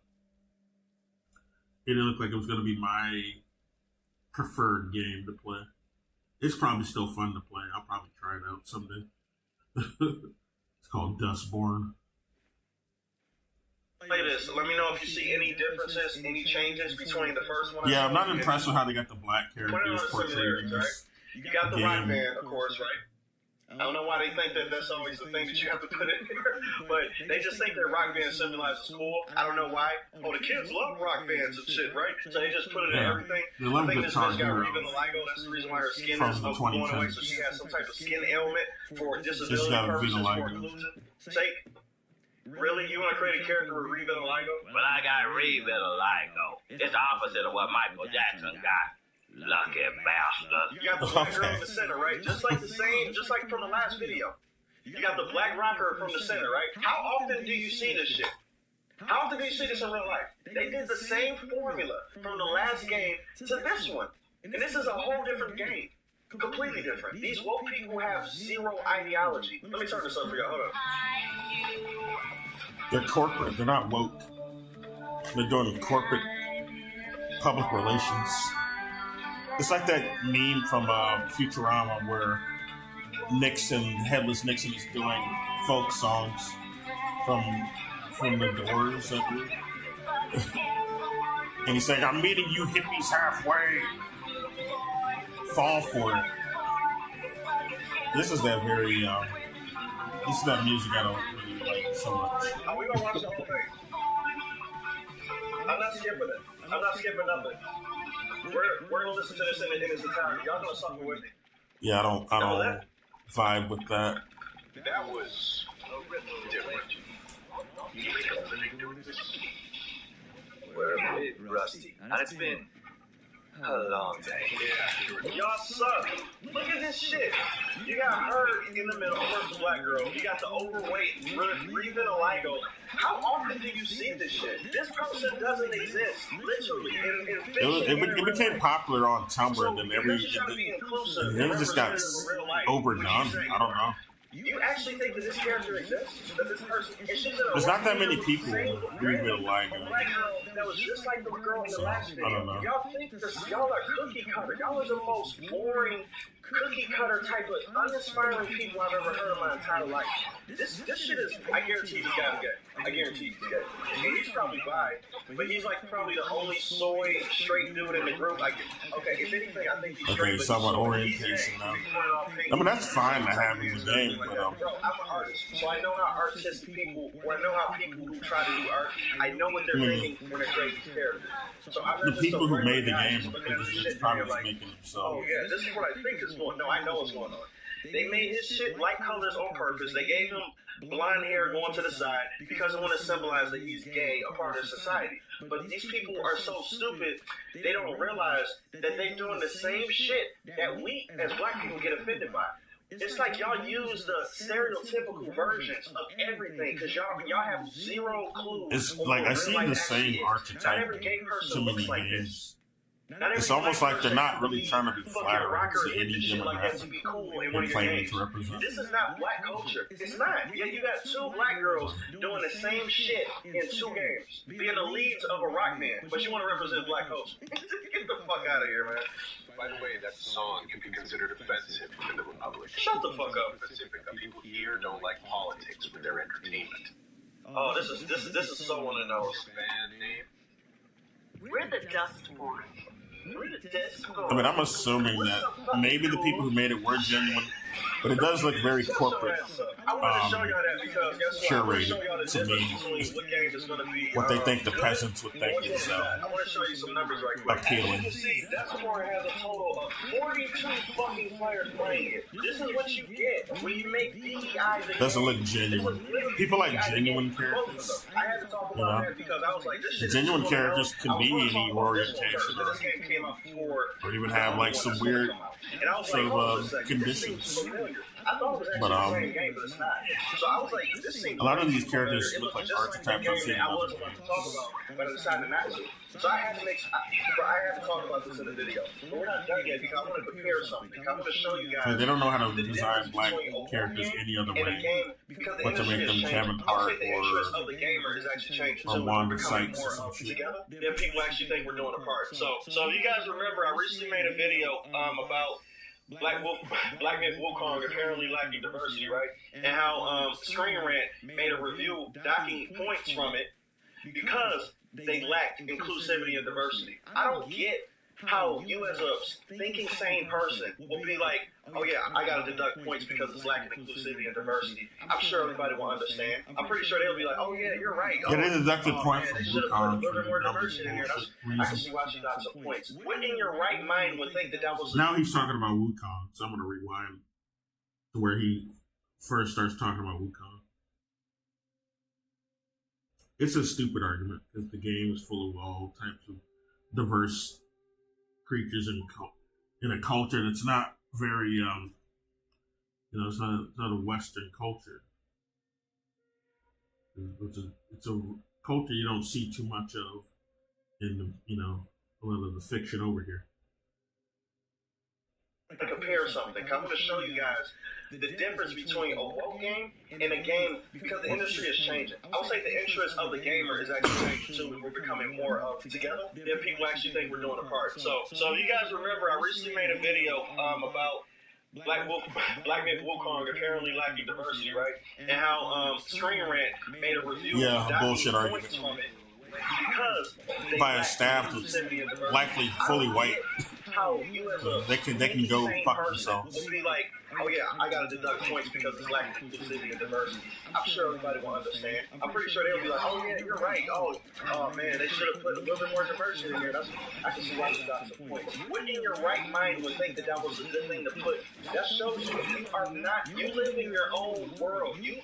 It didn't look like it was going to be my preferred game to play. It's probably still fun to play. I'll probably try it out someday. It's called Dustborn. Play this. Let me know if you see any differences, any changes between the first one. Yeah, I'm not impressed with how they got the black characters portrayed in this. You got the game. rock band, of course, right? I don't know why they think that that's always the thing that you have to put in there, but they just think that rock band symbolizes cool. I don't know why. Oh, the kids love rock bands and shit, right? So they just put it in everything. They love I think this Guitar bitch got Hero. Reba Ligo. That's the reason why her skin From is the going away. 2010s. So she has some type of skin ailment for She's disability got purposes, for vitiligo. inclusion sake. Really? You want to create a character with Reba Ligo? Well, I got revitiligo. It's the opposite of what Michael Jackson got. Lucky bastard. You got the black girl in the center, right? Just like from the last video. You got the black rocker from the center, right? How often do you see this shit? How often do you see this in real life? They did the same formula from the last game to this one. And this is a whole different game. Completely different. These woke people have zero ideology. Let me turn this up for you. Hold on. They're corporate. They're not woke. They're doing corporate public relations. It's like that meme from Futurama where Headless Nixon is doing folk songs from the Doors, I believe. And he's saying, "I'm meeting you hippies halfway. Fall for it." This is that very, this is that music I don't really like so much. Are we gonna watch the whole thing? I'm not skipping it. I'm not skipping nothing. We're gonna listen to this in its entirety. Y'all gonna suffer with me. Yeah, I don't vibe with that. That was a little different. We're a bit rusty, and it's been a long day. Yeah. Y'all suck. Look at this shit. You got her in the middle, first black girl. You got the overweight Reba Ligo. How often do you see this shit? This person doesn't exist, literally. It became popular on Tumblr, and then it just got overdone. I don't know. You actually think that this character exists? That this person? There's not that many people who really like it. That was just like the girl in the last video. I don't know. Y'all think this? Y'all are cookie cutter. Y'all are the most boring cookie cutter type of uninspiring people I've ever heard in my entire life. This shit is. I guarantee this guy's gay. I guarantee he's gay. And he's probably bi, but he's like probably the only soy straight dude in the group. Okay, if anything, I think he's straight. Okay, so about orientation now. I mean, that's fine to have in the game, but Bro, I'm an artist, so I know how artistic people, or I know how people who try to do art, I know what they're thinking when they're creating these characters. So the people who made the game are probably just making themselves. Oh yeah, this is what I think is going on. No, I know what's going on. They made his shit light colors on purpose. They gave him blonde hair going to the side because they want to symbolize that he's gay, a part of society. But these people are so stupid, they don't realize that they're doing the same shit that we as black people get offended by. It's like y'all use the stereotypical versions of everything because y'all have zero clue. It's like I see the same archetype Not every gay person so looks many like games. this. It's almost like they're not really trying to be flattering to any demographic they're claiming to represent. This is not black culture. It's not. Yeah, you got two black girls doing the same shit in two games, being the leads of a rock band, but you want to represent black culture. Get the fuck out of here, man. By the way, that song can be considered offensive within the Republic. Shut the fuck up. Specific that people here don't like politics with their entertainment. Oh, this is so on the nose. Band name? We're the Dust Born. I mean, I'm assuming that maybe the people who made it were genuine, but it does look very corporate, I want to show y'all that because guess what? I want to show y'all the curated to difference me between what game is going to be what they think the good peasants would and what think is game's not. I want to show you some numbers right quick. appealing. You can see Dustborn has a total of 42 fucking players playing it. This is what you get when you make DEIs. Doesn't look genuine. People like genuine characters. I had to talk about that because I was like, this shit is Genuine so characters dope. can be I was any gonna talk about this one orientation first, but this game came out before, or even have like some weird and I was sort like, of hold on a second, this seems conditions. familiar. I thought it was actually But, the same game, but it's not. So I was like, this seems A lot of way these too characters familiar. It look like just archetypes the I've game seen that I in wasn't other about to talk about, but I decided not to. So I had to talk about this in the video. But we're not done yet because I want to compare something. I want to show you guys. They don't know how to the design difference black between a characters game any other and a way. game because the But to industry make them is Kevin changing. I'll Hart say the interest of the gamer is actually changing. or So Wanda we're becoming Sykes more or some shit. together. Then people actually think we're doing a part. So if you guys remember, I recently made a video about Black Myth Wukong apparently lacking diversity, right? And how Screen Rant made a review docking points from it because they lacked inclusivity and diversity. I don't get how you as a thinking sane person will be like, oh yeah, I gotta deduct points because it's lacking inclusivity and diversity. I'm sure everybody will understand. I'm pretty sure they'll be like, oh yeah, you're right. Yeah, they deducted oh, points man, from they should have put a Wukong little bit for more the diversity in here. bullshit I can reasons. see why she got some points. What in your right mind would think that was Now he's talking about Wukong, so I'm going to rewind to where he first starts talking about Wukong. It's a stupid argument because the game is full of all types of diverse creatures in a culture that's not very, it's not a Western culture. It's a culture you don't see too much of in a lot of the fiction over here. to compare something. I'm going to show you guys the difference between a woke game and a game because the industry is changing. I would say the interest of the gamer is actually changing too. We're becoming more of together than people actually think we're doing a part. So if you guys remember, I recently made a video about Black Myth Wukong apparently lacking diversity, right? And how Screen Rant made a review of bullshit argument from it because by a staff that's likely fully white. How you as a they can go fuck themselves. would be like, oh yeah, I gotta deduct points because it's lacking inclusivity and diversity. I'm sure everybody will understand. I'm pretty sure they'll be like, oh yeah, you're right. Oh man, they should have put a little bit more diversity in here. I can see why you got some points. What in your right mind would think that was a good thing to put? That shows you are not. You live in your own world. You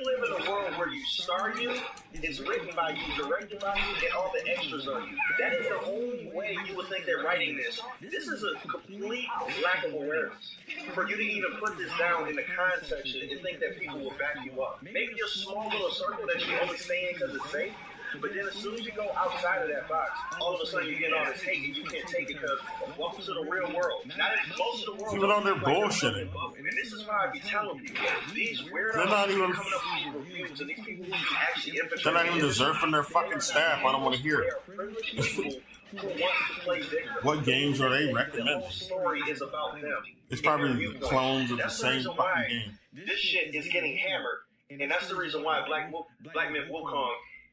live in a world where you star you, it's written by you, directed by you, and all the extras are you. That is the only way you would think they're writing this. This is a complete lack of awareness. For you to even put this down in the comment section and think that people will back you up. Maybe your small little circle that you only stay in because it's safe, but then as soon as you go outside of that box, all of a sudden you get all this hate and you can't take it because welcome to the real world. Not most of the world. People on there bullshitting. And this is why I be telling people, these weirdos They're not even coming up with these reviews and these people who actually infiltrate. They're not even deserving their fucking staff. I don't want to hear it. Who wants to play victim. What games are they The recommending? whole story is about them. It's probably clones of the That's same reason fucking why game. This shit is getting hammered, and that's the reason why Black Myth Wukong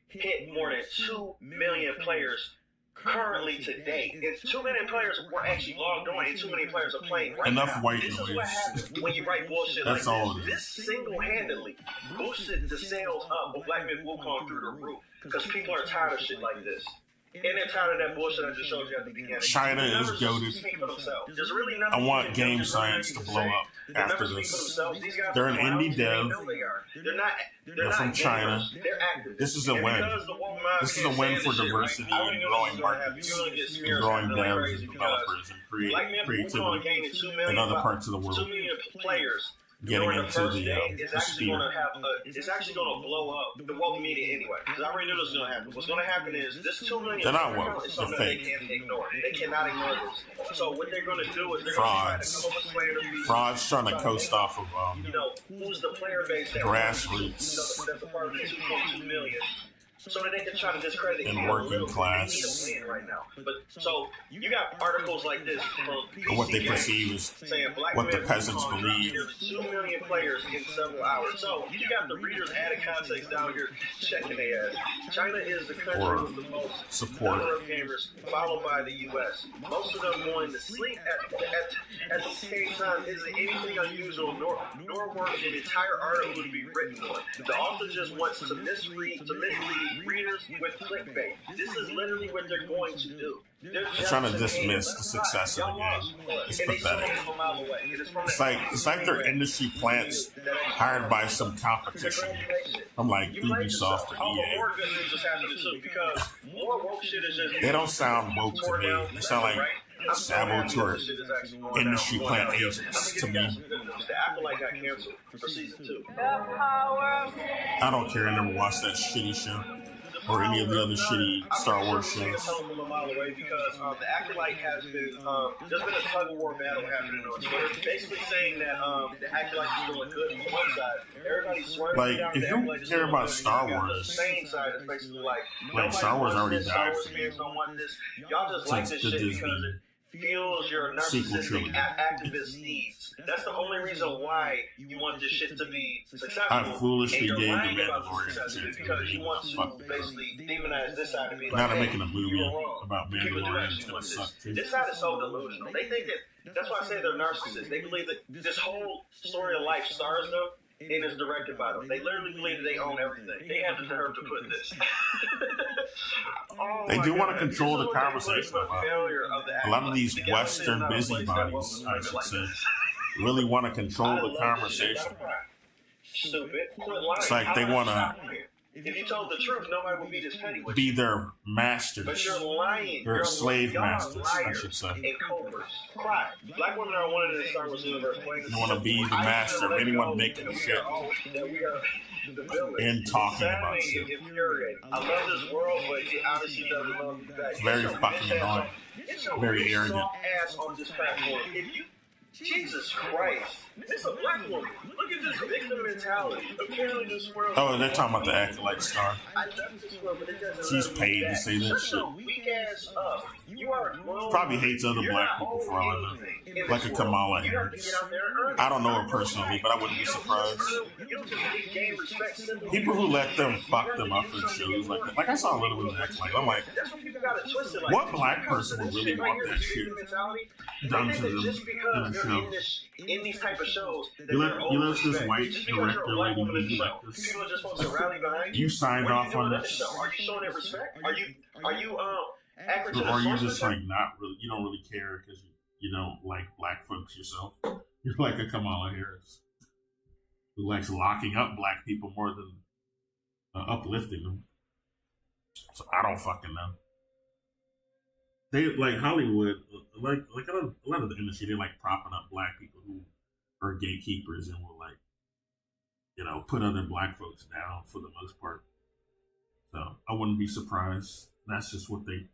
hit more than 2 million players currently today. And 2 million players were actually logged on, and 2 million players are playing right Enough now. white This is noise. what happens when you write bullshit That's like all this. it is. This single-handedly boosted the sales up of Black Myth Wukong through the roof because people are tired of shit like this. And they're tired of that bullshit I just showed you at the beginning. China The is numbers goated. just speak for themselves. There's really I nothing want you can do. game There's science nothing to you blow can up say. The after numbers speak for this. themselves. These guys They're are an clowns. indie They dev. know they are. They're not from China. gamers. They're activists. This is a And win. because the woke mob This is a can't win stand for this shit, diversity right? I and don't know growing what's gonna happen. markets You're gonna get and smeared growing like devs crazy and because developers and Black Myth Wukong creativity gaining 2 in million other parts of the 2 world. million players getting during the into first day, it's the actually going spear. to have it's actually going to blow up the woke media anyway. Because I already knew this was going to happen. What's going to happen is this 2 million They're not account woke. is They're something that they fake. can't ignore. They cannot ignore this. So what they're going to do is they're going to try to come up with slander features. Fraud's trying to coast off of You know, who's the player base that grassroots. that's a part of the 2.2 million. So that they can try to discredit And even a working little bit. class. They need a win right now. But so you got articles like this from Or what they PC perceive as saying Black what the Myth peasants Wukong believe. dropped nearly 2 million players in several hours. So you got the readers added context down here checking their ass. China is the country Or with the most support. number of gamers, followed by the U.S. Most of them going to sleep at the same time isn't anything unusual, nor worth an entire article to be written on. The author just wants to mislead readers with clickbait. This is literally what they're going to do. They're trying to dismiss the success of the game. It's pathetic. It's like they're industry plants hired by some competition. I'm like Ubisoft or EA. More good news is happening too, because more woke shit is just They don't sound woke to me. They sound like saboteur industry plant agents to me. The Acolyte got canceled for season 2. I don't care. I never watched that shitty show or any of the other shitty Star Wars shows. From a mile away because the Acolyte has been there's been a tug of war battle happening on Twitter, basically saying that the Acolyte is doing good on one side. Everybody's swearing Like, down if the you Acolyte is care doing about good. Star You got Wars, the sane side is basically like Star Wars already Star died Wars for me. fans don't want this. Y'all just like Since this the shit because Disney it fuels your sequel narcissistic trilogy. activist needs. That's the only reason why you want this shit to be successful. I foolishly And you're gave The lying about the Mandalorian success of it to because you want Fuck to that. basically demonize this side and be like, Now they're hey, making a movie you were wrong. about People do Mandalorian. actually It's gonna want suck this. too. This side is so delusional. They think that's why I say they're narcissists. They believe that this whole story of life stars them and is directed by them. They literally believe that they own everything. They have the nerve to put this. Oh They my do want to God. control This the is what they conversation put a lot. failure of the A lot of these The galaxy is Western not a place that busybodies, welcomes I women should like say, this. really want to control I the love this shit. conversation. Stupid. Quit lying. It's like they How want much to time? If you told the truth, nobody would be this petty with be you. their But masters. you're lying. They're You're slave y'all masters, I liars should say. and covers. Cry. Black women are one of the Star Wars universe. They want to be the master of anyone making shit That we are the villain. and talking about Sadly, shit. it's infuriating. I love this world, but it obviously doesn't love you back. Very Get your fucking bitch ass annoying. off- get your Very bitch arrogant. soft ass on this platform. If you, Jesus Christ, this is a black woman. Look at this victim mentality. Apparently, this world. Oh, they're talking about the Acolyte star. I love this world, but it doesn't She's love me paid to back. say that Shut shit. your weak ass up. You are a grown. Probably hates other You're black not people owed for all I know. anything in Like this a world. Kamala You have to Harris. get out there and earn it. I don't know her personally, but I wouldn't be You don't surprised. just gain respect simply People who let them fuck them up in shows like that. Like I saw Little Bit of Acolyte. I'm like, That's what people got it twisted. Like, what black person would really want that shit done to them just in because a you're show? in these type of shows, that You they're let this over-respect. white Just because you're a director black lady woman in the be show, like this. people are just supposed to rally behind you. You signed What are off you on doing in this? the show? Are you showing it respect? Are you acting to Or the are you source just of like not really, you don't really care because you don't like black folks yourself? You're like a Kamala Harris who likes locking up black people more than uplifting them. So I don't fucking know. They like Hollywood, like a lot of the industry. They like propping up black people who are gatekeepers and will like, put other black folks down for the most part. So I wouldn't be surprised. That's just what they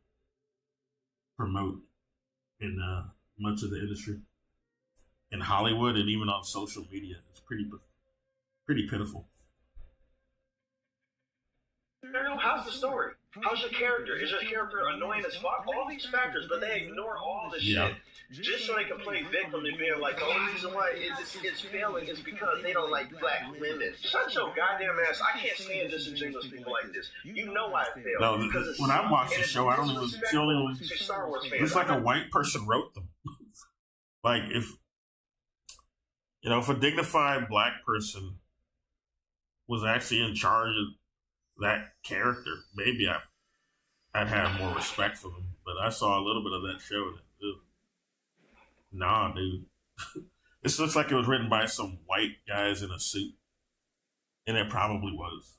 promote in much of the industry, in Hollywood, and even on social media. It's pretty pitiful. How's the story? How's your character? Is your character annoying as fuck? All these factors, but they ignore all this shit just so they can play victim and being like, the only reason why it's failing is because they don't like black women. Shut your goddamn ass. I can't stand disingenuous people like this. You know why it failed. No, because it's, when I watched the and it's show, I don't even. disrespectful to Star Wars fans. It's like a white person wrote them. Like if a dignified black person was actually in charge of that character, maybe I'd have more respect for them. But I saw a little bit of that show. And nah, dude. This looks like it was written by some white guys in a suit. And it probably was.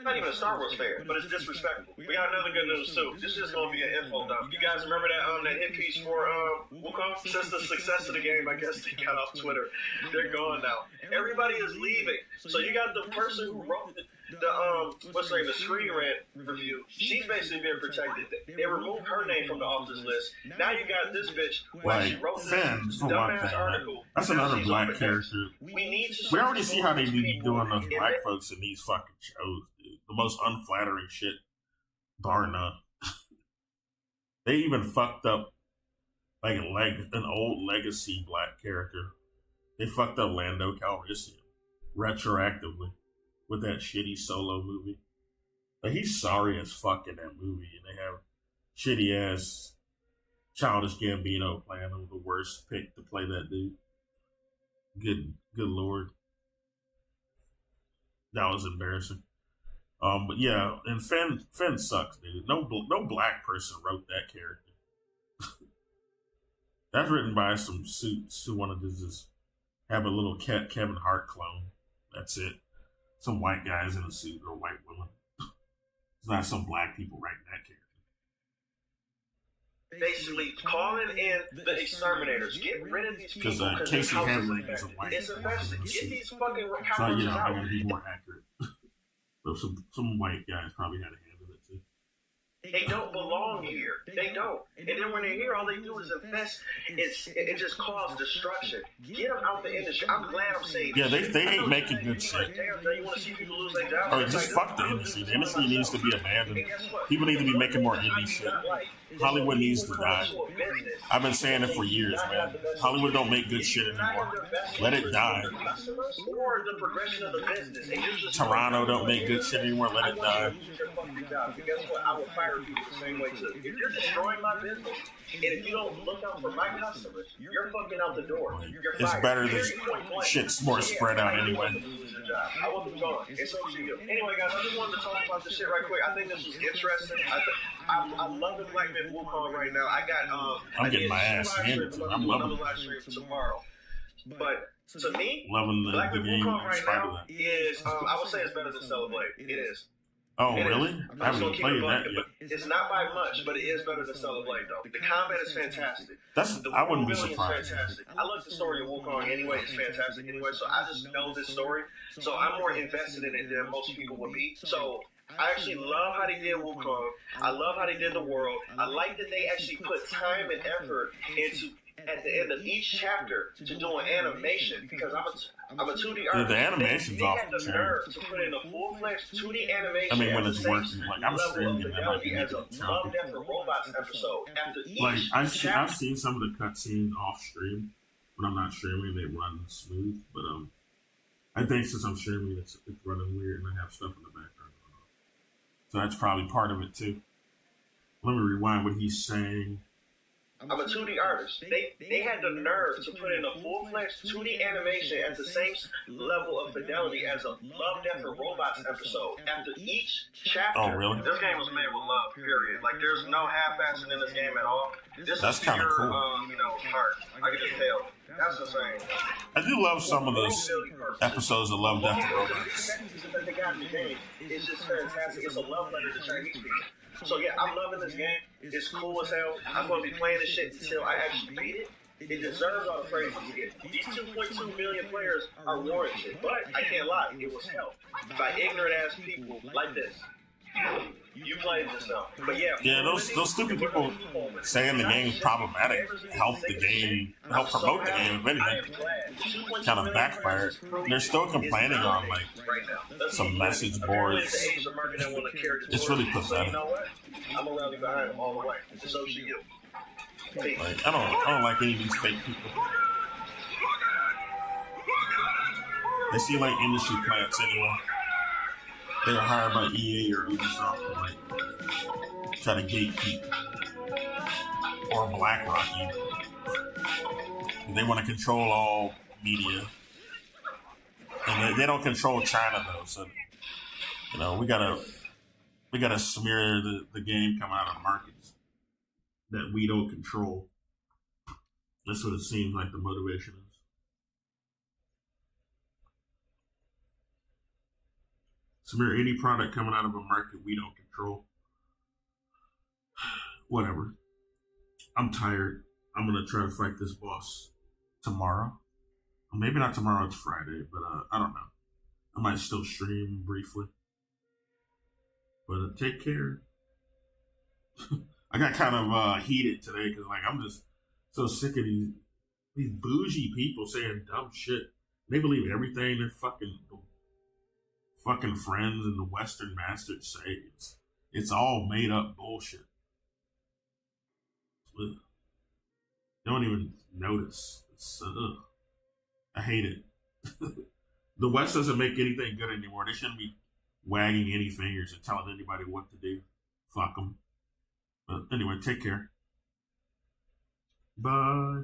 Not even a Star Wars fan, but it's disrespectful. We got another good news too. This is gonna be an info dump. You guys remember that hit piece for Wukong? Since the success of the game, I guess they got off Twitter. They're gone now. Everybody is leaving. So you got the person who wrote the the Screen Rant review. She's basically being protected. They removed her name from the authors list. Now you got this bitch who actually wrote this dumbass article. That's another black character. We already see how they be doing those black folks in these fucking shows, dude. The most unflattering shit, bar none. They even fucked up like an old legacy black character. They fucked up Lando Calrissian retroactively with that shitty Solo movie. Like, he's sorry as fuck in that movie, and they have shitty ass Childish Gambino playing him, the worst pick to play that dude. Good lord, that was embarrassing. But yeah, and Finn sucks, dude. No black person wrote that character. That's written by some suits who wanted to just have a little Kevin Hart clone. That's it. Some white guys in a suit or white women. It's not some black people writing that character. Basically, calling in the exterminators. Get rid of these people. Because Casey Hanlon is a white It's offensive. Get these fucking so, cockroaches I out. gotta be more accurate. But some white guys probably had a hand in it too. They don't belong here. They don't. And then when they're here, all they do is infest. It just causes destruction. Get them out the industry. I'm glad I'm saying. Yeah, they ain't making good shit. You want to see people lose their jobs? Or just fuck the industry. The industry needs to be abandoned. People need to be making more indie shit. Hollywood needs to die. I've been saying it for years, man. Hollywood don't make good shit anymore. Let it die. Or the progression of the business. Toronto don't make good shit anymore. Let it die. Guess what? I will fire you the same way too. If you're destroying my business, and if you don't look out for my customers, you're fucking out the door. It's better than shit's more spread out anyway. I wasn't gone. It's up to you. Anyway, guys, I just wanted to talk about this shit right quick. I think this was interesting. I'm loving Black Myth Wukong right now. I'm getting my ass handed to. I'm loving it. Live stream tomorrow. But to me, loving Black the Myth game Wukong in right spite now of that. is, I would say it's better than Celebrate. It is. Oh, really? I haven't played that yet. It's not by much, but it is better than Celebrate, though. The combat is fantastic. I wouldn't be surprised. I love the story of Wukong anyway. It's fantastic anyway. So I just know this story. So I'm more invested in it than most people would be. So I actually love how they did Wukong. I love how they did the world. I like that they actually put time and effort into at the end of each chapter to do an animation because I'm a 2D artist. The animation's off the chain. To put in a full-fledged 2D animation. I mean, when it's working, like I'm streaming it, I might be as a Love, Death, and Robots episode. After each like I've seen some of the cutscenes off stream. When I'm not streaming, they run smooth. But I think since I'm streaming, it's running weird, and I have stuff in the background. So that's probably part of it too. Let me rewind what he's saying. I'm a 2D artist. They had the nerve to put in a full-fledged 2D animation at the same level of fidelity as a Love, Death, and Robots episode. After each chapter, oh, really? This game was made with love, period. Like, there's no half-assing in this game at all. That's kind of cool. Heart. I can just tell. That's insane. I do love some of those episodes of Love, Death, and Robots. That they got in the game is just fantastic. It's a love letter to Chinese people. So yeah, I'm loving this game. It's cool as hell. I'm going to be playing this shit until I actually beat it. It deserves all the praise it gets. These 2.2 million players are warranted, but I can't lie, it was helped by ignorant ass people like this. You played yourself, but yeah. Those stupid people saying the game's problematic help the game, help promote the game. If anything, kind of backfired. They're still complaining on like some message boards. It's really pathetic. I'm around you behind them all the way. So should you. Like, I don't like any of these fake people. They seem like industry plants anyway. They were hired by EA or Ubisoft to like try to gatekeep or BlackRock even. They want to control all media, and they don't control China though. So we gotta smear the game coming out of markets that we don't control. That's what it seems like the motivation is. Samir, any product coming out of a market we don't control. Whatever. I'm tired. I'm going to try to fight this boss tomorrow. Or maybe not tomorrow, it's Friday, but I don't know. I might still stream briefly. But take care. I got kind of heated today because like I'm just so sick of these bougie people saying dumb shit. They believe everything their fucking friends and the Western bastards say. It's all made up bullshit. Ugh. Don't even notice. I hate it. The West doesn't make anything good anymore. They shouldn't be wagging any fingers and telling anybody what to do. Fuck them. But anyway, take care. Bye.